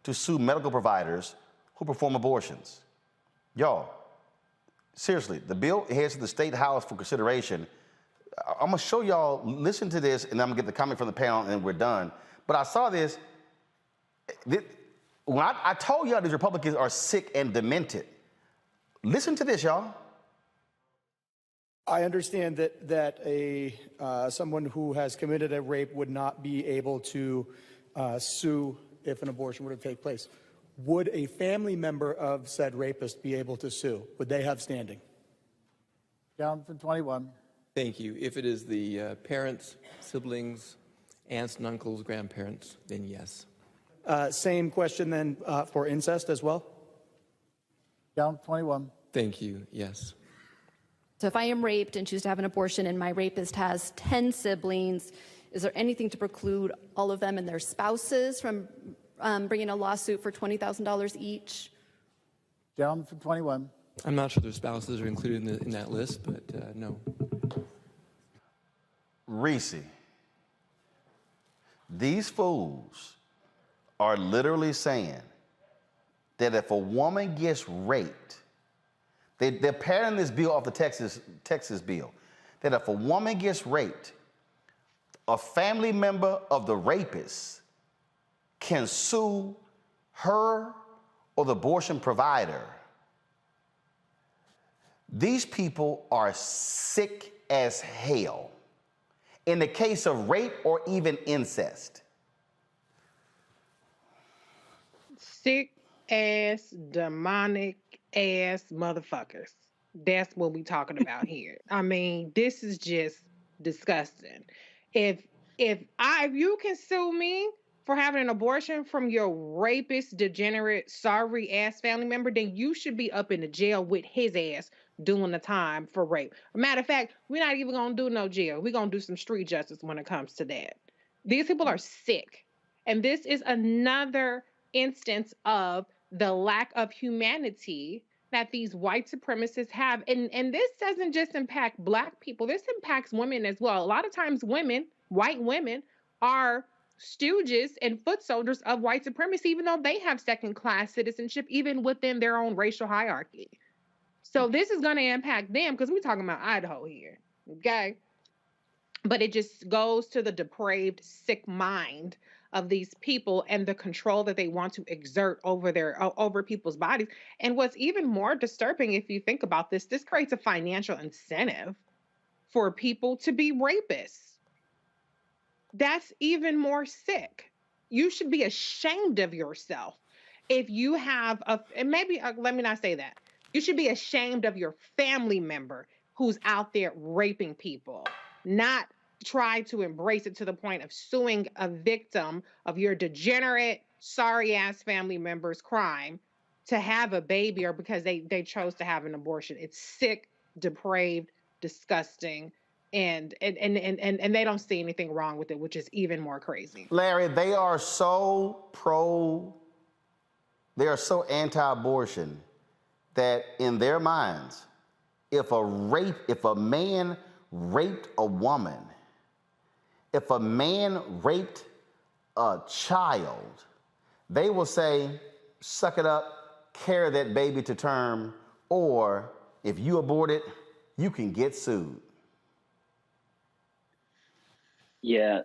to sue medical providers who perform abortions. Y'all, seriously, the bill heads to the state house for consideration. I'm gonna show y'all, listen to this, and I'm gonna get the comment from the panel and we're done. But I saw this, when I told y'all these Republicans are sick and demented. Listen to this, y'all. I understand that someone who has committed a rape would not be able to sue if an abortion were to take place. Would a family member of said rapist be able to sue? Would they have standing? Down from 21. Thank you. If it is the parents, siblings, aunts and uncles, grandparents, then yes. Same question then for incest as well? Down 21. Thank you. Yes. So if I am raped and choose to have an abortion and my rapist has 10 siblings, is there anything to preclude all of them and their spouses from bringing a lawsuit for $20,000 each? Down from 21. I'm not sure their spouses are included in that list, but no. Reese, these fools are literally saying that if a woman gets raped, they're pairing this bill off the Texas bill, that if a woman gets raped, a family member of the rapist can sue her or the abortion provider. These people are sick as hell in the case of rape or even incest. Sick ass, demonic ass motherfuckers. That's what we talking about here. I mean, this is just disgusting. If you can sue me for having an abortion from your rapist, degenerate, sorry ass family member, then you should be up in the jail with his ass doing the time for rape. Matter of fact, we're not even gonna do no jail. We're gonna do some street justice when it comes to that. These people are sick. And this is another instance of the lack of humanity that these white supremacists have. And this doesn't just impact Black people, this impacts women as well. A lot of times women, white women, are stooges and foot soldiers of white supremacy, even though they have second-class citizenship, even within their own racial hierarchy. So this is going to impact them because we're talking about Idaho here, okay? But it just goes to the depraved, sick mind of these people and the control that they want to exert over people's bodies. And what's even more disturbing, if you think about this creates a financial incentive for people to be rapists. That's even more sick. You should be ashamed of yourself if you have and maybe let me not say that. You should be ashamed of your family member who's out there raping people, not try to embrace it to the point of suing a victim of your degenerate, sorry-ass family member's crime to have a baby or because they chose to have an abortion. It's sick, depraved, disgusting, and they don't see anything wrong with it, which is even more crazy. Larry, they are so anti-abortion that in their minds, if a man raped a woman, if a man raped a child, they will say, suck it up, carry that baby to term, or if you abort it, you can get sued. Yeah,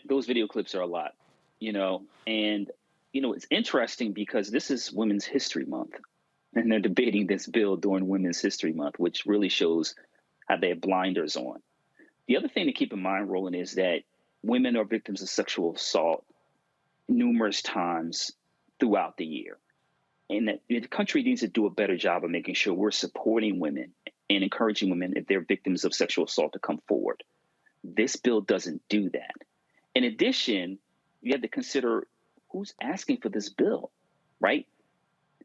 those video clips are a lot, and, it's interesting because this is Women's History Month, and they're debating this bill during Women's History Month, which really shows how they have blinders on. The other thing to keep in mind, Roland, is that women are victims of sexual assault numerous times throughout the year. And that the country needs to do a better job of making sure we're supporting women and encouraging women, if they're victims of sexual assault, to come forward. This bill doesn't do that. In addition, you have to consider who's asking for this bill, right?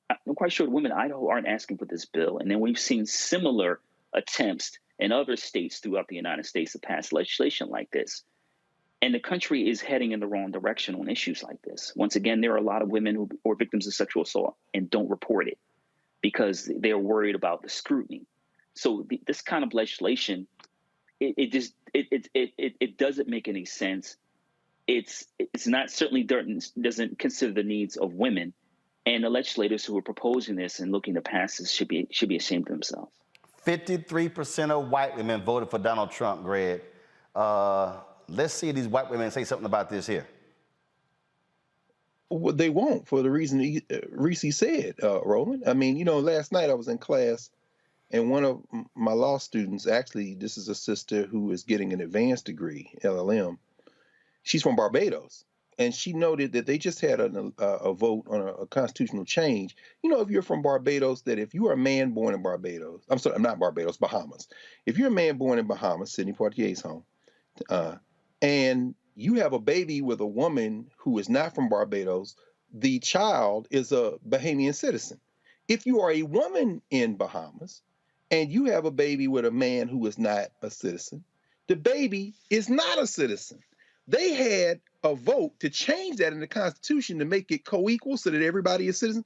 I'm quite sure the women in Idaho aren't asking for this bill. And then we've seen similar attempts and other states throughout the United States to pass legislation like this. And the country is heading in the wrong direction on issues like this. Once again, there are a lot of women who are victims of sexual assault and don't report it because they're worried about the scrutiny. So this kind of legislation, it doesn't make any sense. It's not certainly doesn't consider the needs of women, and the legislators who are proposing this and looking to pass this should be ashamed of themselves. 53% of white women voted for Donald Trump, Greg. Let's see these white women say something about this here. Well, they won't, for the reason Reese said, Roland. I mean, last night I was in class, and one of my law students, actually, this is a sister who is getting an advanced degree, LLM. She's from Barbados, and she noted that they just had a vote on a constitutional change. If you're from Barbados, that if you are a man born in Barbados, I'm sorry, not Barbados, Bahamas. If you're a man born in Bahamas, Sidney Poitier's home, and you have a baby with a woman who is not from Barbados, the child is a Bahamian citizen. If you are a woman in Bahamas and you have a baby with a man who is not a citizen, the baby is not a citizen. They had a vote to change that in the Constitution to make it co-equal so that everybody is citizen.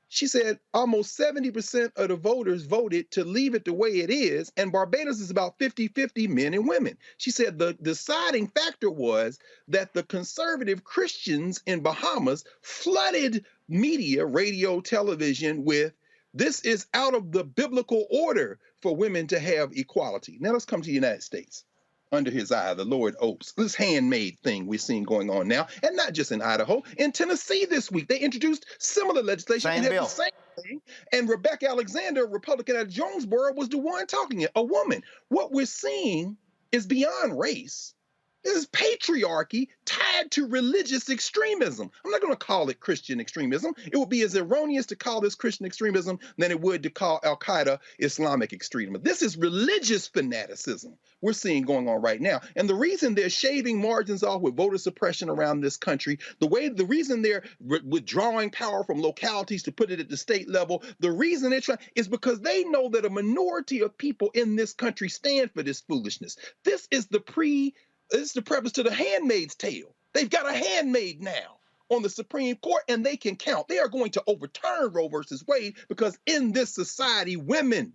She said almost 70% of the voters voted to leave it the way it is, and Barbados is about 50-50 men and women. She said the deciding factor was that the conservative Christians in Bahamas flooded media, radio, television with, this is out of the biblical order for women to have equality. Now let's come to the United States. Under his eye, the Lord opes. This handmade thing we're seeing going on now, and not just in Idaho. In Tennessee this week, they introduced similar legislation and had the same thing. And Rebecca Alexander, Republican at Jonesboro, was the one talking it, a woman. What we're seeing is beyond race. This is patriarchy tied to religious extremism. I'm not going to call it Christian extremism. It would be as erroneous to call this Christian extremism than it would to call Al-Qaeda Islamic extremism. This is religious fanaticism we're seeing going on right now. And the reason they're shaving margins off with voter suppression around this country, the reason they're withdrawing power from localities to put it at the state level, the reason they're trying is because they know that a minority of people in this country stand for this foolishness. This is the preface to The Handmaid's Tale. They've got a handmaid now on the Supreme Court, and they can count. They are going to overturn Roe versus Wade because in this society, women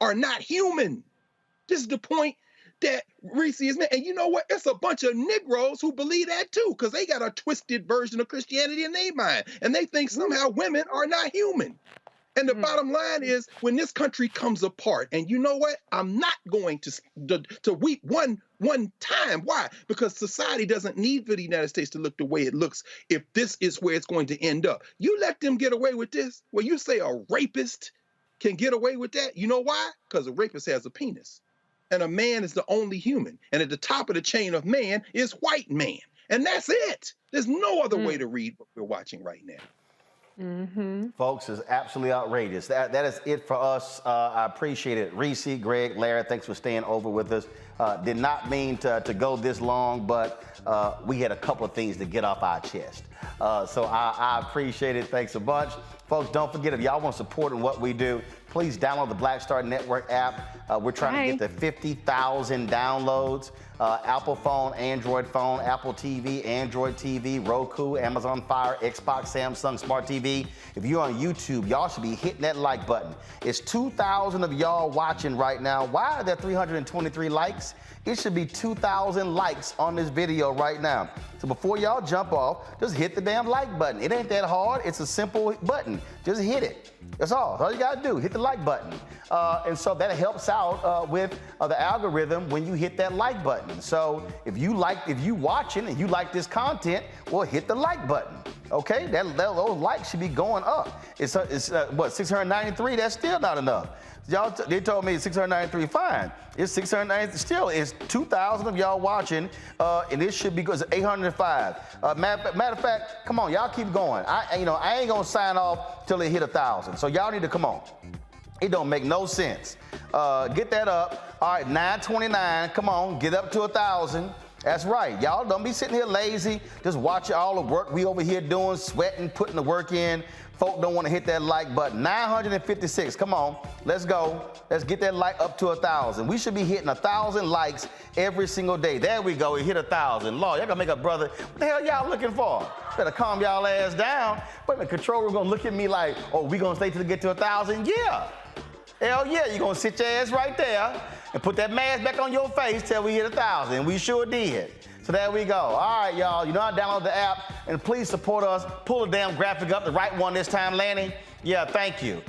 are not human. This is the point that Reese is making. And you know what? It's a bunch of Negroes who believe that too, because they got a twisted version of Christianity in their mind, and they think somehow women are not human. And the bottom line is, when this country comes apart, and you know what? I'm not going to weep one time. Why? Because society doesn't need for the United States to look the way it looks if this is where it's going to end up. You let them get away with this? Well, you say a rapist can get away with that? You know why? Because a rapist has a penis. And a man is the only human. And at the top of the chain of man is white man. And that's it. There's no other way to read what we're watching right now. Folks, it's absolutely outrageous. That is it for us. I appreciate it. Reese, Greg, Larry, thanks for staying over with us. Did not mean to go this long, but we had a couple of things to get off our chest. So I appreciate it. Thanks a bunch. Folks, don't forget, if y'all want to support in what we do, please download the Black Star Network app. We're trying to get to 50,000 downloads. Apple phone, Android phone, Apple TV, Android TV, Roku, Amazon Fire, Xbox, Samsung Smart TV. If you're on YouTube, y'all should be hitting that like button. It's 2,000 of y'all watching right now. Why are there 323 likes? It should be 2,000 likes on this video right now. So before y'all jump off, just hit the damn like button. It ain't that hard. It's a simple button. Just hit it. That's all. That's all you gotta do. Hit the like button. And so that helps out with the algorithm when you hit that like button. So if you watching and you like this content, well, hit the like button. Okay, those likes should be going up. It's what, 693? That's still not enough. They told me 693, fine. It's 693, still it's 2,000 of y'all watching, and this should be good. It's 805. Matter of fact, come on, y'all keep going. I ain't gonna sign off till it hit 1,000. So y'all need to come on. It don't make no sense. Get that up. All right, 929. Come on, get up to 1,000. That's right. Y'all don't be sitting here lazy. Just watch all the work we over here doing, sweating, putting the work in. Folk don't want to hit that like button. 956. Come on. Let's go. Let's get that like up to 1,000. We should be hitting 1,000 likes every single day. There we go. We hit 1,000. Lord, y'all gonna make a brother. What the hell y'all looking for? Better calm y'all ass down. Wait a minute, Controller gonna look at me like, oh, we gonna stay till we get to 1,000? Yeah. Hell yeah, you gonna sit your ass right there and put that mask back on your face till we hit 1,000. And we sure did. So there we go. All right, y'all. You know how to download the app, and please support us. Pull the damn graphic up, the right one this time, Lanny. Yeah, thank you.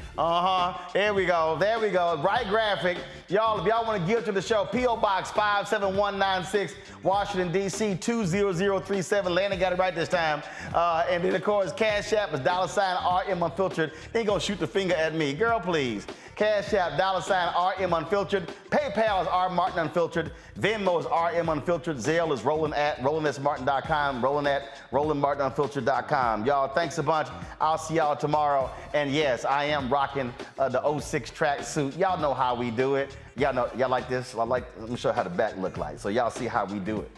There we go. There we go. Right graphic. Y'all, if y'all want to give to the show, P.O. Box 57196, Washington, D.C. 20037. Lanny got it right this time. And then, of course, Cash App is $RM Unfiltered. They ain't going to shoot the finger at me. Girl, please. Cash App, $RM Unfiltered. PayPal is R Martin Unfiltered. Venmo is RM Unfiltered. Zelle is rolling@rollingsmartin.com. rolling@rollingmartinunfiltered.com. Y'all, thanks a bunch. I'll see y'all tomorrow. And yes, I am rocking the 06 track suit. Y'all know how we do it. Y'all know, y'all like this? Let me show you how the back look like. So y'all see how we do it.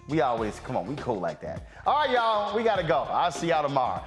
We always, come on, we cool like that. All right, y'all, we gotta go. I'll see y'all tomorrow.